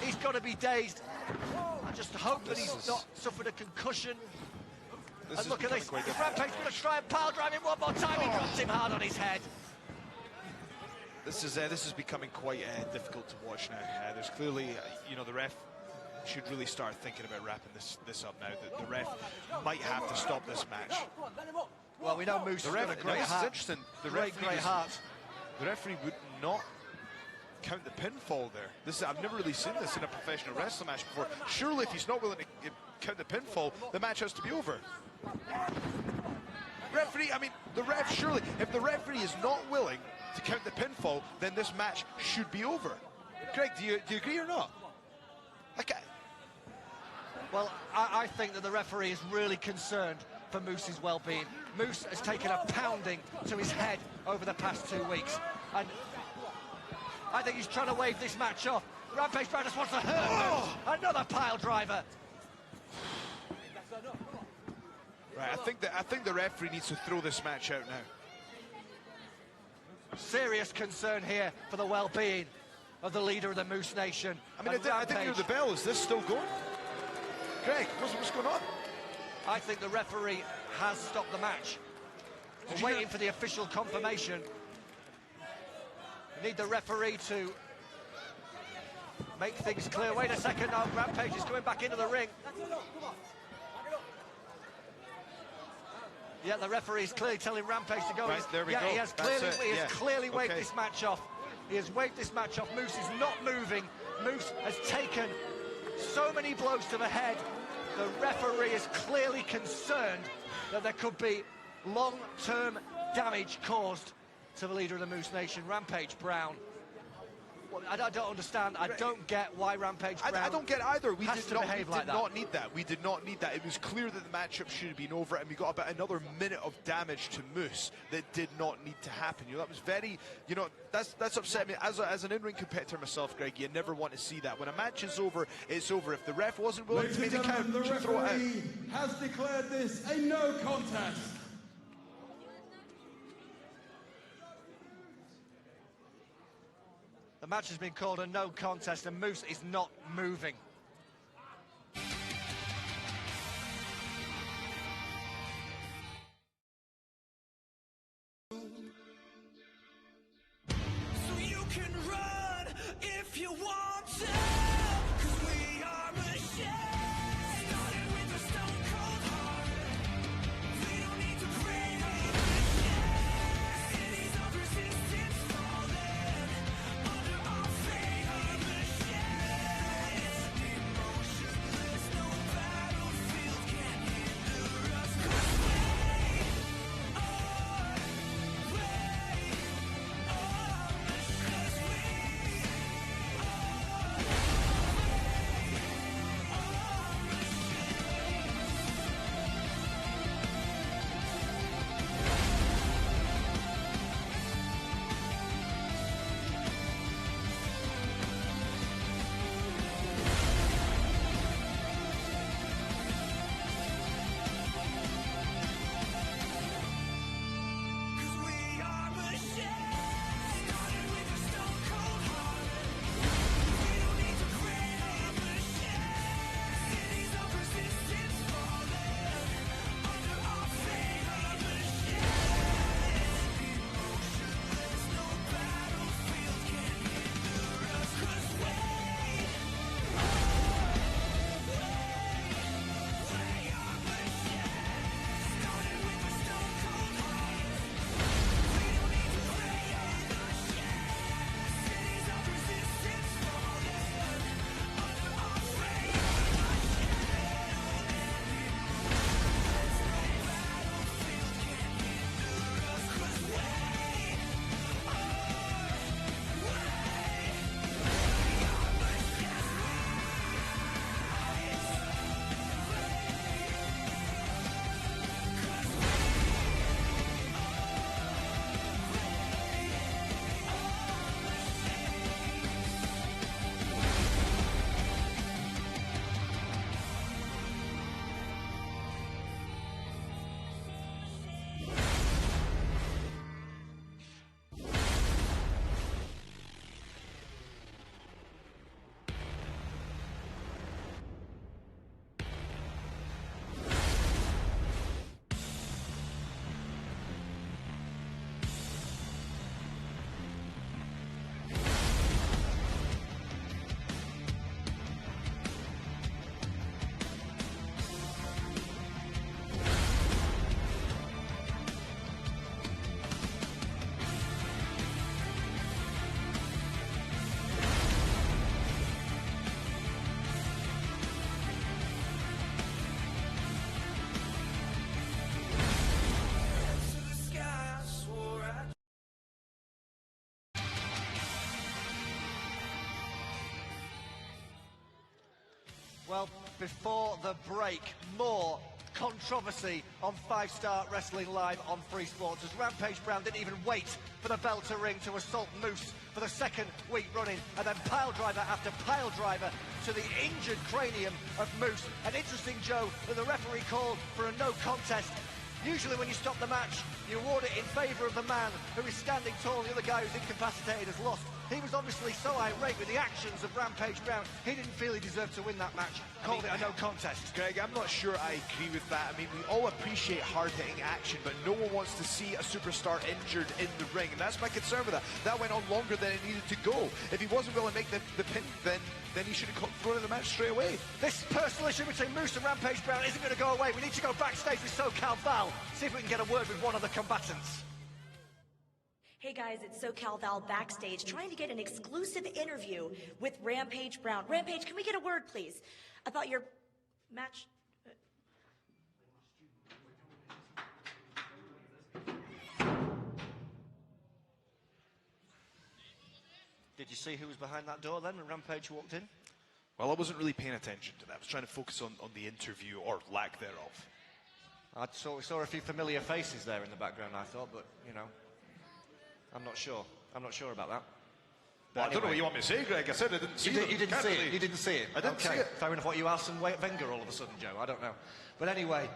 [SPEAKER 2] He's got to be dazed. I just hope that he's not suffered a concussion. And look at this, Rampage going to try and pile drive him one more time. He drops him hard on his head.
[SPEAKER 3] This is becoming quite difficult to watch now. There's clearly, you know, the ref should really start thinking about wrapping this up now. The ref might have to stop this match.
[SPEAKER 2] Well, we know Moose has got a great heart.
[SPEAKER 3] This is interesting. The
[SPEAKER 2] great heart.
[SPEAKER 3] The referee would not count the pinfall there. I've never really seen this in a professional wrestling match before. Surely if he's not willing to count the pinfall, the match has to be over. Referee, I mean, the ref, surely, if the referee is not willing to count the pinfall, then this match should be over. Greg, do you agree or not? Okay.
[SPEAKER 2] Well, I think that the referee is really concerned for Moose's well-being. Moose has taken a pounding to his head over the past 2 weeks, and I think he's trying to wave this match off. Rampage Brown just wants to hurt Moose. Another pile driver.
[SPEAKER 3] Right, I think the referee needs to throw this match out now.
[SPEAKER 2] Serious concern here for the well-being of the leader of the Moose Nation.
[SPEAKER 3] I mean, I didn't hear the bell. Is this still going? Greg, what's going on?
[SPEAKER 2] I think the referee has stopped the match. We're waiting for the official confirmation. We need the referee to make things clear. Wait a second, now Rampage is going back into the ring. Yeah, the referee is clearly telling Rampage to go.
[SPEAKER 3] Right, there we go.
[SPEAKER 2] He has clearly waved this match off. He has waved this match off. Moose is not moving. Moose has taken so many blows to the head. The referee is clearly concerned that there could be long-term damage caused to the leader of the Moose Nation, Rampage Brown. Well, I don't understand. I don't get why Rampage Brown
[SPEAKER 3] I don't get either. We
[SPEAKER 2] has
[SPEAKER 3] did
[SPEAKER 2] to
[SPEAKER 3] not,
[SPEAKER 2] behave
[SPEAKER 3] we
[SPEAKER 2] like
[SPEAKER 3] did
[SPEAKER 2] that.
[SPEAKER 3] not need that. We did not need that. It was clear that the matchup should have been over, and we got about another minute of damage to Moose that did not need to happen. You know, that was very, you know, that's upset me. As an in-ring competitor myself, Greg, you never want to see that. When a match is over, it's over. If the ref wasn't willing to make the count,
[SPEAKER 1] the
[SPEAKER 3] you throw it out.
[SPEAKER 1] referee has declared this a no contest.
[SPEAKER 2] The match has been called a no contest and Moose is not moving.
[SPEAKER 4] So you can run if you want to, 'cause we are machines. Started with a stone cold heart. We don't need to pray. Cities of resistance falling under our fate. Our machines. Emotionless, no battlefield can hinder us. 'Cause we
[SPEAKER 2] Well, before the break, more controversy on 5-Star Wrestling Live on Free Sports, as Rampage Brown didn't even wait for the bell to ring to assault Moose for the second week running, and then pile driver after pile driver to the injured cranium of Moose. And interesting, Joe, that the referee called for a no contest. Usually when you stop the match, you award it in favour of the man who is standing tall. The other guy who's incapacitated has lost He was obviously so irate with the actions of Rampage Brown, he didn't feel he deserved to win that match. Called it a no contest.
[SPEAKER 3] Greg, I'm not sure I agree with that. I mean, we all appreciate hard-hitting action, but no one wants to see a superstar injured in the ring, and that's my concern with that. That went on longer than it needed to go. If he wasn't willing to make the pin, then he should have thrown in the match straight away.
[SPEAKER 2] This personal issue between Moose and Rampage Brown isn't going to go away. We need to go backstage with SoCal Val, see if we can get a word with one of the combatants.
[SPEAKER 10] Hey guys, it's SoCal Val backstage trying to get an exclusive interview with Rampage Brown. Rampage, can we get a word, please, about your match?
[SPEAKER 2] Did you see who was behind that door then when Rampage walked in?
[SPEAKER 3] Well, I wasn't really paying attention to that. I was trying to focus on the interview, or lack thereof.
[SPEAKER 2] I saw a few familiar faces there in the background, I thought, but, you know, I'm not sure. I'm not sure about that.
[SPEAKER 3] Well, I don't know what you want me to say, Greg. I said I didn't see it.
[SPEAKER 2] You didn't see it? You didn't see it?
[SPEAKER 3] I didn't see it.
[SPEAKER 2] Fair enough. What, you Arsene Wenger all of a sudden, Joe? I don't know. But anyway,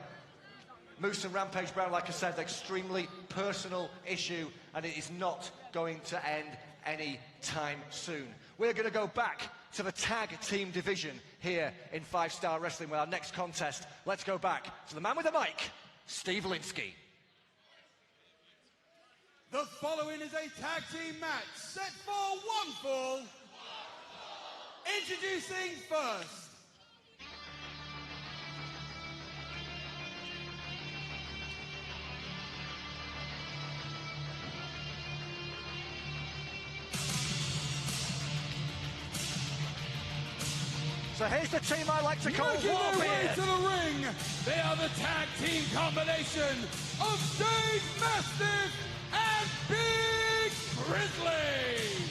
[SPEAKER 2] Moose and Rampage Brown, like I said, extremely personal issue, and it is not going to end any time soon. We're going to go back to the tag team division here in 5-Star Wrestling with our next contest. Let's go back to the man with the mic, Steve Linsky.
[SPEAKER 1] The following is a tag team match set for one fall. Introducing first.
[SPEAKER 2] So here's the team I like to call
[SPEAKER 1] Making their way
[SPEAKER 2] Warbeard.
[SPEAKER 1] to the ring, they are the tag team combination of Dave Mastiff and Big Grizzly.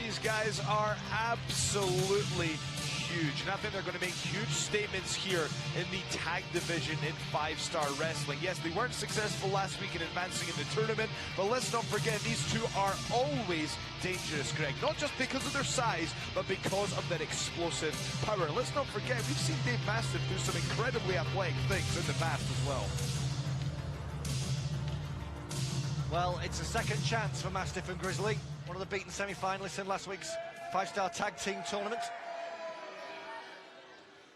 [SPEAKER 3] These guys are absolutely huge, and I think they're going to make huge statements here in the tag division in 5-Star Wrestling. Yes, they weren't successful last week in advancing in the tournament, but let's not forget these two are always dangerous, Greg. Not just because of their size, but because of their explosive power. Let's not forget, we've seen Dave Mastiff do some incredibly athletic things in the past as well.
[SPEAKER 2] Well, it's a second chance for Mastiff and Grizzly, one of the beaten semi-finalists in last week's 5-Star Tag Team Tournament.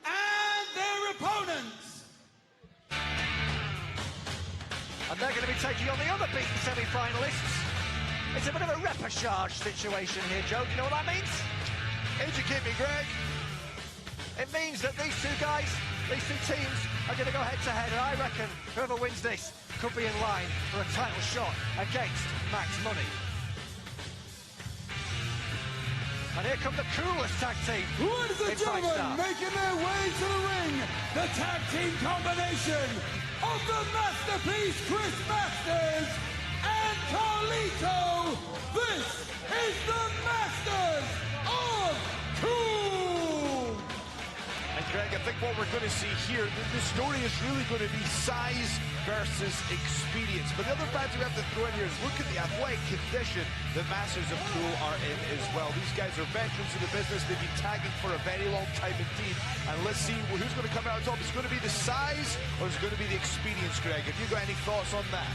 [SPEAKER 1] And their opponents.
[SPEAKER 2] And they're going to be taking on the other beaten semi-finalists. It's a bit of a repechage situation here, Joe. Do you know what that means?
[SPEAKER 3] Educate me, Greg.
[SPEAKER 2] It means that these two guys, these two teams, are going to go head-to-head, and I reckon whoever wins this could be in line for a title shot against Max Money. And here come the coolest tag team.
[SPEAKER 1] Ladies and gentlemen, making their way to the ring, the tag team combination of the Masterpiece Chris Masters and Carlito. This is the Masters of Cool.
[SPEAKER 3] And Greg, I think what we're going to see here, the story is really going to be size versus experience. But the other factor we have to throw in here is look at the athletic condition the Masters of Cool are in as well. These guys are veterans in the business. They've been tagging for a very long time indeed. And let's see who's going to come out on top. Is it going to be the size or is it going to be the experience, Greg? Have you got any thoughts on that?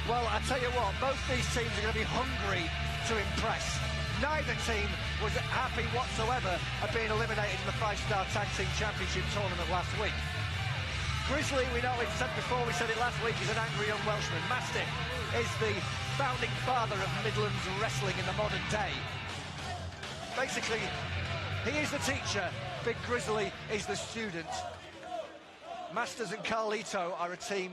[SPEAKER 2] Well, I tell you what, both these teams are going to be hungry to impress. Neither team was happy whatsoever at being eliminated in the 5-Star Tag Team Championship Tournament last week. Grizzly, we know, we said before, we said it last week, is an angry young Welshman. Mastiff is the founding father of Midlands wrestling in the modern day. Basically, he is the teacher, Big Grizzly is the student. Masters and Carlito are a team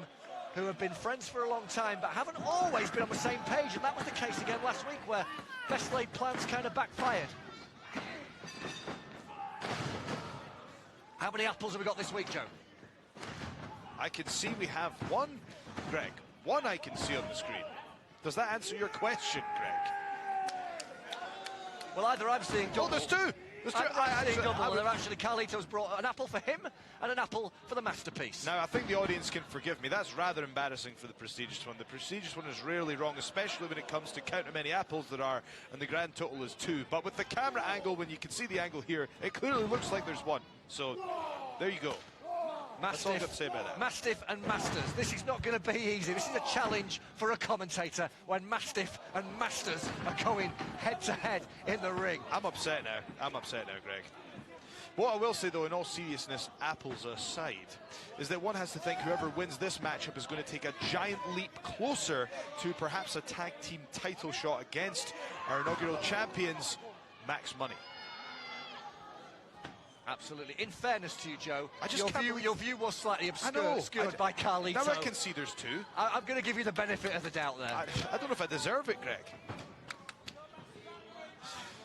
[SPEAKER 2] who have been friends for a long time but haven't always been on the same page, and that was the case again last week where best laid plans kind of backfired. How many apples have we got this week, Joe?
[SPEAKER 3] I can see we have one, Greg. One I can see on the screen. Does that answer your question, Greg?
[SPEAKER 2] Well, either I'm seeing double.
[SPEAKER 3] Oh, there's two.
[SPEAKER 2] I'm seeing double. They're actually, Carlito's brought an apple for him and an apple for the Masterpiece.
[SPEAKER 3] Now, I think the audience can forgive me. That's rather embarrassing for the prestigious one. The prestigious one is rarely wrong, especially when it comes to count how many apples there are, and the grand total is 2. But with the camera angle, when you can see the angle here, it clearly looks like there's 1. So, there you go. That's all I've got to say about that.
[SPEAKER 2] Mastiff and Masters. This is not going to be easy. This is a challenge for a commentator when Mastiff and Masters are going head-to-head in the ring.
[SPEAKER 3] I'm upset now. Greg. What I will say, though, in all seriousness, apples aside, is that one has to think whoever wins this matchup is going to take a giant leap closer to perhaps a tag team title shot against our inaugural champions, Max Money.
[SPEAKER 2] Absolutely. In fairness to you, Joe,
[SPEAKER 3] I just
[SPEAKER 2] your view was slightly obscured by Carlito.
[SPEAKER 3] Now I can see there's two.
[SPEAKER 2] I'm going to give you the benefit of the doubt there.
[SPEAKER 3] I don't know if I deserve it, Greg.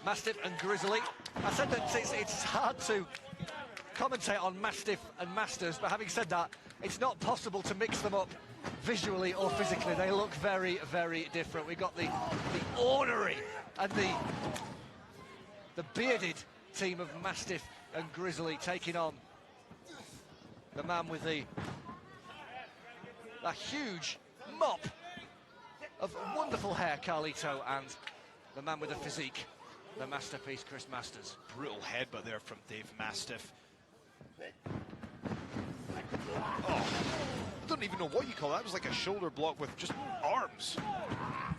[SPEAKER 2] Mastiff and Grizzly. I said that it's hard to commentate on Mastiff and Masters, but having said that, it's not possible to mix them up visually or physically. They look very, very different. We've got the ornery and the bearded team of Mastiff and Grizzly taking on the man with the huge mop of wonderful hair, Carlito, and the man with the physique, the masterpiece, Chris Masters.
[SPEAKER 3] Brutal headbutt there from Dave Mastiff. Oh, I don't even know what you call that. It was like a shoulder block with just arms.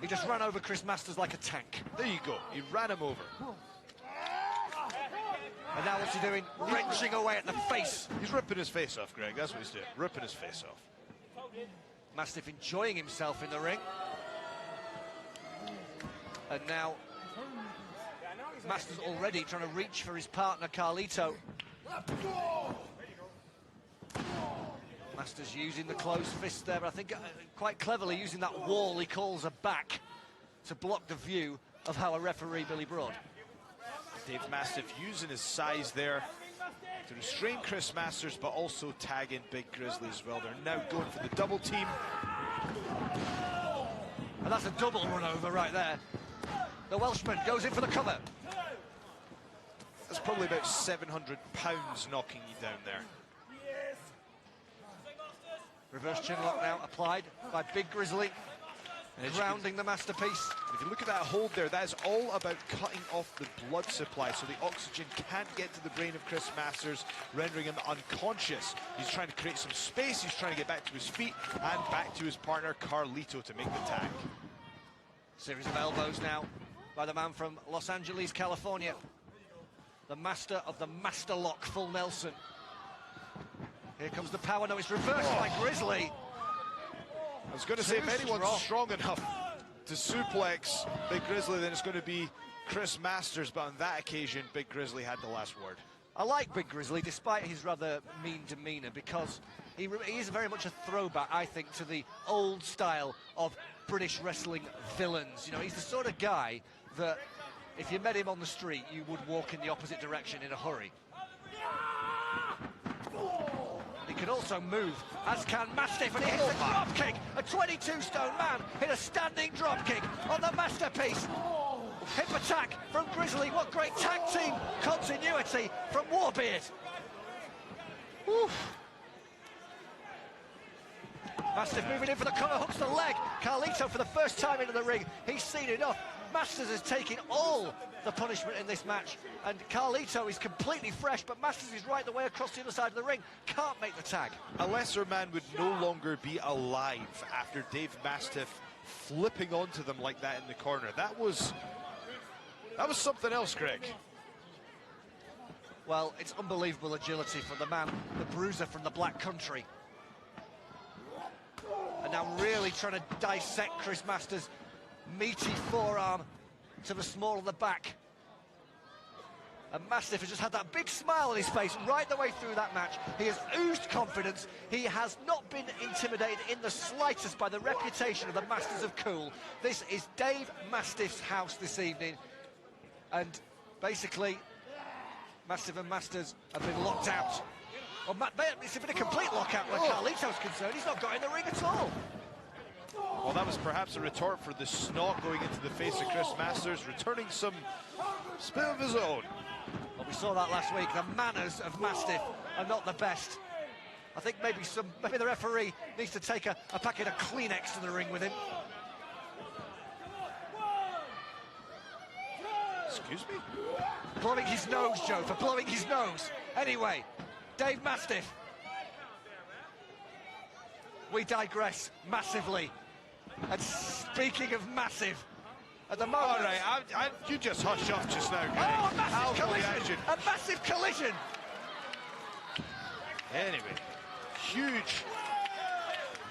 [SPEAKER 2] He just ran over Chris Masters like a tank.
[SPEAKER 3] There you go. He ran him over.
[SPEAKER 2] And now what's he doing? Wrenching away at the face.
[SPEAKER 3] He's ripping his face off, Greg. That's what he's doing. Ripping his face off.
[SPEAKER 2] Mastiff enjoying himself in the ring. And now Masters already trying to reach for his partner, Carlito. Masters using the closed fist there, but I think quite cleverly using that wall he calls a back to block the view of our referee, Billy Broad.
[SPEAKER 3] Dave Mastiff using his size there to restrain Chris Masters, but also tagging Big Grizzly as well. They're now going for the double team.
[SPEAKER 2] And that's a double run over right there. The Welshman goes in for the cover.
[SPEAKER 3] That's probably about 700 pounds knocking you down there.
[SPEAKER 2] Reverse chinlock now applied by Big Grizzly, grounding the masterpiece.
[SPEAKER 3] If you look at that hold there, that is all about cutting off the blood supply so the oxygen can't get to the brain of Chris Masters, rendering him unconscious. He's trying to create some space, he's trying to get back to his feet and back to his partner Carlito to make the tag.
[SPEAKER 2] Series of elbows now by the man from Los Angeles, California. The master of the master lock, full Nelson. Here comes the power. No, it's reversed by Grizzly.
[SPEAKER 3] I was going to say, if anyone's strong enough to suplex Big Grizzly, then it's going to be Chris Masters, but on that occasion, Big Grizzly had the last word.
[SPEAKER 2] I like Big Grizzly, despite his rather mean demeanour, because he is very much a throwback, I think, to the old style of British wrestling villains. You know, he's the sort of guy that, if you met him on the street, you would walk in the opposite direction in a hurry. He can also move, as can Mastiff, and he hits a drop kick. A 22-stone man hit a standing drop kick on the masterpiece. Hip attack from Grizzly. What great tag team continuity from Warbeard. Oof. Mastiff moving in for the cover, hooks the leg. Carlito for the first time into the ring. He's seen enough. Masters is taking all the punishment in this match, and Carlito is completely fresh, but Masters is right the way across the other side of the ring. Can't make the tag.
[SPEAKER 3] A lesser man would no longer be alive after Dave Mastiff flipping onto them like that in the corner. That was something else, Greg.
[SPEAKER 2] Well, it's unbelievable agility from the man, the bruiser from the Black Country. And now really trying to dissect Chris Masters' meaty forearm to the small of the back. And Mastiff has just had that big smile on his face right the way through that match. He has oozed confidence. He has not been intimidated in the slightest by the reputation of the Masters of Cool. This is Dave Mastiff's house this evening. And basically, Mastiff and Masters have been locked out. Well, it's been a complete lockout where Carlito's concerned. He's not got in the ring at all.
[SPEAKER 3] Well, that was perhaps a retort for the snot going into the face of Chris Masters, returning some spit of his own.
[SPEAKER 2] Well, we saw that last week. The manners of Mastiff are not the best. I think maybe the referee needs to take a packet of Kleenex to the ring with him.
[SPEAKER 3] Excuse me?
[SPEAKER 2] Blowing his nose, Joe, for blowing his nose. Anyway, Dave Mastiff we digress massively. And speaking of massive, at the moment...
[SPEAKER 3] All right, you just hushed off just now, Greg.
[SPEAKER 2] Oh, a massive
[SPEAKER 3] Alpha
[SPEAKER 2] collision!
[SPEAKER 3] reaction.
[SPEAKER 2] A massive collision!
[SPEAKER 3] Anyway, huge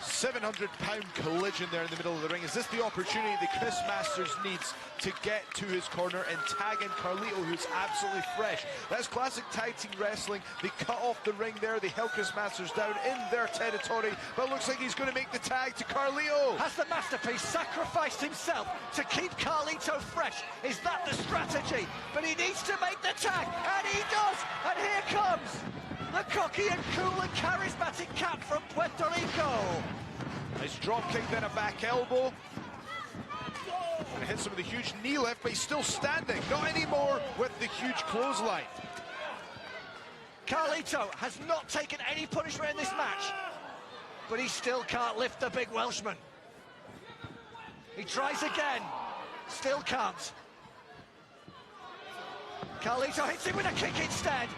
[SPEAKER 3] 700-pound collision there in the middle of the ring. Is this the opportunity that Chris Masters needs to get to his corner and tag in Carlito, who's absolutely fresh? That's classic tag team wrestling. They cut off the ring there. They held Chris Masters down in their territory, but it looks like he's going to make the tag to Carlito.
[SPEAKER 2] Has the Masterpiece sacrificed himself to keep Carlito fresh? Is that the strategy? But he needs to make the tag, and he does! And here comes the cocky and cool and charismatic cat from Puerto Rico.
[SPEAKER 3] Nice drop kick, then a back elbow. Gonna hit some of the huge knee lift, but he's still standing. Not anymore with the huge clothesline.
[SPEAKER 2] Carlito has not taken any punishment in this match, but he still can't lift the big Welshman. He tries again, still can't. Carlito hits him with a kick instead.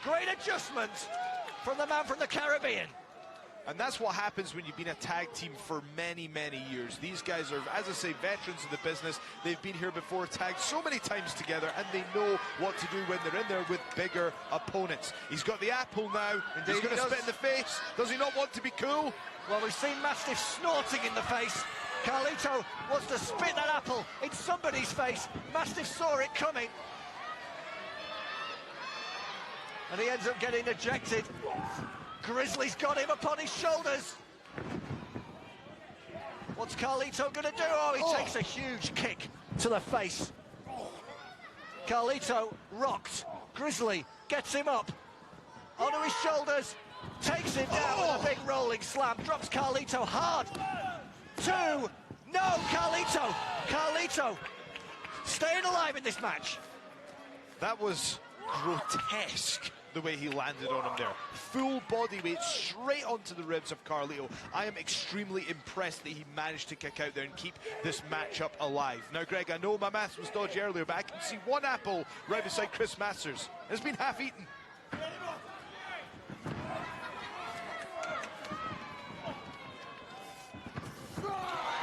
[SPEAKER 2] Great adjustment from the man from the Caribbean.
[SPEAKER 3] And that's what happens when you've been a tag team for many, many years. These guys are, as I say, veterans of the business. They've been here before, tagged so many times together, and they know what to do when they're in there with bigger opponents. He's got the apple now. Indeed, he's going to spit in the face. Does he not want to be cool?
[SPEAKER 2] Well, we've seen Mastiff snorting in the face. Carlito wants to spit that apple in somebody's face. Mastiff saw it coming. And he ends up getting ejected. Grizzly's got him upon his shoulders. What's Carlito going to do? Oh, he takes a huge kick to the face. Carlito rocked. Grizzly gets him up onto his shoulders, takes him down with a big rolling slam, drops Carlito hard. 2. No, Carlito. Carlito staying alive in this match.
[SPEAKER 3] That was grotesque, the way he landed on him there. Full body weight straight onto the ribs of Carlito. I am extremely impressed that he managed to kick out there and keep this matchup alive. Now, Greg, I know my maths was dodgy earlier, but I can see one apple right beside Chris Masters. It's been half eaten.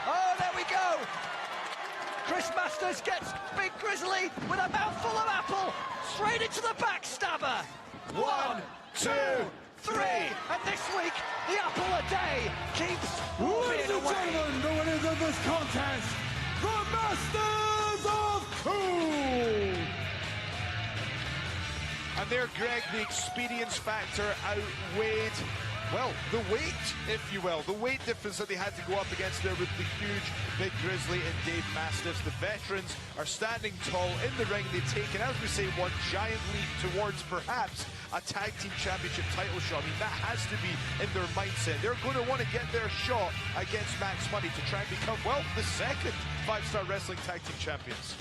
[SPEAKER 2] Oh, there we go. Chris Masters gets Big Grizzly with a mouthful of apple straight into the backstabber. 1, 2, 3. And this week, the apple a day keeps
[SPEAKER 7] Ladies
[SPEAKER 2] moving
[SPEAKER 7] and
[SPEAKER 2] away.
[SPEAKER 7] gentlemen, the winners of this contest, the Masters of Cool!
[SPEAKER 3] And there, Greg, the experience factor outweighed, well, the weight, if you will. The weight difference that they had to go up against there with the huge Big Grizzly and Dave Mastiff. The veterans are standing tall in the ring. They've taken, as we say, one giant leap towards perhaps a tag team championship title shot. I mean, that has to be in their mindset. They're going to want to get their shot against Max Money to try and become, well, the second 5-star wrestling tag team champions.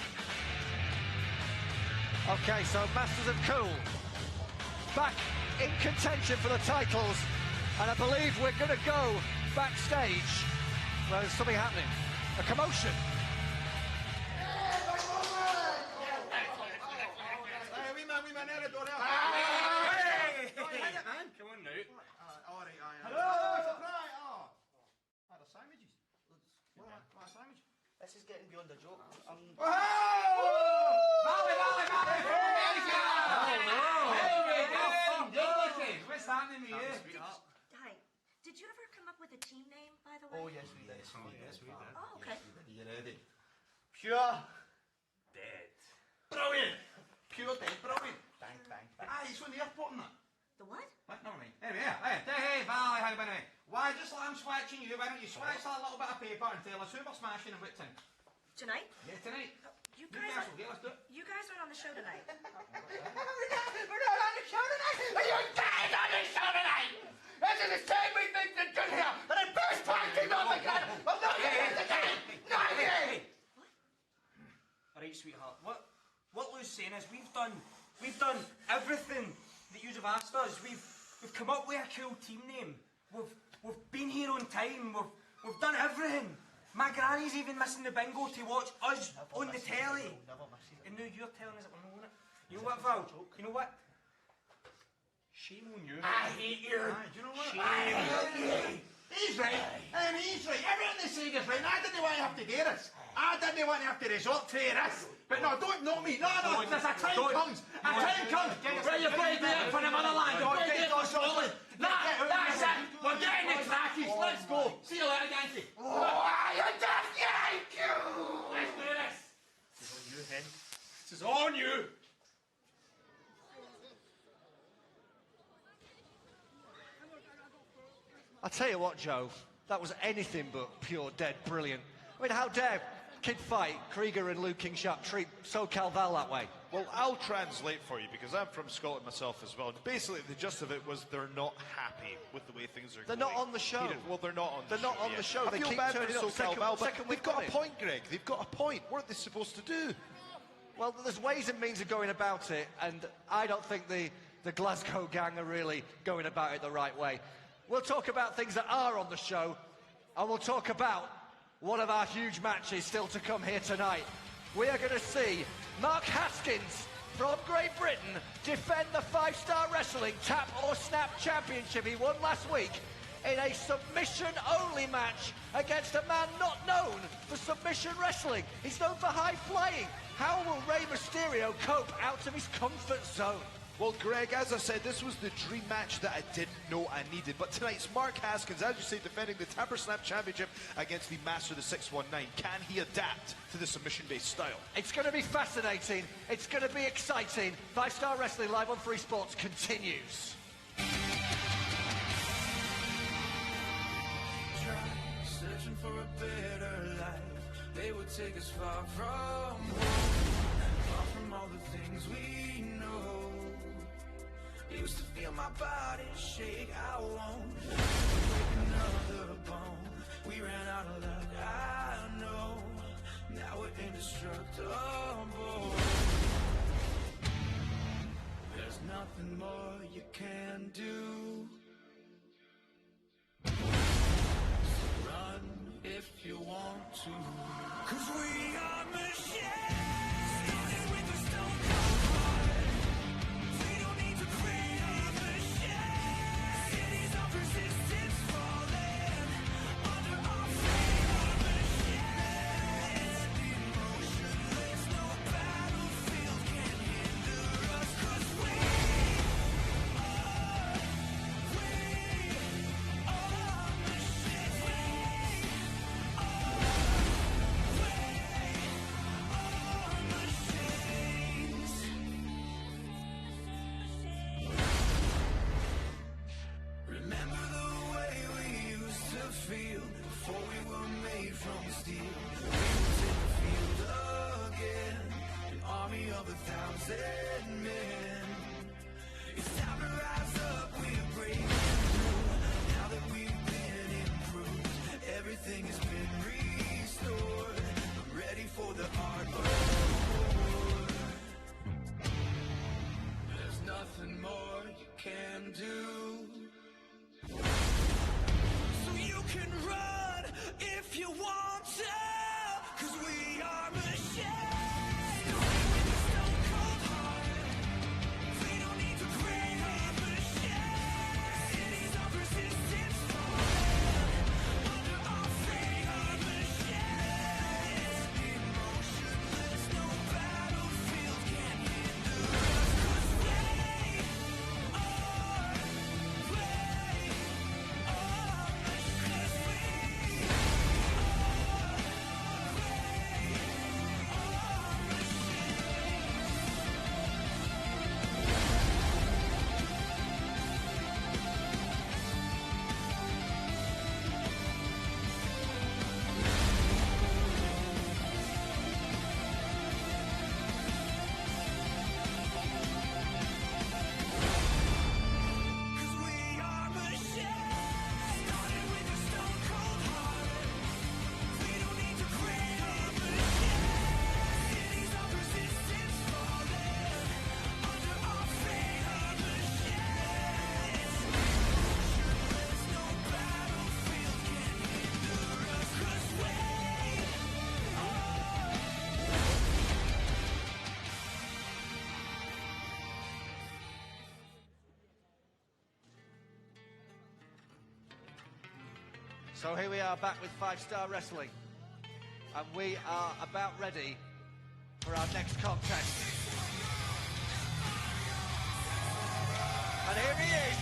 [SPEAKER 2] Okay, so Masters of Cool back in contention for the titles. And I believe we're going to go backstage. Well, there's something happening. A commotion.
[SPEAKER 8] This is getting beyond a joke.
[SPEAKER 7] What's happening with you?
[SPEAKER 10] Hi. Did you ever come up with a team name, by the way?
[SPEAKER 8] Oh, yes, we did. Yes, we did.
[SPEAKER 10] Oh, okay.
[SPEAKER 8] Are you ready? Pure dead. Brilliant. Pure dead. Brilliant. Bang, bang, bang. Ah, he's on the airport and that.
[SPEAKER 10] The what?
[SPEAKER 7] What? Never mind. Anyway, hey, Valley, how about it? Why, just like I'm swatching you, why don't you swatch that little bit of paper and tell us who we're smashing and what time?
[SPEAKER 10] Tonight?
[SPEAKER 7] Yeah, tonight.
[SPEAKER 10] You guys
[SPEAKER 7] Newcastle, yeah, let's do it.
[SPEAKER 10] You guys aren't on the show tonight.
[SPEAKER 7] We're not on the show tonight! Are you dead on the show tonight? This is the same we think they're good here, and the best party on the ground! I'm not here tonight! Not here!
[SPEAKER 11] Alright, sweetheart, what Lou's saying is we've done everything that you've asked us. We've come up with a cool team name. We've been here on time. We've done everything. My granny's even missing the bingo to watch us on the telly. And now you're telling us that we're not on it. You know what, Val? You know what? Shame on you.
[SPEAKER 7] I hate you!
[SPEAKER 11] Do you know what?
[SPEAKER 7] I hate you!
[SPEAKER 12] He's right, and he's right. Everything they say is right, and I didn't want to have to do this. I didn't want to have to resort to this. But no, don't know me. No, there's a time comes. A time comes where you play there for the motherland. You play there for Scotland. That's it. We're getting the crackies. Let's go. See you later, Yankee. Oh, you did, Yankee. Let's do this. This is on you, Hen. This is on you.
[SPEAKER 2] I tell you what, Joe, that was anything but pure dead brilliant. I mean, how dare Kid Fight, Krieger and Luke King Sharp treat SoCal Val that way?
[SPEAKER 3] Well, I'll translate for you because I'm from Scotland myself as well. And basically, the gist of it was they're not happy with the way things are going.
[SPEAKER 2] They're not on the show.
[SPEAKER 3] Well, they're not on the show.
[SPEAKER 2] They're not on the show.
[SPEAKER 3] I
[SPEAKER 2] They
[SPEAKER 3] feel
[SPEAKER 2] keep
[SPEAKER 3] bad
[SPEAKER 2] turning
[SPEAKER 3] for
[SPEAKER 2] up
[SPEAKER 3] SoCal Val, but
[SPEAKER 2] second
[SPEAKER 3] they've
[SPEAKER 2] week
[SPEAKER 3] got a
[SPEAKER 2] running.
[SPEAKER 3] point, Greg. They've got a point. What are they supposed to do?
[SPEAKER 2] Well, there's ways and means of going about it, and I don't think the Glasgow gang are really going about it the right way. We'll talk about things that are on the show, and we'll talk about one of our huge matches still to come here tonight. We are going to see Mark Haskins from Great Britain defend the 5-Star Wrestling Tap or Snap Championship he won last week in a submission-only match against a man not known for submission wrestling. He's known for high flying. How will Rey Mysterio cope out of his comfort zone?
[SPEAKER 3] Well, Greg, as I said, this was the dream match that I didn't know I needed. But tonight's Mark Haskins, as you say, defending the Tap or Snap Championship against the Master of the 619. Can he adapt to the submission-based style?
[SPEAKER 2] It's going to be fascinating. It's going to be exciting. 5-Star Wrestling live on Free Sports continues.
[SPEAKER 4] Searching for a better life. They would take us far from home, far from all the things we know. Used to feel my body shake. I won't break another bone. We ran out of luck, I know. Now we're indestructible. There's nothing more you can do. Run if you want to, 'cause we are machines. Started with the stone cold heart. We don't need to create a machine. Cities of resistance falling under our feet. Our machines. Emotionless, no battlefield can hinder us, 'cause we are machines. Remember the way we used to feel before we were made from steel. We will take the field again, an army of 1,000 men. It's time to rise up, we're breaking through. Now that we've been improved, everything has been restored. I'm ready for the art of war. There's nothing more you can do. So you can run if you want to, 'cause we are machines. Starting with a stone cold heart. We don't need to create
[SPEAKER 2] So here we are back with 5 Star Wrestling, and we are about ready for our next contest. And here he is.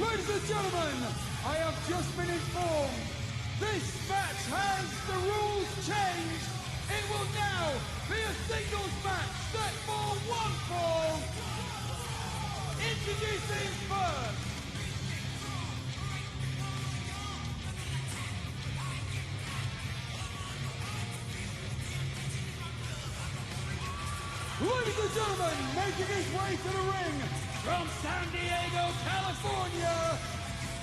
[SPEAKER 1] Ladies and gentlemen, I have just been informed this match has the rules changed. It will now be a singles match set for one fall. Introducing first, ladies and gentlemen, making his way to the ring from San Diego, California,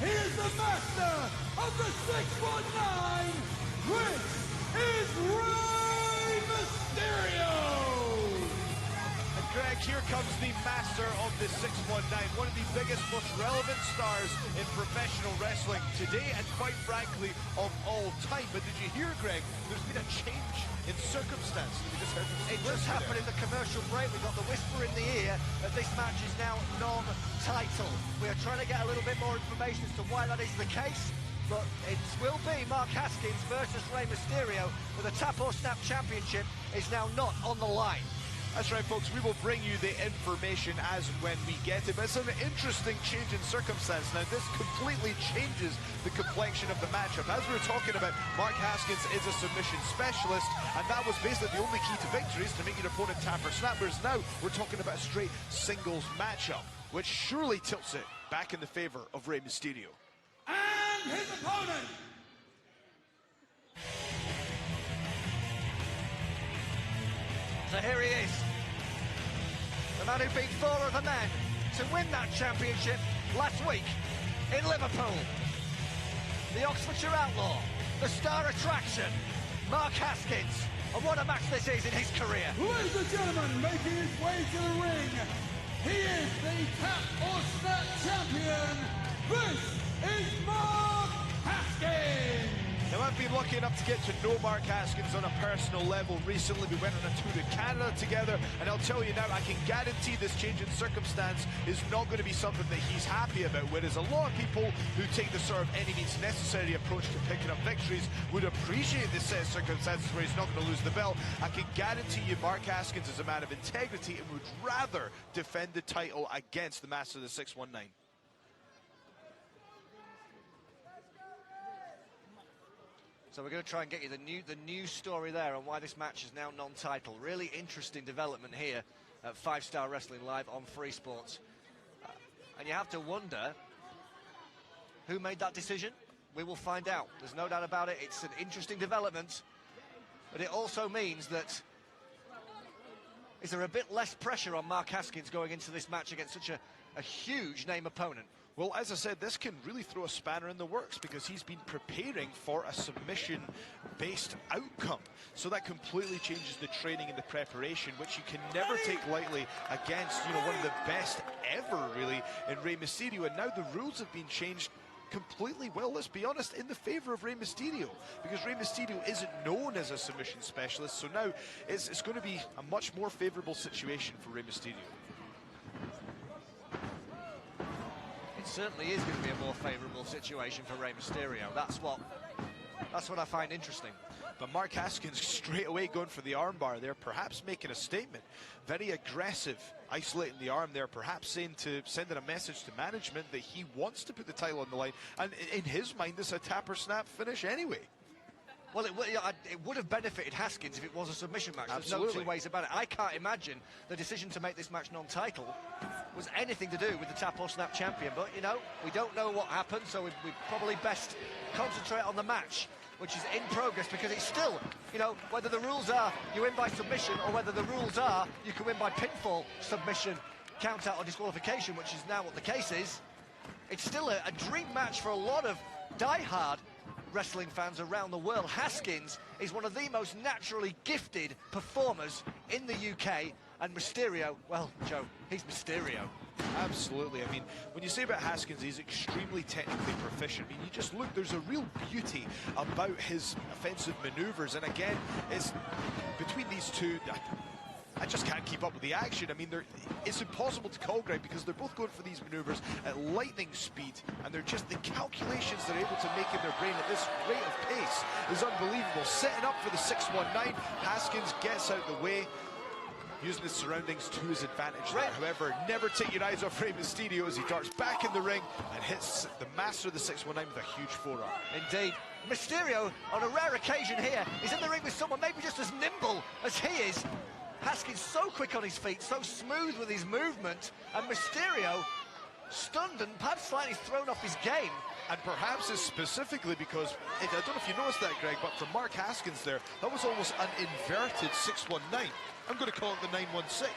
[SPEAKER 1] he is the master of the 619. This is Rey Mysterio.
[SPEAKER 3] And Greg, here comes the master of the 619, one of the biggest, most relevant stars in professional wrestling today, and quite frankly, of all time. But did you hear, Greg, there's been a change in circumstance.
[SPEAKER 2] It just happened in the commercial break. We got the whisper in the ear that this match is now non-title. We are trying to get a little bit more information as to why that is the case, but it will be Mark Haskins versus Rey Mysterio, but the Tap or Snap Championship is now not on the line.
[SPEAKER 3] That's right, folks. We will bring you the information as when we get it. But it's an interesting change in circumstance. Now, this completely changes the complexion of the matchup. As we were talking about, Mark Haskins is a submission specialist, and that was basically the only key to victories, to make your opponent tap or snap. Whereas now, we're talking about a straight singles matchup, which surely tilts it back in the favor of Rey Mysterio.
[SPEAKER 1] And his opponent,
[SPEAKER 2] so here he is, the man who beat 4 other men to win that championship last week in Liverpool. The Oxfordshire Outlaw, the star attraction, Mark Haskins. And what a match this is in his career.
[SPEAKER 1] ladies and gentlemen, making his way to the ring, he is the Tap or Snap champion. This is Mark Haskins.
[SPEAKER 3] Now, I've been lucky enough to get to know Mark Haskins on a personal level recently. We went on a tour to Canada together, and I'll tell you now, I can guarantee this change in circumstance is not going to be something that he's happy about, whereas a lot of people who take the sort of any means necessary approach to picking up victories would appreciate this set of circumstances where he's not going to lose the belt. I can guarantee you Mark Haskins is a man of integrity and would rather defend the title against the master of the 619.
[SPEAKER 2] So we're going to try and get you the new story there on why this match is now non-title. Really interesting development here at 5 Star Wrestling Live on Free Sports. And you have to wonder who made that decision. We will find out. There's no doubt about it. It's an interesting development. But it also means that is there a bit less pressure on Mark Haskins going into this match against such a huge name opponent?
[SPEAKER 3] Well, as I said, this can really throw a spanner in the works because he's been preparing for a submission-based outcome. So that completely changes the training and the preparation, which you can never take lightly against, you know, one of the best ever, really, in Rey Mysterio. And now the rules have been changed completely, well, let's be honest, in the favor of Rey Mysterio, because Rey Mysterio isn't known as a submission specialist. So now it's going to be a much more favorable situation for Rey Mysterio.
[SPEAKER 2] It certainly is going to be a more favourable situation for Rey Mysterio. That's what I find interesting.
[SPEAKER 3] But Mark Haskins straight away going for the armbar there, perhaps making a statement. Very aggressive, isolating the arm there, perhaps sending a message to management that he wants to put the title on the line. And in his mind, this is a tap or snap finish anyway.
[SPEAKER 2] Well, it would have benefited Haskins if it was a submission match.
[SPEAKER 3] Absolutely.
[SPEAKER 2] There's no two ways about it. I can't imagine the decision to make this match non-title was anything to do with the Tap or Snap champion. But, you know, we don't know what happened, so we probably best concentrate on the match, which is in progress, because it's still, you know, whether the rules are you win by submission or whether the rules are you can win by pinfall, submission, count-out or disqualification, which is now what the case is. It's still a dream match for a lot of die-hard wrestling fans around the world. Haskins is one of the most naturally gifted performers in the UK, and Mysterio, well, Joe, he's Mysterio.
[SPEAKER 3] Absolutely. I mean, when you say about Haskins, he's extremely technically proficient. I mean, you just look, there's a real beauty about his offensive maneuvers. And again, it's between these two, I just can't keep up with the action. I mean, it's impossible to call, Greg, because they're both going for these maneuvers at lightning speed, and they're just the calculations they're able to make in their brain at this rate of pace is unbelievable. Setting up for the 619, Haskins gets out the way, using his surroundings to his advantage there. However, never take your eyes off Rey Mysterio as he darts back in the ring and hits the master of the 619 with a huge forearm.
[SPEAKER 2] Indeed. Mysterio, on a rare occasion here, is in the ring with someone maybe just as nimble as he is. Haskins so quick on his feet, so smooth with his movement, and Mysterio stunned and perhaps slightly thrown off his game.
[SPEAKER 3] And perhaps it's specifically because, I don't know if you noticed that, Greg, but from Mark Haskins there, that was almost an inverted 619. I'm going to call it the 916.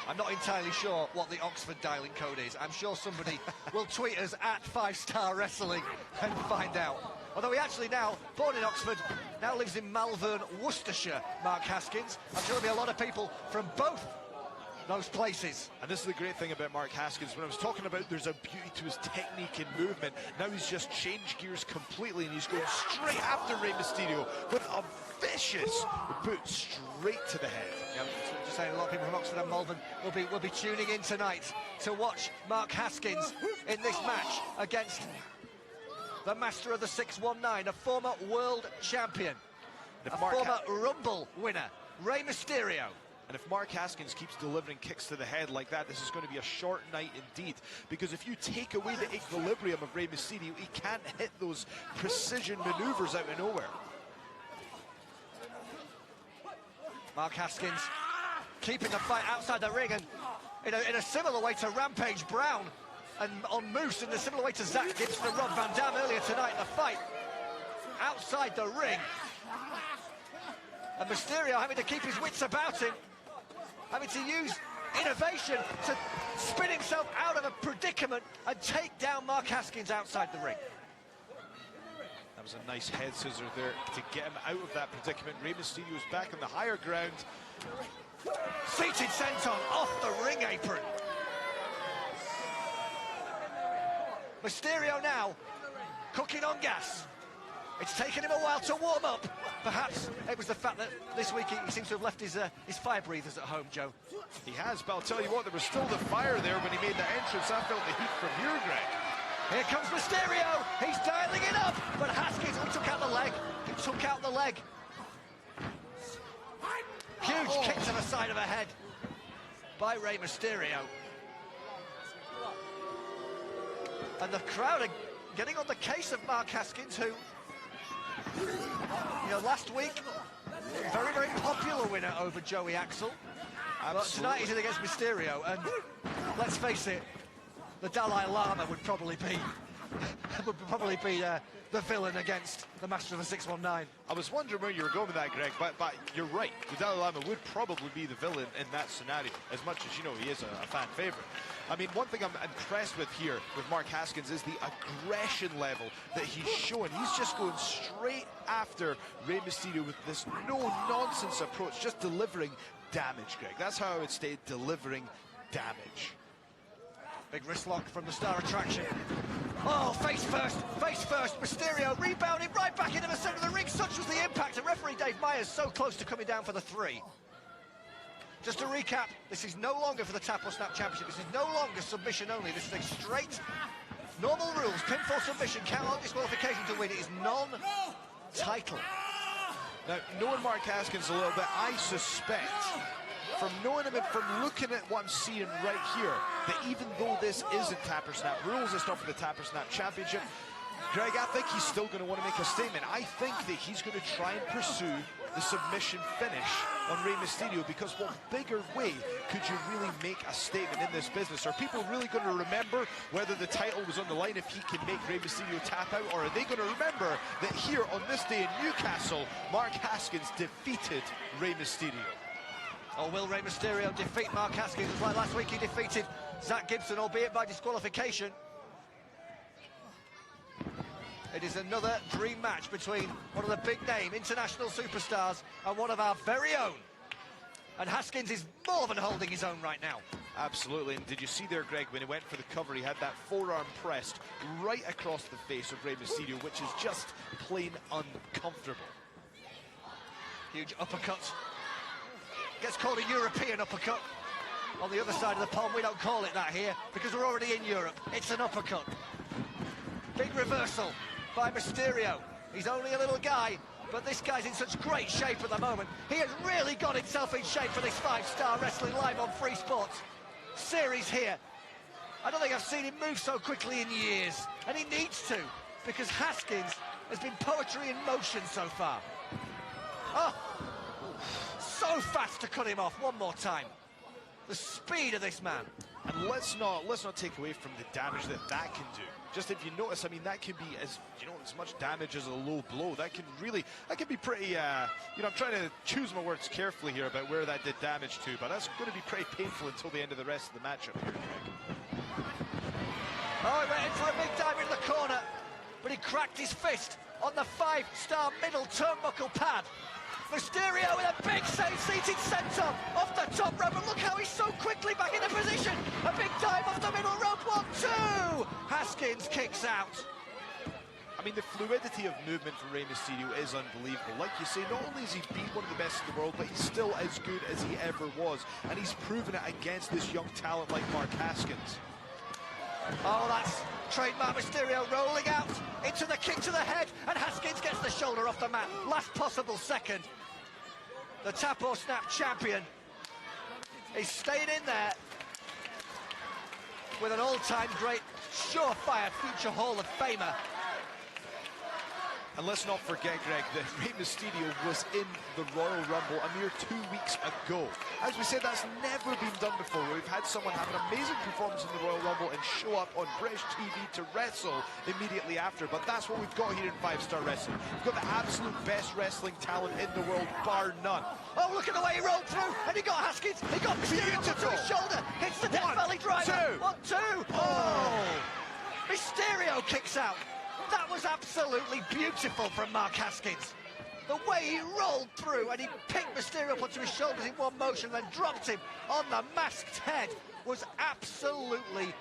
[SPEAKER 2] I'm not entirely sure what the Oxford dialing code is. I'm sure somebody will tweet us at 5-Star Wrestling and find out. Although he actually now, born in Oxford, now lives in Malvern, Worcestershire, Mark Haskins. I'm sure there'll be a lot of people from both those places.
[SPEAKER 3] And this is the great thing about Mark Haskins. When I was talking about there's a beauty to his technique and movement, now he's just changed gears completely and he's going straight after Rey Mysterio with a vicious boot straight to the head.
[SPEAKER 2] Yeah, just saying, a lot of people from Oxford and Malvern will be tuning in tonight to watch Mark Haskins in this match against the master of the 619, a former world champion, a former Rumble winner, Rey Mysterio.
[SPEAKER 3] And if Mark Haskins keeps delivering kicks to the head like that, this is going to be a short night indeed. Because if you take away the equilibrium of Rey Mysterio, he can't hit those precision maneuvers out of nowhere.
[SPEAKER 2] Mark Haskins keeping the fight outside the ring, and in a similar way to Rampage Brown and on Moose, in a similar way to Zach Gibson and Rob Van Dam earlier tonight in the fight outside the ring. And Mysterio having to keep his wits about him, having to use innovation to spin himself out of a predicament and take down Mark Haskins outside the ring.
[SPEAKER 3] That was a nice head scissor there to get him out of that predicament. Rey Mysterio is back on the higher ground.
[SPEAKER 2] Seated senton off the ring apron. Mysterio now cooking on gas. It's taken him a while to warm up. Perhaps it was the fact that this week he seems to have left his fire breathers at home, Joe.
[SPEAKER 3] He has, but I'll tell you what, there was still the fire there when he made the entrance. I felt the heat from here, Greg.
[SPEAKER 2] Here comes Mysterio. He's dialing it up, but Haskins took out the leg. He took out the leg. Huge kick to the side of the head by Rey Mysterio. And the crowd are getting on the case of Mark Haskins, who, you know, last week, very, very popular winner over Joey Axel. But tonight he's in against Mysterio, and let's face it, the Dalai Lama would probably be the villain against the master of the 619.
[SPEAKER 3] I was wondering where you were going with that, Greg, but you're right. The Dalai Lama would probably be the villain in that scenario, as much as, you know, he is a fan favorite. I mean, one thing I'm impressed with here with Mark Haskins is the aggression level that he's showing. He's just going straight after Rey Mysterio with this no-nonsense approach, just delivering damage, Greg. That's how I would say delivering damage.
[SPEAKER 2] Big wrist lock from the star attraction. Oh, face first, Mysterio rebounding right back into the centre of the ring. Such was the impact, and referee Dave Myers so close to coming down for the 3. Just to recap, this is no longer for the Tap or Snap Championship. This is no longer submission only. This is a straight, normal rules, pinfall submission, count on disqualification to win. It is non-title.
[SPEAKER 3] Now, knowing Mark Haskins a little bit, I suspect, from knowing him and from looking at what I'm seeing right here, that even though this isn't Tap or Snap rules, it's not for the Tap or Snap Championship, Greg, I think he's still going to want to make a statement. I think that he's going to try and pursue the submission finish on Rey Mysterio, because what bigger way could you really make a statement in this business? Are people really going to remember whether the title was on the line if he can make Rey Mysterio tap out, or are they going to remember that here on this day in Newcastle, Mark Haskins defeated Rey Mysterio?
[SPEAKER 2] Or will Rey Mysterio defeat Mark Haskins? It's like last week he defeated Zach Gibson, albeit by disqualification. It is another dream match between one of the big name international superstars and one of our very own. And Haskins is more than holding his own right now.
[SPEAKER 3] Absolutely, and did you see there, Greg, when he went for the cover, he had that forearm pressed right across the face of Rey Mysterio, which is just plain uncomfortable.
[SPEAKER 2] Huge uppercut Gets called a European uppercut. On the other side of the pond, we don't call it that here because we're already in Europe. It's an uppercut. Big reversal by Mysterio. He's only a little guy, but this guy's in such great shape at the moment. He has really got himself in shape for this 5-Star Wrestling live on Free Sports series here. I don't think I've seen him move so quickly in years, and he needs to, because Haskins has been poetry in motion so far. Oh, so fast to cut him off one more time. The speed of this man.
[SPEAKER 3] And let's not take away from the damage that can do. Just if you notice, I mean, that can be as much damage as a low blow. That can be pretty. I'm trying to choose my words carefully here about where that did damage to, but that's going to be pretty painful until the end of the rest of the matchup here, Greg.
[SPEAKER 2] Oh, he went in for a big dive in the corner, but he cracked his fist on the 5-star middle turnbuckle pad. Mysterio with a big seated senton off the top rope, and look how he's so quickly back into position. A big dive off the middle rope, 1-2. Haskins kicks out.
[SPEAKER 3] I mean, the fluidity of movement for Rey Mysterio is unbelievable. Like you say, not only has he been one of the best in the world, but he's still as good as he ever was. And he's proven it against this young talent like Mark Haskins.
[SPEAKER 2] Oh, that's trademark Mysterio rolling out into the kick to the head, and Haskins gets the shoulder off the mat. Last possible second. The tap or snap champion is staying in there with an all-time great, surefire future Hall of Famer.
[SPEAKER 3] And let's not forget, Greg, that Rey Mysterio was in the Royal Rumble a mere 2 weeks ago. As we said, that's never been done before, where we've had someone have an amazing performance in the Royal Rumble and show up on British TV to wrestle immediately after. But that's what we've got here in 5-Star Wrestling. We've got the absolute best wrestling talent in the world, bar none.
[SPEAKER 2] Oh, look at the way he rolled through, and he got Haskins, he got Mysterio to his shoulder, hits the Death Valley driver. 1-2. Oh! Mysterio kicks out. That was absolutely beautiful from Mark Haskins. The way he rolled through and he picked Mysterio up onto his shoulders in one motion and then dropped him on the masked head was absolutely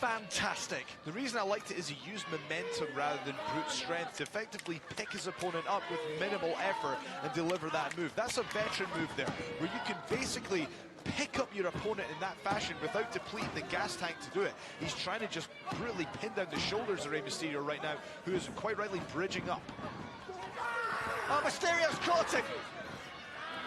[SPEAKER 2] fantastic.
[SPEAKER 3] The reason I liked it is he used momentum rather than brute strength to effectively pick his opponent up with minimal effort and deliver that move. That's a veteran move there, where you can basically pick up your opponent in that fashion without depleting the gas tank to do it. He's trying to just brutally pin down the shoulders of Rey Mysterio right now, who is quite rightly bridging up.
[SPEAKER 2] Oh, Mysterio's caught him.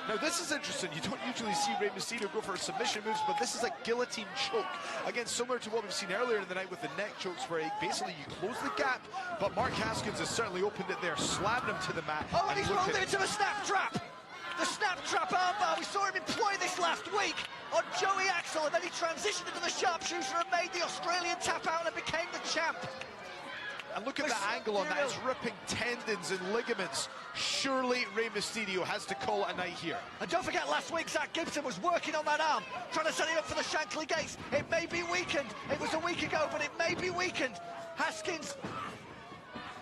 [SPEAKER 3] Now this is interesting. You don't usually see Rey Mysterio go for submission moves, but this is a guillotine choke. Again, similar to what we've seen earlier in the night with the neck chokes, where basically you close the gap, but Mark Haskins has certainly opened it there, slamming him to the mat.
[SPEAKER 2] Oh, and he's rolled him into the snap trap. The snap trap armbar, we saw him employ this last week on Joey Axel, and then he transitioned into the sharpshooter and made the Australian tap out and became the champ.
[SPEAKER 3] And look at the angle on that, it's ripping tendons and ligaments. Surely Rey Mysterio has to call it a night here.
[SPEAKER 2] And don't forget, last week Zach Gibson was working on that arm, trying to set it up for the Shankly Gates. It may be weakened. It was a week ago, but it may be weakened. Haskins,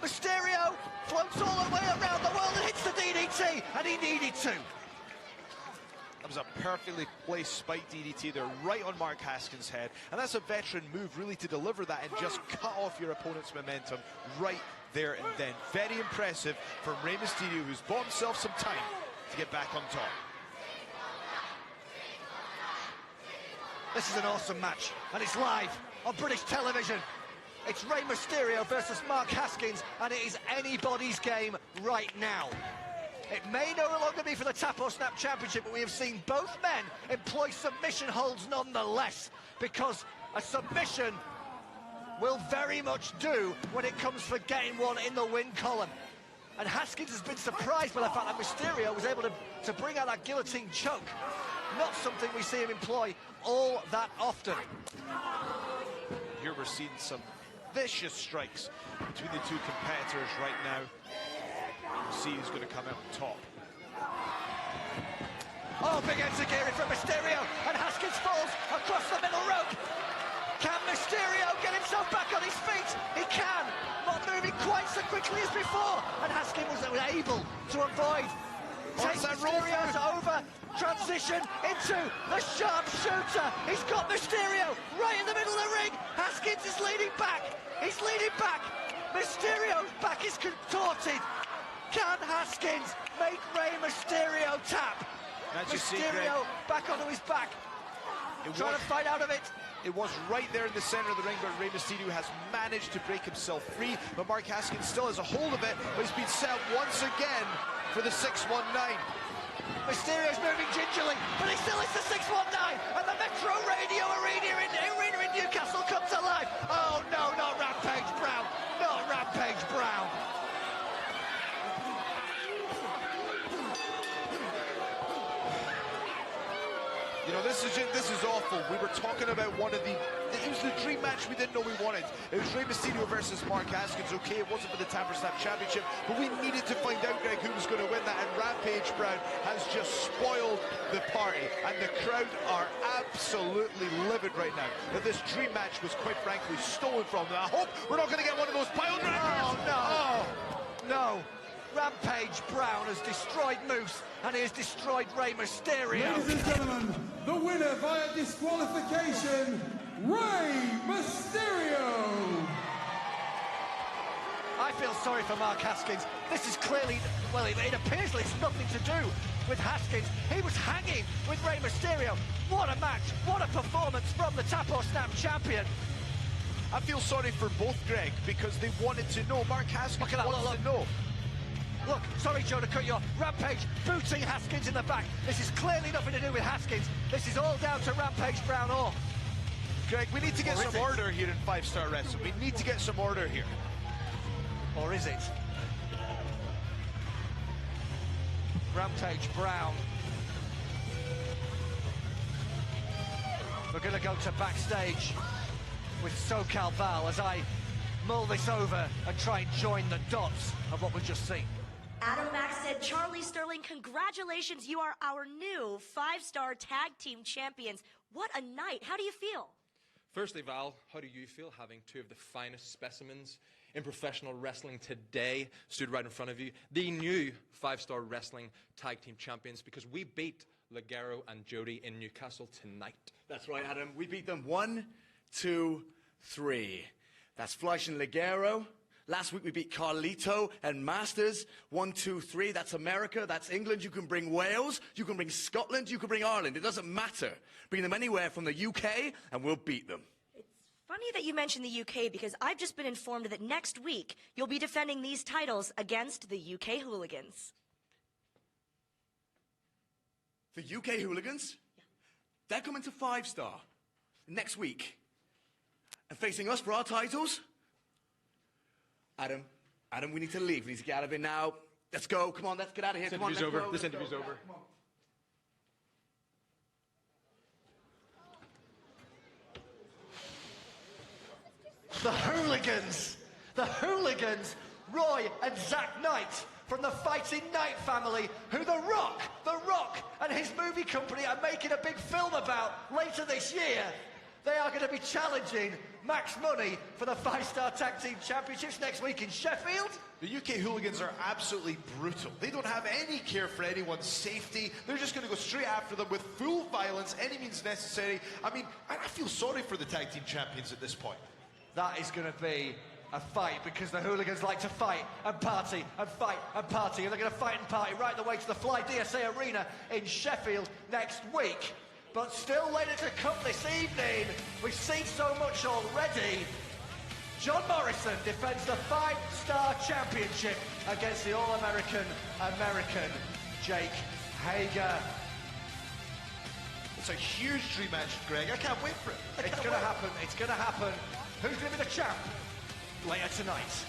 [SPEAKER 2] Mysterio floats all the way around the world and hits the DDT, and he needed to.
[SPEAKER 3] That was a perfectly placed spike DDT there, right on Mark Haskins' head. And that's a veteran move, really, to deliver that and just cut off your opponent's momentum right there and then. Very impressive from Rey Mysterio, who's bought himself some time to get back on top.
[SPEAKER 2] This is an awesome match, and it's live on British television. It's Rey Mysterio versus Mark Haskins, and it is anybody's game right now. It may no longer be for the Tap or Snap Championship, but we have seen both men employ submission holds nonetheless, because a submission will very much do when it comes for getting one in the win column. And Haskins has been surprised by the fact that Mysterio was able to bring out that guillotine choke. Not something we see him employ all that often.
[SPEAKER 3] Here we're seeing some vicious strikes between the two competitors right now. We'll see who's going to come out on top.
[SPEAKER 2] Oh, big enziguri from Mysterio, and Haskins falls across the middle rope. Can Mysterio get himself back on his feet? He can, not moving quite so quickly as before, and Haskins was able to avoid. Takes Mysterio's over, transition into the sharpshooter. He's got Mysterio right in the middle of the ring. Haskins is leading back. He's leading back. Mysterio's back is contorted. Can Haskins make Rey Mysterio tap?
[SPEAKER 3] As you see,
[SPEAKER 2] Mysterio back onto his back, trying to fight out of it.
[SPEAKER 3] It was right there in the center of the ring, but Rey Mysterio has managed to break himself free. But Mark Haskins still has a hold of it, but he's been set up once again for the 619.
[SPEAKER 2] Mysterio's moving gingerly, but he still is the 619, and the Metro Radio Arena in Newcastle comes alive. Oh no, not Rampage Brown, not Rampage Brown.
[SPEAKER 3] You know, this is awful. We were talking about it was the dream match we didn't know we wanted. It was Rey Mysterio versus Mark Haskins. Okay, it wasn't for the Tamper Snap Championship, but we needed to find out, Greg, who was going to win that, and Rampage Brown has just spoiled the party, and the crowd are absolutely livid right now that this dream match was, quite frankly, stolen from them. I hope we're not going to get one of those pile drivers.
[SPEAKER 2] Oh no, no. Rampage Brown has destroyed Moose, and he has destroyed Rey Mysterio.
[SPEAKER 1] Ladies and gentlemen, the winner via disqualification, Rey Mysterio.
[SPEAKER 2] I feel sorry for Mark Haskins. This is clearly, well, it appears it's nothing to do with Haskins. He was hanging with Rey Mysterio. What a match, what a performance from the Tap or Snap champion.
[SPEAKER 3] I feel sorry for both, Greg, because they wanted to know. Mark Haskins wants to know.
[SPEAKER 2] Look, sorry, Joe, to cut you off. Rampage booting Haskins in the back. This is clearly nothing to do with Haskins. This is all down to Rampage Brown or...
[SPEAKER 3] Greg, we need to get some order here in 5-Star Wrestling. We need to get some order here.
[SPEAKER 2] Or is it? Rampage Brown. We're going to go to backstage with SoCal Val as I mull this over and try and join the dots of what we've just seen.
[SPEAKER 10] Adam Mack said, Charlie Sterling, congratulations, you are our new 5-star tag team champions. What a night. How do you feel?
[SPEAKER 13] Firstly, Val, how do you feel having two of the finest specimens in professional wrestling today stood right in front of you? The new 5-star wrestling tag team champions, because we beat Ligero and Jody in Newcastle tonight.
[SPEAKER 5] That's right, Adam. We beat them 1, 2, 3. That's Fleisch and Ligero. Last week we beat Carlito and Masters. 1, 2, 3. That's America. That's England. You can bring Wales. You can bring Scotland. You can bring Ireland. It doesn't matter. Bring them anywhere from the UK and we'll beat them.
[SPEAKER 10] It's funny that you mentioned the UK because I've just been informed that next week you'll be defending these titles against the UK Hooligans.
[SPEAKER 5] The UK Hooligans? Yeah. They're coming to 5-star next week and facing us for our titles? Adam, we need to leave. We need to get out of here now. Let's go. Come on, let's get out of here. Come on, let's go.
[SPEAKER 13] This interview's over.
[SPEAKER 2] The Hooligans! The Hooligans! Roy and Zack Knight from the Fighting Knight family, who The Rock and his movie company are making a big film about later this year. They are going to be challenging Max Money for the 5-star tag team championships next week in Sheffield.
[SPEAKER 3] The UK Hooligans are absolutely brutal. They don't have any care for anyone's safety. They're just going to go straight after them with full violence, any means necessary. I mean, I feel sorry for the tag team champions at this point.
[SPEAKER 2] That is going to be a fight, because the Hooligans like to fight and party and fight and party, and they're going to fight and party right the way to the Fly DSA Arena in Sheffield next week. But still later to come this evening, we've seen so much already. John Morrison defends the 5-star championship against the All-American Jake Hager.
[SPEAKER 3] It's a huge dream match, Greg. I can't wait for it.
[SPEAKER 2] It's going to happen. It's going to happen. Who's going to be the champ later tonight?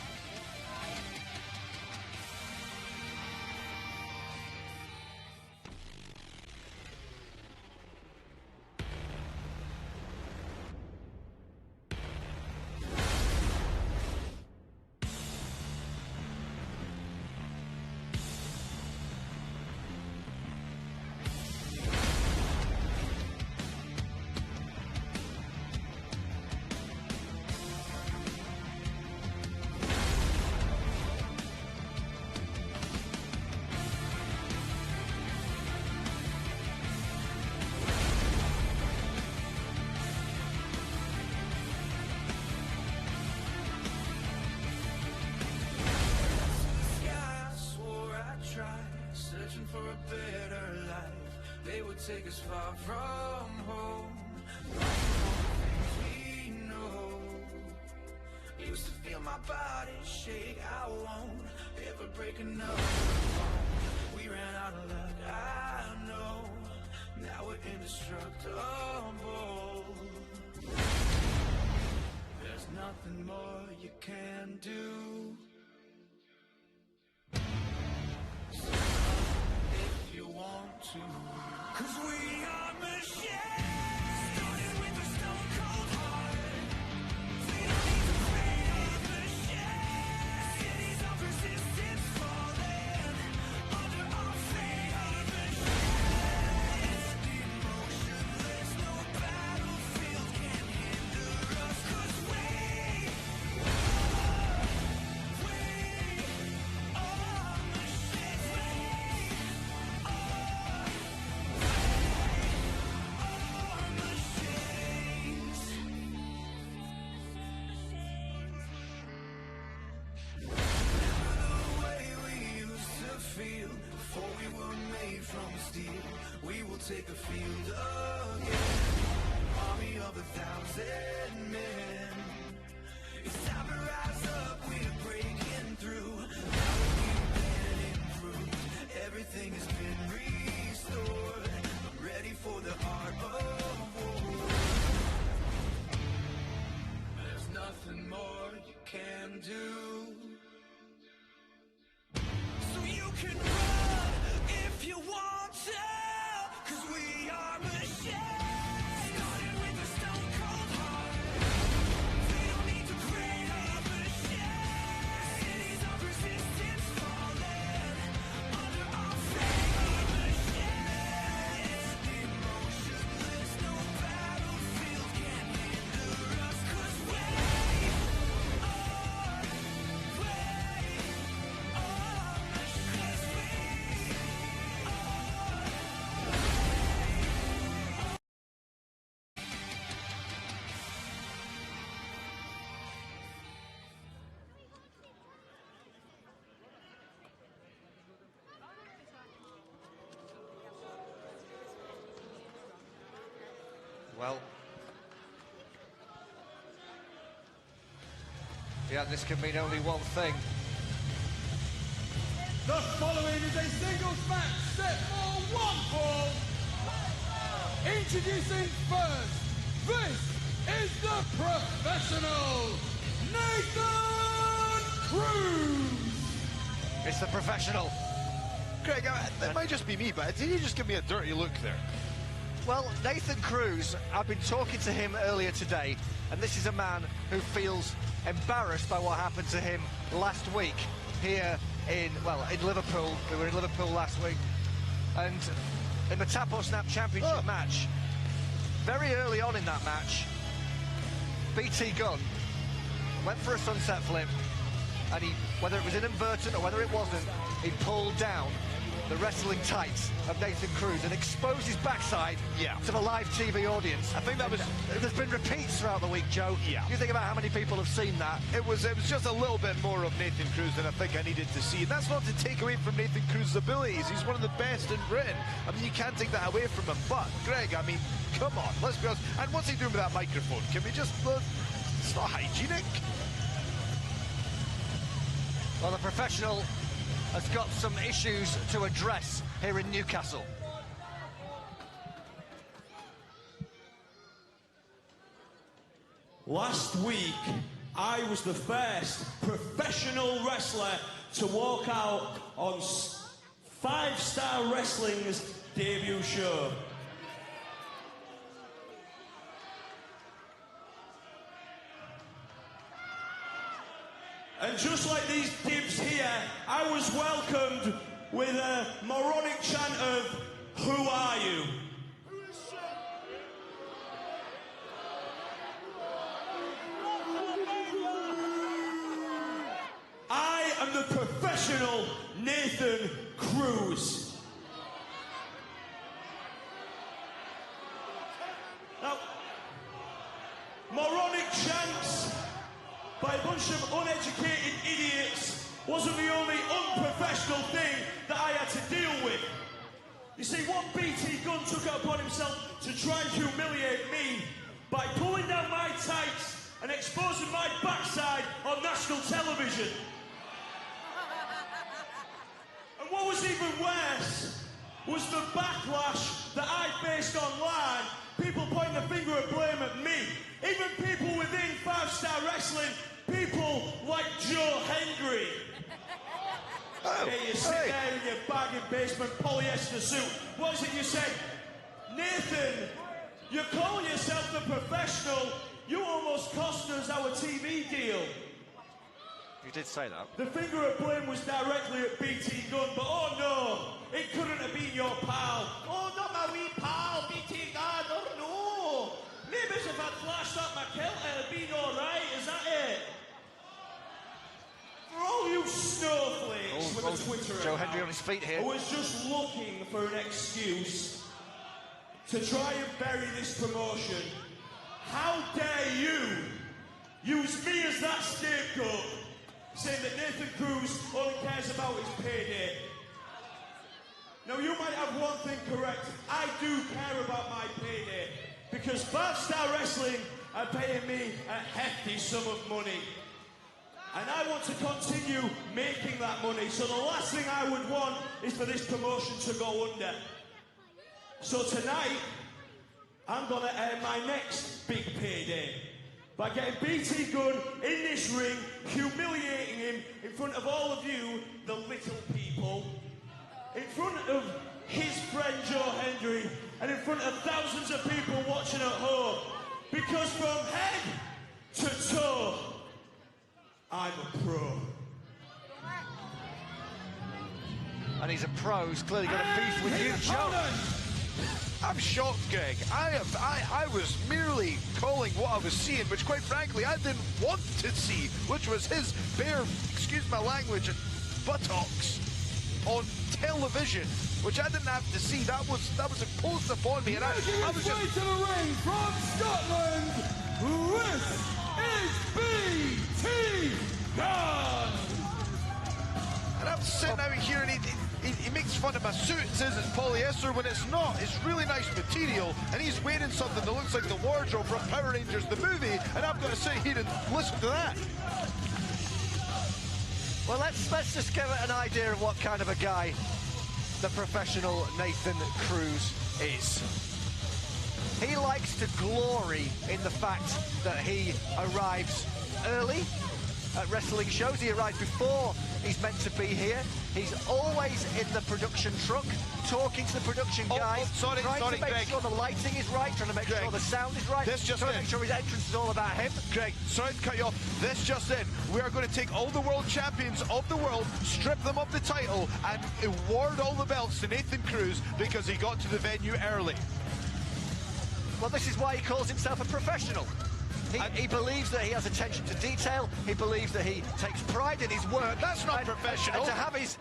[SPEAKER 4] take us far from home. Things we know. Used to feel my body shake. I won't ever break another bone. We ran out of luck, I know. Now we're indestructible. There's nothing more you can do. So if you want to, 'cause we are machines. Started with a stone cold heart. We don't need to create a machine. Cities of resistance falling under our feet. Our machines. Emotionless, no battlefield can hinder us. 'Cause we are machines. Before we were made from steel, we will take a field again. Army of 1,000 men. It's time to rise up, we're breaking through. Now we've been improved, everything has been restored. I'm ready for the art of war. There's nothing more you can do. So you can run if you want to, 'cause we are machines. Started with a stone cold heart. We don't need to create a machine. Cities of resistance falling under our feet. Our machines. Emotionless, no battlefield can hinder us. 'Cause we are
[SPEAKER 2] Well, yeah, this can mean only one thing.
[SPEAKER 1] The following is a singles match set for one fall. Introducing first, this is the professional, Nathan Cruz.
[SPEAKER 2] It's the professional.
[SPEAKER 3] Greg, that might just be me, but did you just give me a dirty look there?
[SPEAKER 2] Well, Nathan Cruz, I've been talking to him earlier today, and this is a man who feels embarrassed by what happened to him last week here in Liverpool. We were in Liverpool last week, and in the Tap or Snap Championship match, very early on in that match, BT Gunn went for a sunset flip, and whether it was inadvertent or whether it wasn't, he pulled down the wrestling tights of Nathan Cruz and exposed his backside to the live TV audience.
[SPEAKER 3] I think that was...
[SPEAKER 2] There's been repeats throughout the week, Joe.
[SPEAKER 3] Yeah.
[SPEAKER 2] You think about how many people have seen that.
[SPEAKER 3] It was just a little bit more of Nathan Cruz than I think I needed to see. And that's not to take away from Nathan Cruz's abilities. He's one of the best in Britain. I mean, you can't take that away from him. But, Greg, I mean, come on, let's be honest. And what's he doing with that microphone? Can we just... it's not hygienic.
[SPEAKER 2] Well, the professional has got some issues to address here in Newcastle.
[SPEAKER 5] Last week, I was the first professional wrestler to walk out on 5-Star Wrestling's debut show. And just like these dibs here, I was welcomed with a moronic chant of, "Who are you?" I am the professional Nathan Cruz. Now, moronic chants by a bunch of uneducated idiots wasn't the only unprofessional thing that I had to deal with. You see, what BT BT Gunn took it upon himself to try and humiliate me by pulling down my tights and exposing my backside on national television. And what was even worse was the backlash that I faced online. People pointing the finger of blame at me. Even people within 5-Star Wrestling, people like Joe Hendry. You sit there in your bargain basement polyester suit. What is it you say? Nathan, you're calling yourself the professional. You almost cost us our TV deal.
[SPEAKER 2] You did say that.
[SPEAKER 5] The finger of blame was directly at BT Gunn, but oh no, it couldn't have been your pal. Oh, not my wee pal, BT Gunn, oh no. Maybe if I'd flashed up my kilt, it'd been alright, is that it? For all you snowflakes with the Twitter
[SPEAKER 2] Joe
[SPEAKER 5] account,
[SPEAKER 2] Hendry on his feet here.
[SPEAKER 5] I was just looking for an excuse to try and bury this promotion. How dare you use me as that scapegoat, saying that Nathan Cruz only cares about his payday. Now, you might have one thing correct. I do care about my payday, because 5-Star Wrestling are paying me a hefty sum of money. And I want to continue making that money, so the last thing I would want is for this promotion to go under. So tonight, I'm going to earn my next big payday by getting BT Gunn in this ring, humiliating him in front of all of you, the little people, in front of his friend Joe Hendry, and in front of thousands of people watching at home. Because from head to toe, I'm a pro.
[SPEAKER 2] And he's a pro who's clearly got a beef with you, Joe.
[SPEAKER 3] I'm shocked, Greg. I was merely calling what I was seeing, which quite frankly I didn't want to see, which was his bare, excuse my language, buttocks on television, which I didn't have to see. That was imposed upon me, and I was just
[SPEAKER 7] to the ring from Scotland. This is BT Gunn.
[SPEAKER 3] And I'm sitting out here and he makes fun of my suit and says it's polyester when it's not. It's really nice material, and he's wearing something that looks like the wardrobe from Power Rangers the movie, and I've got to sit here and listen to that.
[SPEAKER 2] Well, let's just give it an idea of what kind of a guy the professional Nathan Cruz is. He likes to glory in the fact that he arrives early at wrestling shows. He arrives before he's meant to be here. He's always in the production truck, talking to the production guys, trying to make sure the lighting is right, trying to make sure the sound is right, trying to make sure his entrance is all about him.
[SPEAKER 3] Greg, sorry to cut you off. This just in. We are going to take all the world champions of the world, strip them of the title, and award all the belts to Nathan Cruz because he got to the venue early.
[SPEAKER 2] Well, this is why he calls himself a professional. He believes that he has attention to detail. He believes that he takes pride in his work.
[SPEAKER 3] That's not professional.
[SPEAKER 2] And to have his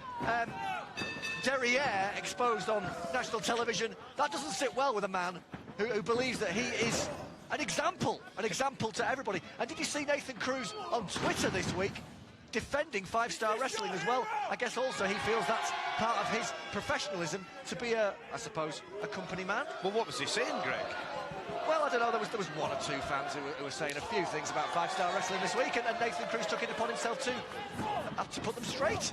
[SPEAKER 2] derriere exposed on national television, that doesn't sit well with a man who believes that he is an example to everybody. And did you see Nathan Cruz on Twitter this week defending 5-Star Wrestling as well? I guess also he feels that's part of his professionalism to be I suppose, a company man.
[SPEAKER 3] Well, what was he saying, Greg?
[SPEAKER 2] Well, I don't know, there was one or two fans who were saying a few things about 5-Star Wrestling this week, and Nathan Cruz took it upon himself to put them straight.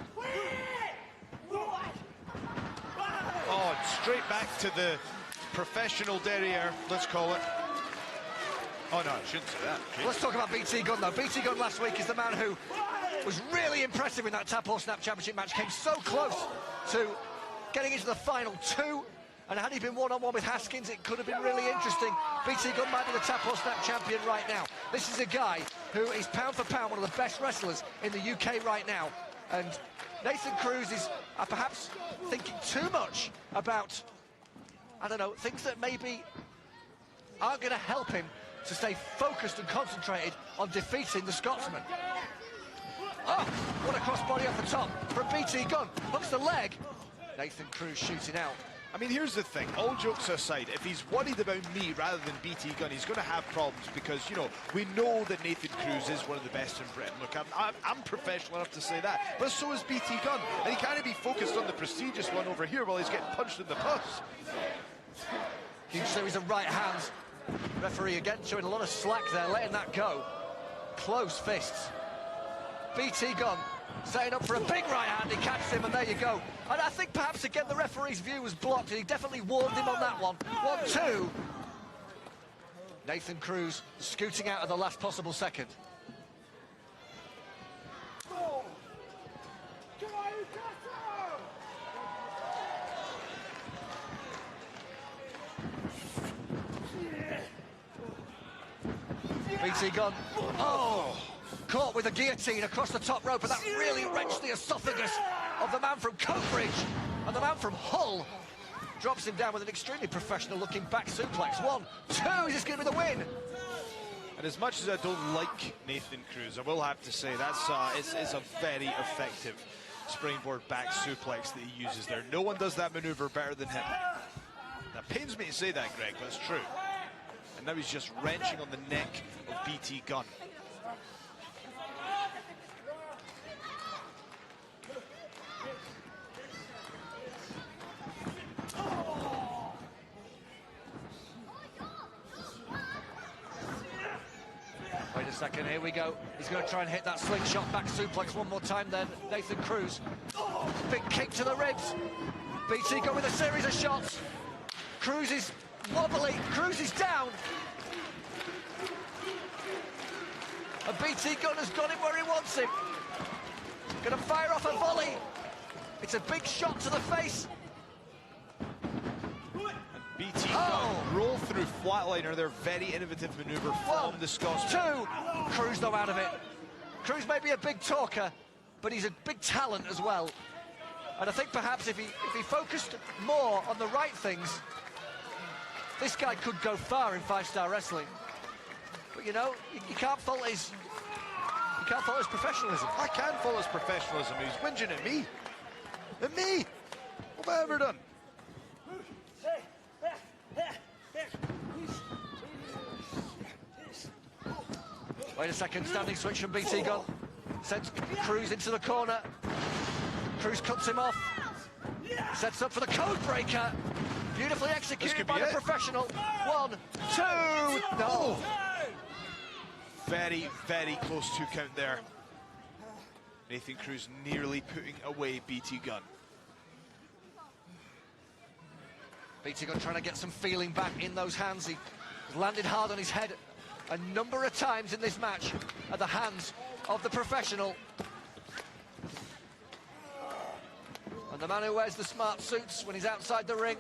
[SPEAKER 3] Oh, straight back to the professional derriere, let's call it. Oh, no, I shouldn't say that.
[SPEAKER 2] Let's talk about BT Gunn, though. BT Gunn last week is the man who was really impressive in that Tap or Snap Championship match, came so close to getting into the final two. And had he been one-on-one with Haskins, it could have been really interesting. BT Gunn might be the Tap or Snap champion right now. This is a guy who is pound for pound one of the best wrestlers in the UK right now. And Nathan Cruz is perhaps thinking too much about, I don't know, things that maybe aren't going to help him to stay focused and concentrated on defeating the Scotsman. Oh, what a crossbody off the top from BT Gunn. Hooks the leg. Nathan Cruz shooting out.
[SPEAKER 3] I mean, here's the thing, all jokes aside, if he's worried about me rather than BT Gunn, he's going to have problems because, you know, we know that Nathan Cruz is one of the best in Britain. Look, I'm professional enough to say that, but so is BT Gunn, and he can't be focused on the prestigious one over here while he's getting punched in the puss.
[SPEAKER 2] Huge series of right hands. Referee again showing a lot of slack there, letting that go. Close fists. BT Gunn setting up for a big right hand. He catches him, and there you go. And I think perhaps again the referee's view was blocked, and he definitely warned him on that one. 1-2. Nathan Cruz scooting out at the last possible second. BT Gunn, caught with a guillotine across the top rope, and that really wrenched the esophagus of the man from Coatbridge. And the man from Hull drops him down with an extremely professional-looking back suplex. 1-2, is this going to be the win?
[SPEAKER 3] And as much as I don't like Nathan Cruz, I will have to say that's it's a very effective springboard back suplex that he uses there. No one does that maneuver better than him. That pains me to say that, Greg, but it's true. And now he's just wrenching on the neck of BT Gunn.
[SPEAKER 2] Wait a second, here we go. He's going to try and hit that slingshot back suplex one more time then. Nathan Cruz. Big kick to the ribs. BT Gunn with a series of shots. Cruz is wobbly. Cruz is down. And BT Gunn has got him where he wants him. Going to fire off a volley. It's a big shot to the face.
[SPEAKER 3] BT Gunn roll through flatliner, their very innovative maneuver from the Scotsman.
[SPEAKER 2] 2. Cruz though out of it. Cruz may be a big talker, but he's a big talent as well. And I think perhaps if he focused more on the right things, this guy could go far in 5-star wrestling. But you know, you can't fault his professionalism.
[SPEAKER 3] I can fault his professionalism. He's whinging at me. At me. What have I ever done?
[SPEAKER 2] Wait a second, standing switch from BT Gunn. Sends Cruz into the corner. Cruz cuts him off. Sets up for the code breaker. Beautifully executed by the professional. 1, 2, no.
[SPEAKER 3] Very, very close 2 count there. Nathan Cruz nearly putting away BT Gunn.
[SPEAKER 2] BT Gunn trying to get some feeling back in those hands. He landed hard on his head a number of times in this match at the hands of the professional. And the man who wears the smart suits when he's outside the ring.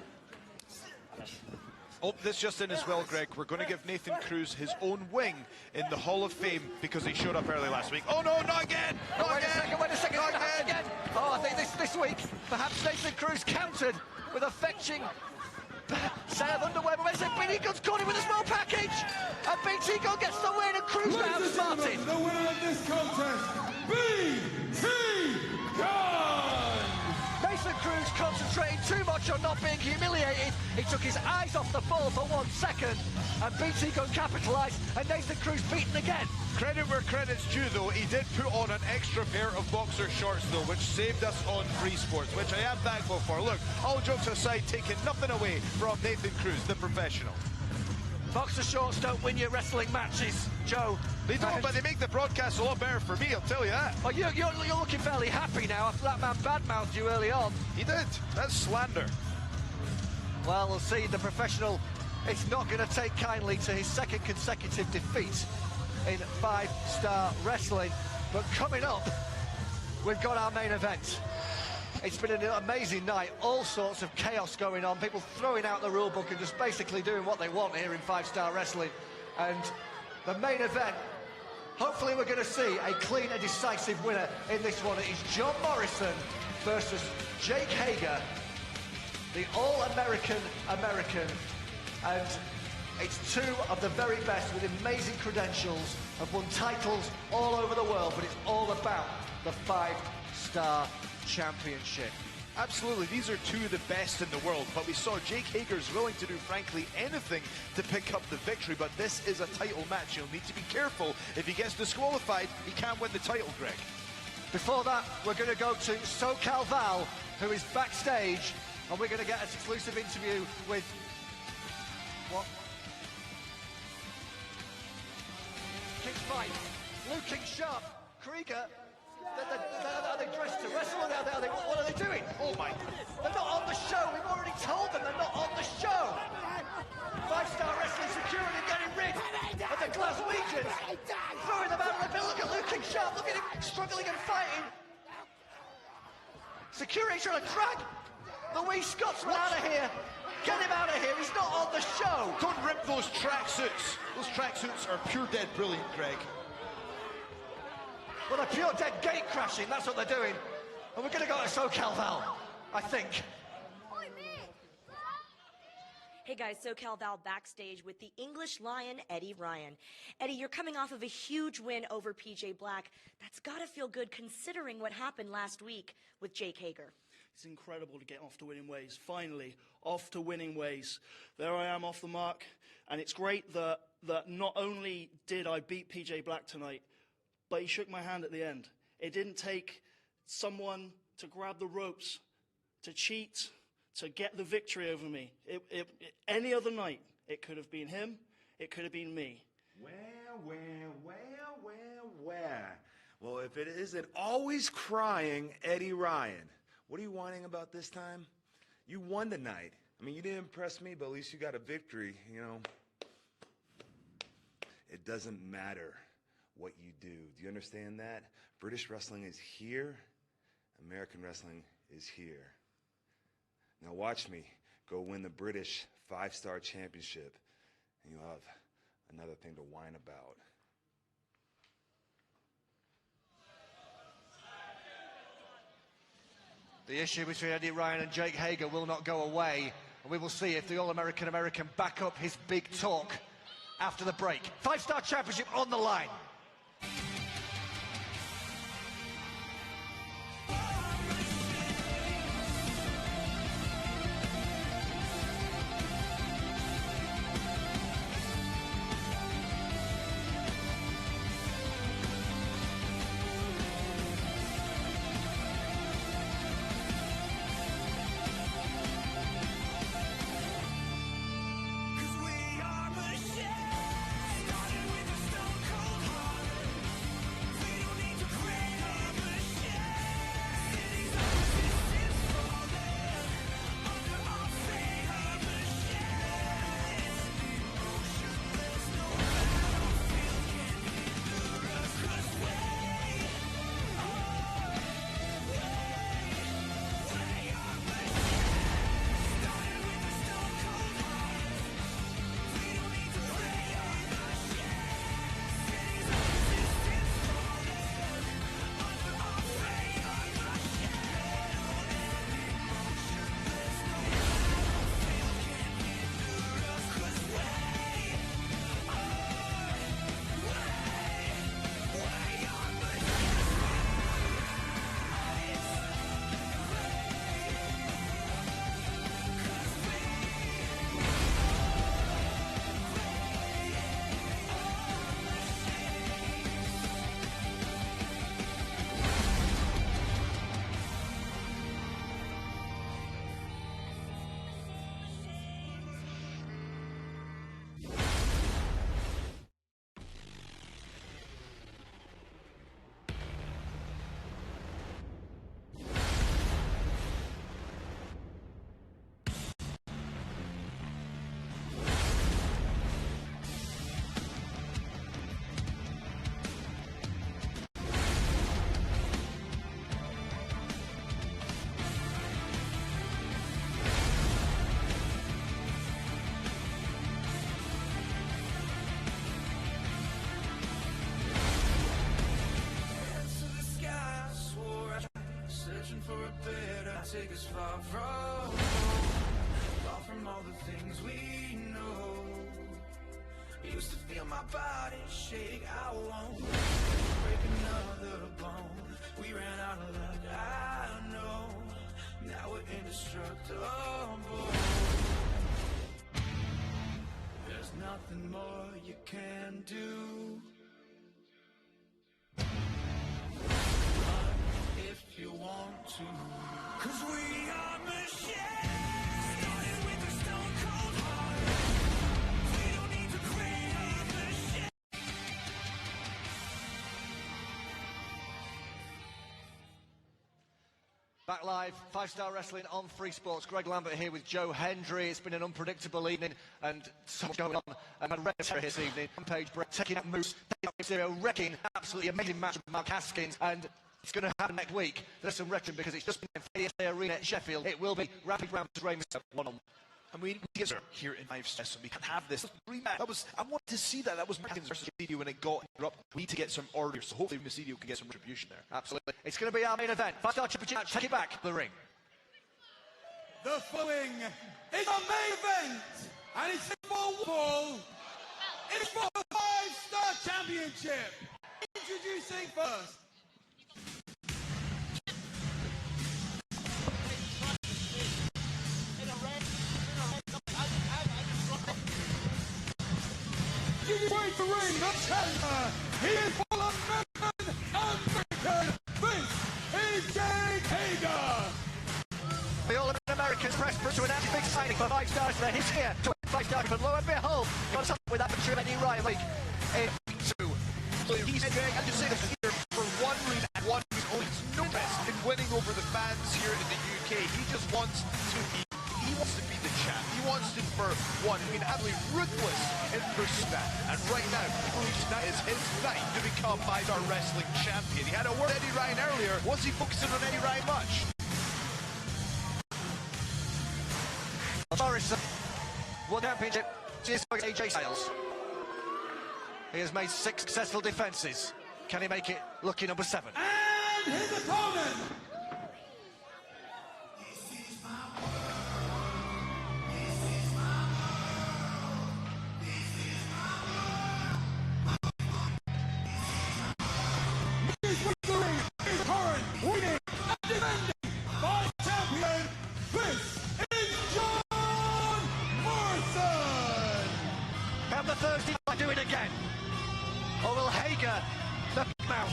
[SPEAKER 3] Oh, this just in as well, Greg. We're going to give Nathan Cruz his own wing in the Hall of Fame because he showed up early last week. Oh no, not again!
[SPEAKER 2] Wait a second, not again! Oh, I think this week, perhaps Nathan Cruz countered with a fetching set of underwear, but BT Gunn's caught him with a small package! And BT Gunn gets the win, and Cruz now outsmarted.
[SPEAKER 1] The winner of this contest, BT Gunn!
[SPEAKER 2] Nathan Cruz concentrating too much on not being humiliated. He took his eyes off the ball for 1 second, and BT Gunn capitalised, and Nathan Cruz beaten again.
[SPEAKER 3] Credit where credit's due, though. He did put on an extra pair of boxer shorts, though, which saved us on Free Sports, which I am thankful for. Look, all jokes aside, taking nothing away from Nathan Cruz, the professional.
[SPEAKER 2] Boxer shorts don't win your wrestling matches, Joe.
[SPEAKER 3] They don't, but they make the broadcast a lot better for me, I'll tell you that.
[SPEAKER 2] Oh, you're looking fairly happy now after that man badmouthed you early on.
[SPEAKER 3] He did. That's slander.
[SPEAKER 2] Well, we'll see. The professional is not going to take kindly to his second consecutive defeat in 5-star wrestling. But coming up, we've got our main event. It's been an amazing night, all sorts of chaos going on, people throwing out the rule book and just basically doing what they want here in 5-star wrestling. And the main event, hopefully we're going to see a clean and decisive winner in this one. It is John Morrison versus Jake Hager, the all-American American. And it's 2 of the very best with amazing credentials, have won titles all over the world, but it's all about the 5-star championship.
[SPEAKER 3] Absolutely, these are 2 of the best in the world, but we saw Jake Hager's willing to do, frankly, anything to pick up the victory, but this is a title match. He'll need to be careful. If he gets disqualified, he can't win the title, Greg.
[SPEAKER 2] Before that, we're going to go to SoCal Val, who is backstage, and we're going to get an exclusive interview with What? King's fight. Looking sharp. Krieger. Are they dressed to wrestle? What are they doing? Oh my. They're not on the show. We've already told them they're not on the show. Five-star wrestling security getting rid of the Glaswegians. Throwing them out of the building. Look at Looking sharp. Look at him struggling and fighting. Security trying to drag the wee Scotsman out of here. Get him out of here. He's not on the show.
[SPEAKER 3] Don't rip those tracksuits. Those tracksuits are pure dead brilliant, Greg.
[SPEAKER 2] Well, they're pure dead gate crashing. That's what they're doing. And we're going to go to SoCal Val, I think.
[SPEAKER 10] Hey guys, SoCal Val backstage with the English Lion, Eddie Ryan. Eddie, you're coming off of a huge win over PJ Black. That's got to feel good considering what happened last week with Jake Hager.
[SPEAKER 14] It's incredible to get off to winning ways. Finally, off to winning ways. There I am off the mark. And it's great that not only did I beat PJ Black tonight, but he shook my hand at the end. It didn't take someone to grab the ropes, to cheat, to get the victory over me. Any other night, it could have been him, it could have been me.
[SPEAKER 6] Where? Well, if it isn't always crying Eddie Ryan, what are you whining about this time? You won tonight. I mean, you didn't impress me, but at least you got a victory, you know. It doesn't matter what you do. Do you understand that? British wrestling is here. American wrestling is here. Now watch me go win the British 5-star championship, and you'll have another thing to whine about.
[SPEAKER 2] The issue between Eddie Ryan and Jake Hager will not go away, and we will see if the All-American American back up his big talk after the break. 5-star championship on the line.
[SPEAKER 4] Take us far from all the things we know. Used to feel my body shake. I won't break another bone. We ran out of luck, I know. Now we're indestructible. There's nothing more you can do. Run if you want to. 'Cause we are machines. Started with a stone cold heart.
[SPEAKER 2] Back live, 5 Star Wrestling on Free Sports. Greg Lambert here with Joe Hendry. It's been an unpredictable evening and so much going on. And had Red here this evening. Rampage Brett taking out Moose, wrecking absolutely amazing match with Mark Haskins. And it's going to happen next week. There's some wrecking because it's just been in the Arena at Sheffield. It will be Rampage Raymond one-on-one.
[SPEAKER 3] And we need to get here in 5 Star, so we can have this rematch. I wanted to see that. That was Markins versus Mysterio when it got interrupted. We need to get some order, so hopefully Mysterio can get some retribution there.
[SPEAKER 2] Absolutely. It's going to be our main event. 5 Star Championship match. Take it back. The ring.
[SPEAKER 1] The following is our main event, and it's for Wall. It's for the 5 Star Championship. Introducing first. Break the ring, the challenger. He is full of American. This is Jake Hager.
[SPEAKER 2] The All-American press brought to announce a big signing for 5 Stars there. He's here to 5 Stars, but lo and behold, got something with that picture of Eddie Ryan League in 2.
[SPEAKER 3] So he's going to say this here for one reason, one reason only. He's no best in winning over the fans here in the UK. He just wants to be. He wants to be the champ. He wants to, for one, I mean, absolutely ruthless in pursuit that. And right now, tonight is his night to become 5 Star Wrestling champion. He had a word with Eddie Ryan earlier. Was he focusing on Eddie Ryan much?
[SPEAKER 2] Morrison, World Championship, AJ Styles. He has made 6 successful defences. Can he make it lucky number 7?
[SPEAKER 1] And his opponent.
[SPEAKER 2] Thursday, I'll do it again. Or will Hager knock him out?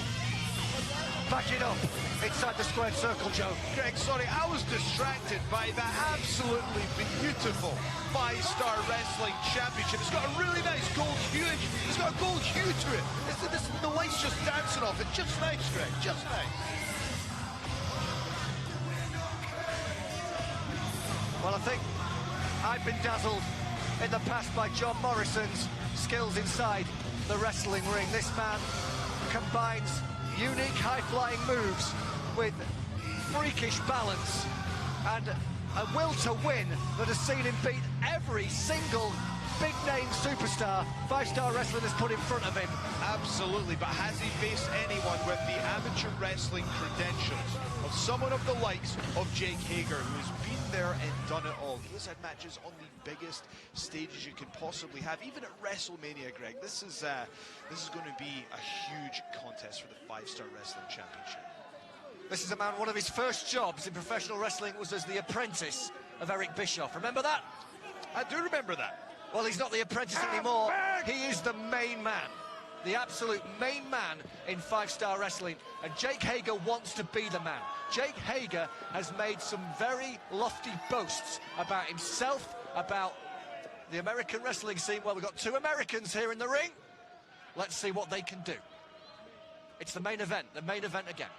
[SPEAKER 2] Back it up inside the squared circle, Joe.
[SPEAKER 3] Greg, sorry, I was distracted by the absolutely beautiful 5 Star Wrestling Championship. It's got a really nice gold hue. It's got a gold hue to it. The light's just dancing off it. Just nice, Greg. Just nice.
[SPEAKER 2] Well, I think I've been dazzled in the past by John Morrison's skills inside the wrestling ring. This man combines unique high-flying moves with freakish balance and a will to win that has seen him beat every single big-name superstar 5 Star Wrestling has put in front of him.
[SPEAKER 3] Absolutely, but has he faced anyone with the amateur wrestling credentials of someone of the likes of Jake Hager, who has been there and done it all? He has had matches on the biggest stages you can possibly have, even at WrestleMania, Greg. This is going to be a huge contest for the 5 Star Wrestling Championship.
[SPEAKER 2] This is a man, one of his first jobs in professional wrestling was as the apprentice of Eric Bischoff. Remember that?
[SPEAKER 3] I do remember that.
[SPEAKER 2] Well, he's not the apprentice anymore. He is the main man, the absolute main man in 5 Star Wrestling. And Jake Hager wants to be the man. Jake Hager has made some very lofty boasts about himself, about the American wrestling scene. Well, we've got 2 Americans here in the ring. Let's see what they can do. It's the main event again.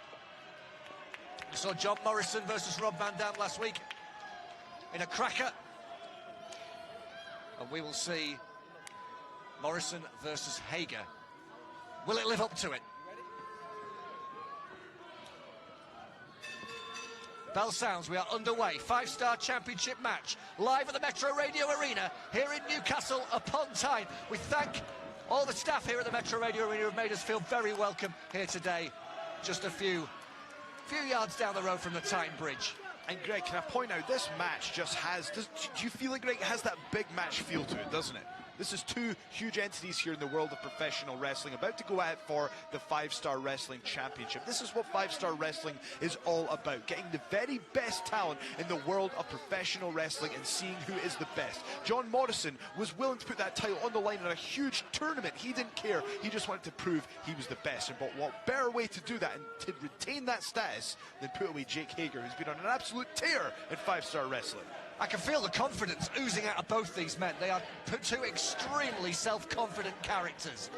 [SPEAKER 2] We saw John Morrison versus Rob Van Dam last week in a cracker. And we will see Morrison versus Hager. Will it live up to it? Bell sounds, we are underway. 5 Star Championship match, live at the Metro Radio Arena here in Newcastle upon Tyne. We thank all the staff here at the Metro Radio Arena who have made us feel very welcome here today. Just a few yards down the road from the Tyne Bridge.
[SPEAKER 3] And Greg, can I point out, this match just has, do you feel it, Greg? It has that big match feel to it, doesn't it? This is 2 huge entities here in the world of professional wrestling about to go out for the 5 Star Wrestling Championship. This is what 5 Star Wrestling is all about, getting the very best talent in the world of professional wrestling and seeing who is the best. John Morrison was willing to put that title on the line in a huge tournament. He didn't care. He just wanted to prove he was the best. And but what better way to do that and to retain that status than put away Jake Hager, who's been on an absolute tear in 5 Star Wrestling.
[SPEAKER 2] I can feel the confidence oozing out of both these men. They are 2 extremely self-confident characters.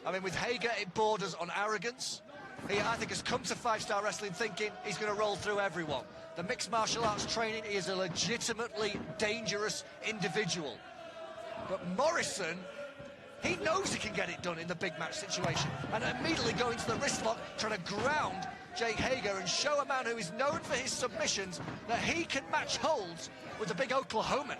[SPEAKER 2] I mean, with Hager, it borders on arrogance. He, I think, has come to five-star wrestling thinking he's going to roll through everyone. The mixed martial arts training, he is a legitimately dangerous individual. But Morrison, he knows he can get it done in the big match situation. And immediately going to the wrist lock, trying to ground Jake Hager and show a man who is known for his submissions that he can match holds with the big Oklahoman.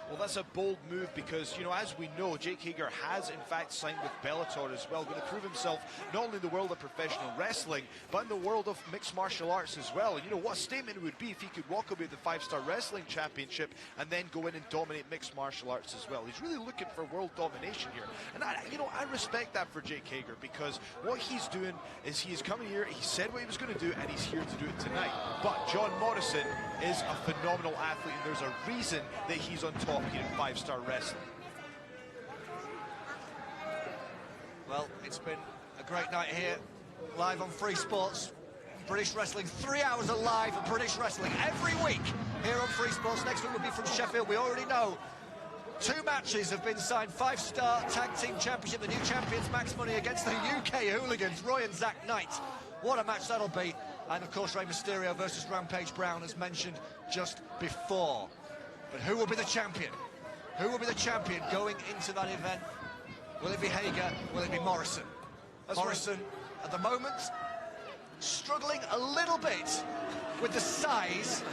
[SPEAKER 3] Well, that's a bold move because, you know, as we know, Jake Hager has, in fact, signed with Bellator as well, going to prove himself not only in the world of professional wrestling, but in the world of mixed martial arts as well. And, you know, what a statement it would be if he could walk away with the five-star wrestling championship and then go in and dominate mixed martial arts as well. He's really looking for world domination here. And, I respect that for Jake Hager because what he's doing is he's coming here, he said what he was going to do, and he's here to do it tonight. But John Morrison is a phenomenal athlete, and there's a reason that he's on top here in five-star wrestling.
[SPEAKER 2] Well, it's been a great night here, live on Free Sports. British Wrestling, 3 hours of live British Wrestling every week here on Free Sports. Next week will be from Sheffield. We already know 2 matches have been signed. 5-star Tag Team Championship, the new champions Max Money against the UK Hooligans, Roy and Zach Knight. What a match that'll be. And of course, Rey Mysterio versus Rampage Brown, as mentioned just before. But who will be the champion? Who will be the champion going into that event? Will it be Hager? Will it be Morrison? Morrison, at the moment, struggling a little bit with the size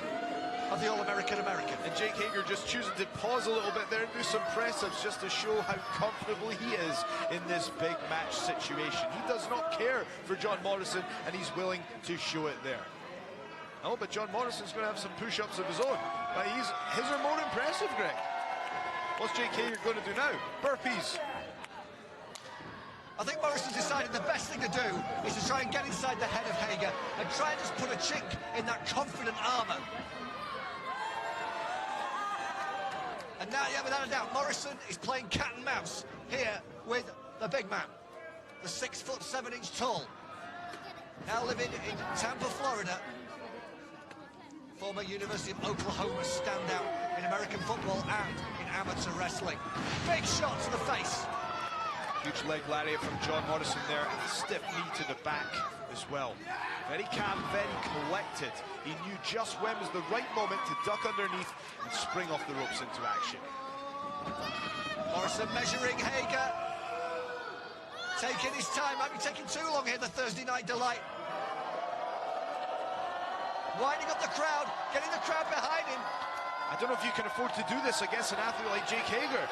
[SPEAKER 2] of the All-American American.
[SPEAKER 3] And Jake Hager just choosing to pause a little bit there and do some press-ups just to show how comfortable he is in this big match situation. He does not care for John Morrison, and he's willing to show it there. Oh, but John Morrison's going to have some push-ups of his own. But his are more impressive, Greg. What's Jake Hager going to do now? Burpees.
[SPEAKER 2] I think Morrison's decided the best thing to do is to try and get inside the head of Hager and try and just put a chink in that confident armour. And now, yeah, without a doubt, Morrison is playing cat and mouse here with the big man, the 6'7" tall, now living in Tampa, Florida. Former University of Oklahoma standout in American football and in amateur wrestling. Big shot to the face.
[SPEAKER 3] Huge leg lariat from John Morrison there, and a stiff knee to the back as well. Very calm, very collected. He knew just when was the right moment to duck underneath and spring off the ropes into action.
[SPEAKER 2] Morrison measuring Hager. Taking his time, might be taking too long here, the Thursday Night Delight. Winding up the crowd, getting the crowd behind him.
[SPEAKER 3] I don't know if you can afford to do this against an athlete like Jake Hager.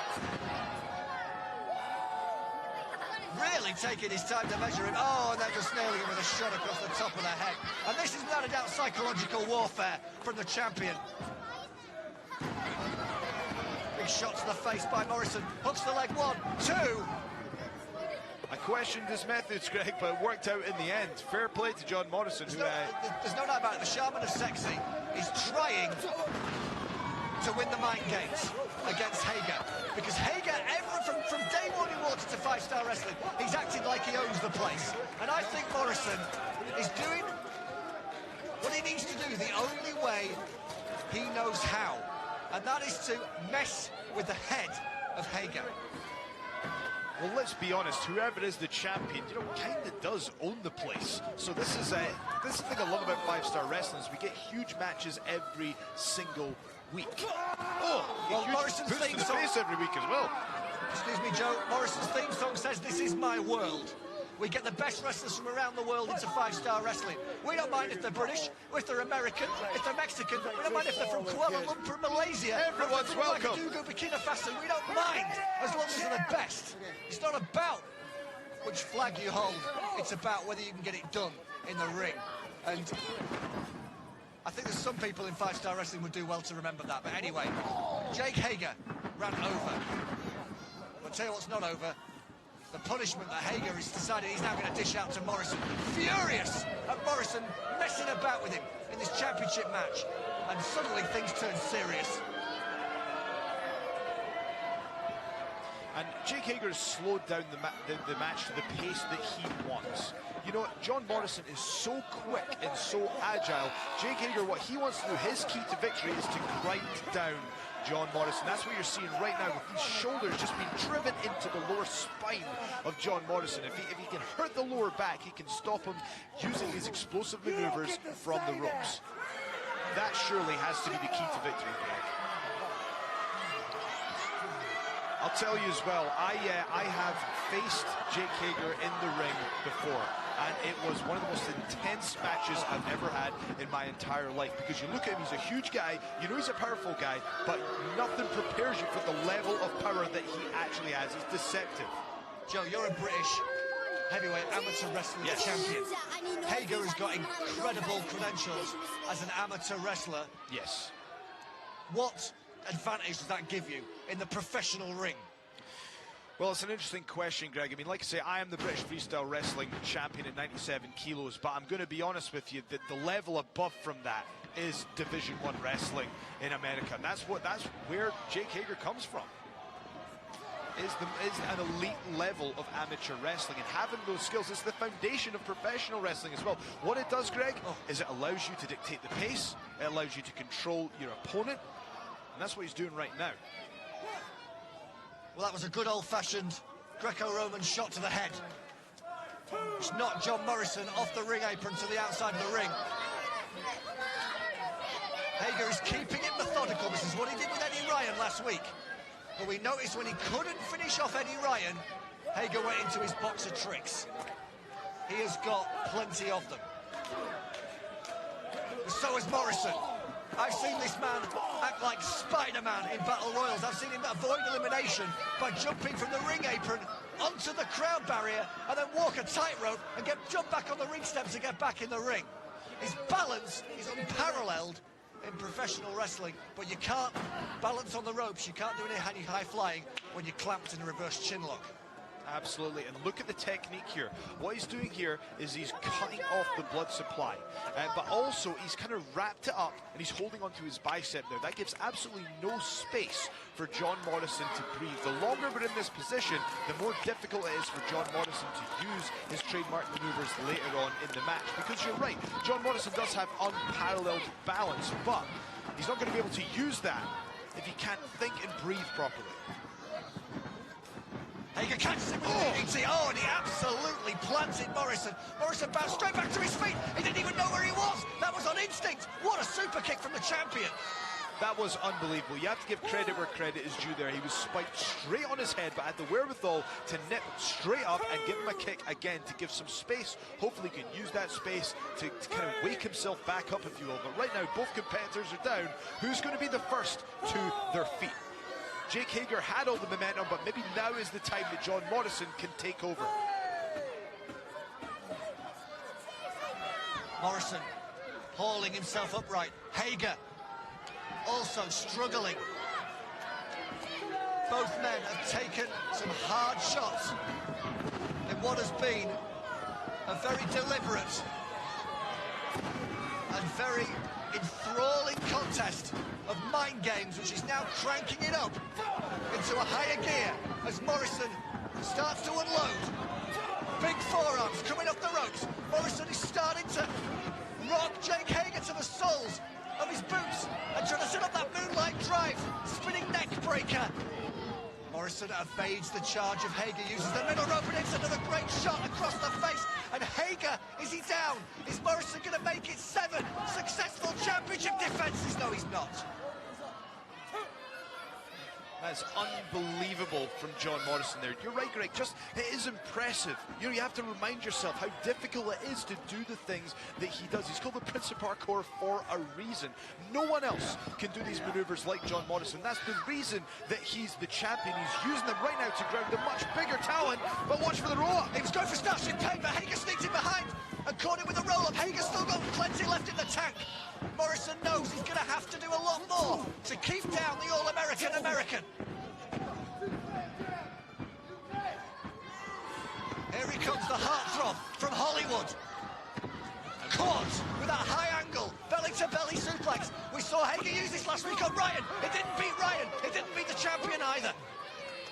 [SPEAKER 2] Really taking his time to measure him. Oh, and then just nailing him with a shot across the top of the head. And this is without a doubt psychological warfare from the champion. Big shot to the face by Morrison. Hooks the leg, 1, 2.
[SPEAKER 3] I questioned his methods, Greg, but it worked out in the end. Fair play to John Morrison.
[SPEAKER 2] There's no doubt about it. The Shaman of Sexy is trying to win the mind games against Hager. Because Hager, from day one he walked into five-star wrestling, he's acted like he owns the place. And I think Morrison is doing what he needs to do the only way he knows how. And that is to mess with the head of Hager.
[SPEAKER 3] Well, let's be honest, whoever is the champion, you know, kind of does own the place. So this is the thing I love about five-star wrestling is we get huge matches every single week. Oh, well,
[SPEAKER 2] Morrison's
[SPEAKER 3] boost
[SPEAKER 2] theme
[SPEAKER 3] to the
[SPEAKER 2] song,
[SPEAKER 3] face every week as well.
[SPEAKER 2] Excuse me, Joe. Morrison's theme song says, "This is my world." We get the best wrestlers from around the world into five-star wrestling. We don't mind if they're British, if they're American, if they're Mexican. We don't mind if they're from Kuala Lumpur, Malaysia.
[SPEAKER 3] Everyone's welcome.
[SPEAKER 2] Ouagadougou, Burkina Faso. We don't mind as long as they're the best. It's not about which flag you hold. It's about whether you can get it done in the ring. And I think there's some people in five-star wrestling would do well to remember that. But anyway, Jake Hager ran over. I'll tell you what's not over. The punishment that Hager has decided he's now going to dish out to Morrison. Furious at Morrison messing about with him in this championship match. And suddenly things turn serious.
[SPEAKER 3] And Jake Hager has slowed down the match to the pace that he wants. You know, John Morrison is so quick and so agile. Jake Hager, what he wants to do, his key to victory is to grind down John Morrison. That's what you're seeing right now, with these shoulders just being driven into the lower spine of John Morrison. If he can hurt the lower back, he can stop him using these explosive maneuvers from the ropes. That surely has to be the key to victory, Greg. I'll tell you as well, I have faced Jake Hager in the ring before, and it was one of the most intense matches I've ever had in my entire life, because you look at him, he's a huge guy, you know he's a powerful guy, but nothing prepares you for the level of power that he actually has. It's deceptive.
[SPEAKER 15] Joe, you're a British heavyweight amateur wrestling champion. Hager has got incredible credentials as an amateur wrestler.
[SPEAKER 3] Yes.
[SPEAKER 15] What advantage does that give you in the professional ring?
[SPEAKER 3] Well, it's an interesting question, Greg. I mean, like I say, I am the British Freestyle Wrestling Champion at 97 kilos, but I'm going to be honest with you that the level above from that is Division I wrestling in America. And that's where Jake Hager comes from. Is an elite level of amateur wrestling, and having those skills is the foundation of professional wrestling as well. What it does, Greg, is it allows you to dictate the pace, it allows you to control your opponent, and that's what he's doing right now.
[SPEAKER 15] Well, that was a good old-fashioned Greco-Roman shot to the head, which knocked John Morrison off the ring apron to the outside of the ring. Hager is keeping it methodical. This is what he did with Eddie Ryan last week. But we noticed when he couldn't finish off Eddie Ryan, Hager went into his box of tricks. He has got plenty of them. So has Morrison. I've seen this man act like Spider-Man in Battle Royals. I've seen him avoid elimination by jumping from the ring apron onto the crowd barrier and then walk a tightrope and jump back on the ring steps and get back in the ring. His balance is unparalleled in professional wrestling, but you can't balance on the ropes, you can't do any high flying when you're clamped in a reverse chin lock.
[SPEAKER 3] Absolutely, and look at the technique here. What he's doing here is he's cutting off the blood supply, but also he's kind of wrapped it up and he's holding onto his bicep there. That gives absolutely no space for John Morrison to breathe. The longer we're in this position, the more difficult it is for John Morrison to use his trademark maneuvers later on in the match, because you're right, John Morrison does have unparalleled balance, but he's not going to be able to use that if he can't think and breathe properly.
[SPEAKER 15] Hager catches him with an DDT. Oh, and he absolutely planted Morrison. Morrison bounced straight back to his feet. He didn't even know where he was. That was on instinct. What a super kick from the champion.
[SPEAKER 3] That was unbelievable. You have to give credit where credit is due there. He was spiked straight on his head, but had the wherewithal to nip straight up and give him a kick again to give some space. Hopefully he can use that space to kind of wake himself back up, if you will. But right now, both competitors are down. Who's going to be the first to their feet? Jake Hager had all the momentum, but maybe now is the time that John Morrison can take over.
[SPEAKER 15] Morrison hauling himself upright. Hager also struggling. Both men have taken some hard shots in what has been a very deliberate and very enthralling contest of mind games, which is now cranking it up into a higher gear as Morrison starts to unload. Big forearms coming off the ropes. Morrison is starting to rock Jake Hager to the soles of his boots and trying to set up that moonlight drive, spinning neck breaker. Morrison evades the charge of Hager, uses the middle rope and hits another great shot across the face. And Hager, is he down? Is Morrison going to make it 7 successful championship defenses? No, he's not.
[SPEAKER 3] That's unbelievable from John Morrison there. You're right, Greg. It is impressive. You have to remind yourself how difficult it is to do the things that he does. He's called the Prince of Parkour for a reason. No one else can do these maneuvers like John Morrison. That's the reason that he's the champion. He's using them right now to ground a much bigger talent. But watch for the roll-up.
[SPEAKER 15] He was going for Starship Pain, but Hager sneaked in behind and caught him with a roll-up. Hager's still got plenty left in the tank. Morrison knows he's going to have to do a lot more to keep down the All-American American. Here he comes, the heartthrob from Hollywood. Caught with that high angle, belly-to-belly suplex. We saw Hager use this last week on Ryan. It didn't beat Ryan. It didn't beat the champion either.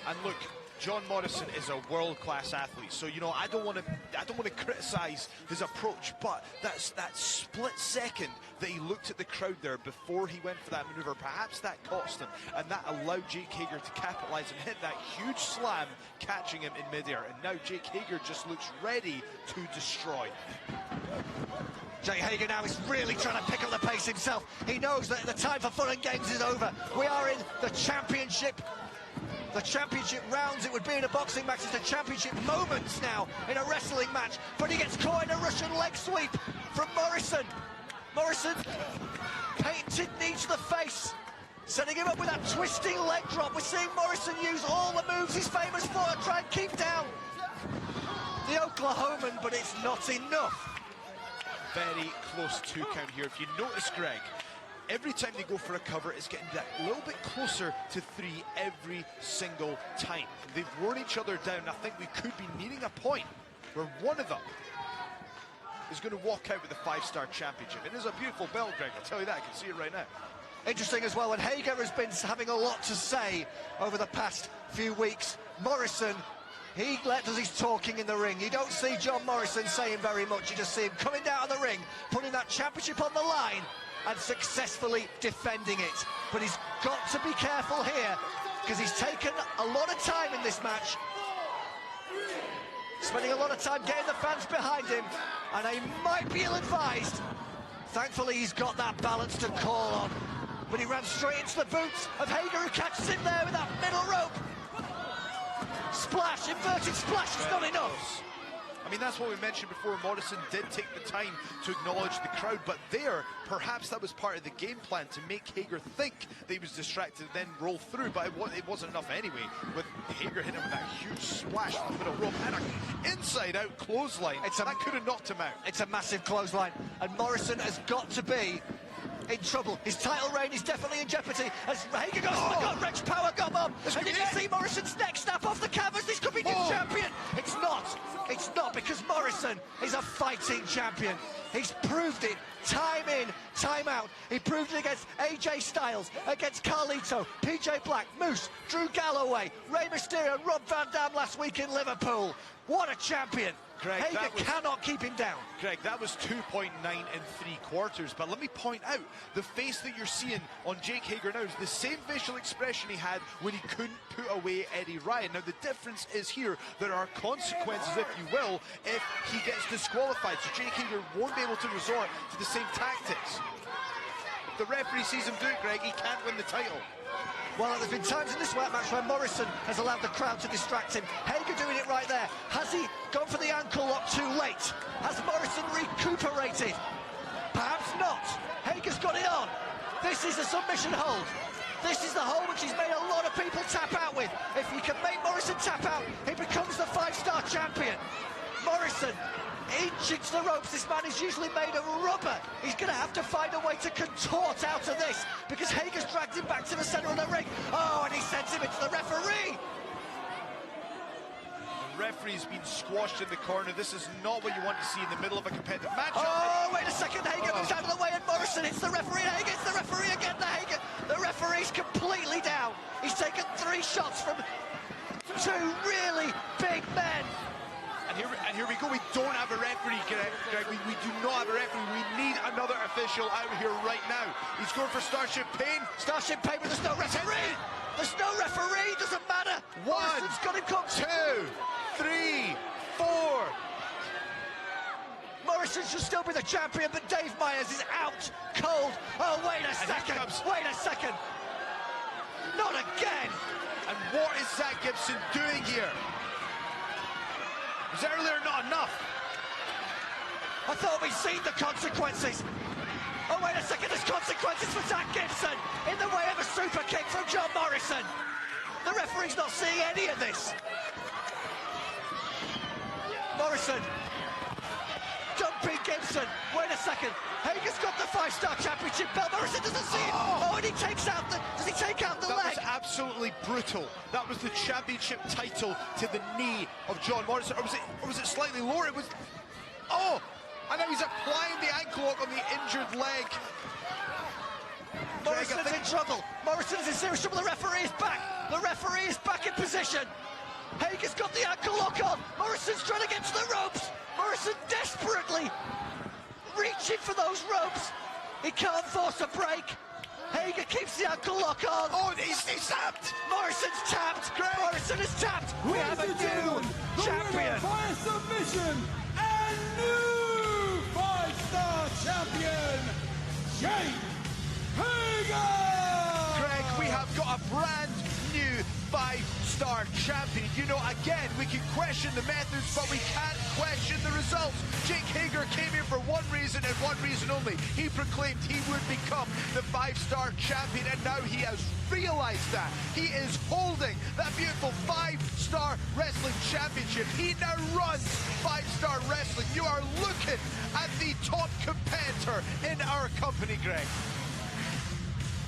[SPEAKER 3] And look, John Morrison is a world-class athlete, so you know I don't want to criticise his approach, but that split second that he looked at the crowd there before he went for that manoeuvre, perhaps that cost him, and that allowed Jake Hager to capitalise and hit that huge slam, catching him in midair. And now Jake Hager just looks ready to destroy.
[SPEAKER 15] Jake Hager now is really trying to pick up the pace himself. He knows that the time for fun and games is over. We are in the championship rounds. It would be in a boxing match. It's the championship moments now in a wrestling match. But he gets caught in a Russian leg sweep from Morrison. Morrison, painted knee to the face, setting him up with that twisting leg drop. We're seeing Morrison use all the moves he's famous for to try and keep down the Oklahoman, but it's not enough.
[SPEAKER 3] Very close two count here. If you notice, Greg, every time they go for a cover, it's getting that little bit closer to 3 every single time. They've worn each other down. I think we could be needing a point where one of them is going to walk out with the 5-star championship. It is a beautiful belt, Greg, I'll tell you that. I can see it right now.
[SPEAKER 15] Interesting as well, and Hager has been having a lot to say over the past few weeks. Morrison, he does his talking in the ring. You don't see John Morrison saying very much. You just see him coming down the ring, putting that championship on the line and successfully defending it. But he's got to be careful here because he's taken a lot of time in this match, spending a lot of time getting the fans behind him, and he might be ill-advised. Thankfully, he's got that balance to call on. But he ran straight into the boots of Hager, who catches him there with that middle rope. Splash, inverted splash, it's not enough.
[SPEAKER 3] I mean, that's what we mentioned before. Morrison did take the time to acknowledge the crowd, but there, perhaps that was part of the game plan to make Hager think that he was distracted and then roll through, but it wasn't enough anyway, with Hager hitting him with that huge splash from the middle rope and an inside-out clothesline. That could have knocked him out.
[SPEAKER 15] It's a massive clothesline, and Morrison has got to be in trouble. His title reign is definitely in jeopardy as Hager goes for the gut-wrench power bomb. And did you see Morrison's neck snap off the canvas? This could be new champion. It's not. It's not, because Morrison is a fighting champion. He's proved it time in, time out. He proved it against AJ Styles, against Carlito, PJ Black, Moose, Drew Galloway, Rey Mysterio, Rob Van Dam last week in Liverpool. What a champion.
[SPEAKER 3] Greg,
[SPEAKER 15] Hager cannot keep him down.
[SPEAKER 3] Greg, that was 2.9 3/4. But let me point out, the face that you're seeing on Jake Hager now is the same facial expression he had when he couldn't put away Eddie Ryan. Now, the difference is here, there are consequences, if you will, if he gets disqualified. So Jake Hager won't be able to resort to the same tactics. If the referee sees him do it, Greg, he can't win the title.
[SPEAKER 15] Well, there's been times in this match where Morrison has allowed the crowd to distract him. Hager doing it right there. Has he gone for the ankle lock too late? Has Morrison recuperated? Perhaps not. Hager's got it on. This is a submission hold. This is the hold which he's made a lot of people tap out with. If he can make Morrison tap out, he becomes the 5-star champion. Morrison inching to the ropes. This man is usually made of rubber. He's going to have to find a way to contort out of this because Hager's dragged him back to the centre of the ring. Oh, and he sends him into the referee.
[SPEAKER 3] The referee's been squashed in the corner. This is not what you want to see in the middle of a competitive match.
[SPEAKER 15] Oh, wait a second. Hager moves out of the way and Morrison hits the referee. Hager hits the referee again. The referee's completely down. He's taken 3 shots from 2 really big men.
[SPEAKER 3] And here we go. We don't have a referee, Greg. We do not have a referee. We need another official out here right now. He's going for Starship Pain.
[SPEAKER 15] Starship Pain, but there's no referee. There's no referee. Doesn't matter.
[SPEAKER 3] 1,
[SPEAKER 15] Morrison's got him caught.
[SPEAKER 3] 2, 3, 4.
[SPEAKER 15] Morrison should still be the champion, but Dave Myers is out cold. Oh, wait a second. Wait a second. Not again.
[SPEAKER 3] And what is Zach Gibson doing here? Was earlier not enough?
[SPEAKER 15] I thought we'd seen the consequences. Oh, wait a second, there's consequences for Zach Gibson in the way of a super kick from John Morrison. The referee's not seeing any of this. Morrison. Jumping Gibson. Wait a second. Hager's got the 5-star championship belt. Morrison doesn't see it. Oh, and he takes out the... Does he take out the leg?
[SPEAKER 3] That was absolutely brutal. That was the championship title to the knee of John Morrison. Or was it slightly lower? It was... Oh! And now he's applying the ankle lock on the injured leg.
[SPEAKER 15] Morrison's in trouble. Morrison's in serious trouble. The referee is back. The referee is back in position. Hager's got the ankle lock on. Morrison's trying to get to the ropes. Morrison desperately reaching for those ropes. He can't force a break. Hager keeps the ankle lock on.
[SPEAKER 12] Oh, he's tapped.
[SPEAKER 15] Morrison's tapped. Morrison is tapped. We have a new champion.
[SPEAKER 1] By submission and new 5-star champion, Jake Hager.
[SPEAKER 3] Greg, we have got a brand new 5-star champion. You know, again, we can question the methods, but we can't question the results. Jake Hager came here for one reason and one reason only. He proclaimed he would become the 5-star champion, and now he has realized that. He is holding that beautiful 5-star wrestling championship. He now runs 5-star wrestling. You are looking at the top competitor in our company, Greg.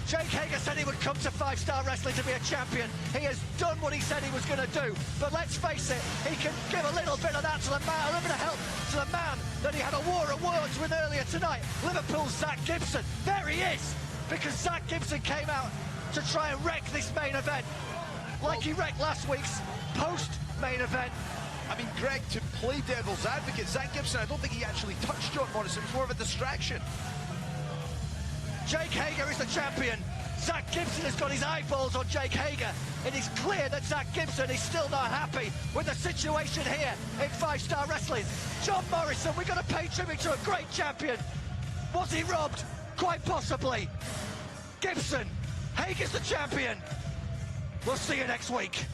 [SPEAKER 15] Jake Hager said he would come to 5-star wrestling to be a champion. He has done what he said he was going to do. But let's face it, he can give a little bit of that to the man, a little bit of help to the man that he had a war of words with earlier tonight, Liverpool's Zach Gibson. There he is, because Zach Gibson came out to try and wreck this main event, like he wrecked last week's post-main event.
[SPEAKER 3] I mean, Greg, to play devil's advocate, Zach Gibson, I don't think he actually touched John Morrison. It was more of a distraction.
[SPEAKER 15] Jake Hager is the champion. Zach Gibson has got his eyeballs on Jake Hager. It is clear that Zach Gibson is still not happy with the situation here in 5-star wrestling. John Morrison, we've got to pay tribute to a great champion. Was he robbed? Quite possibly. Gibson, Hager's the champion. We'll see you next week.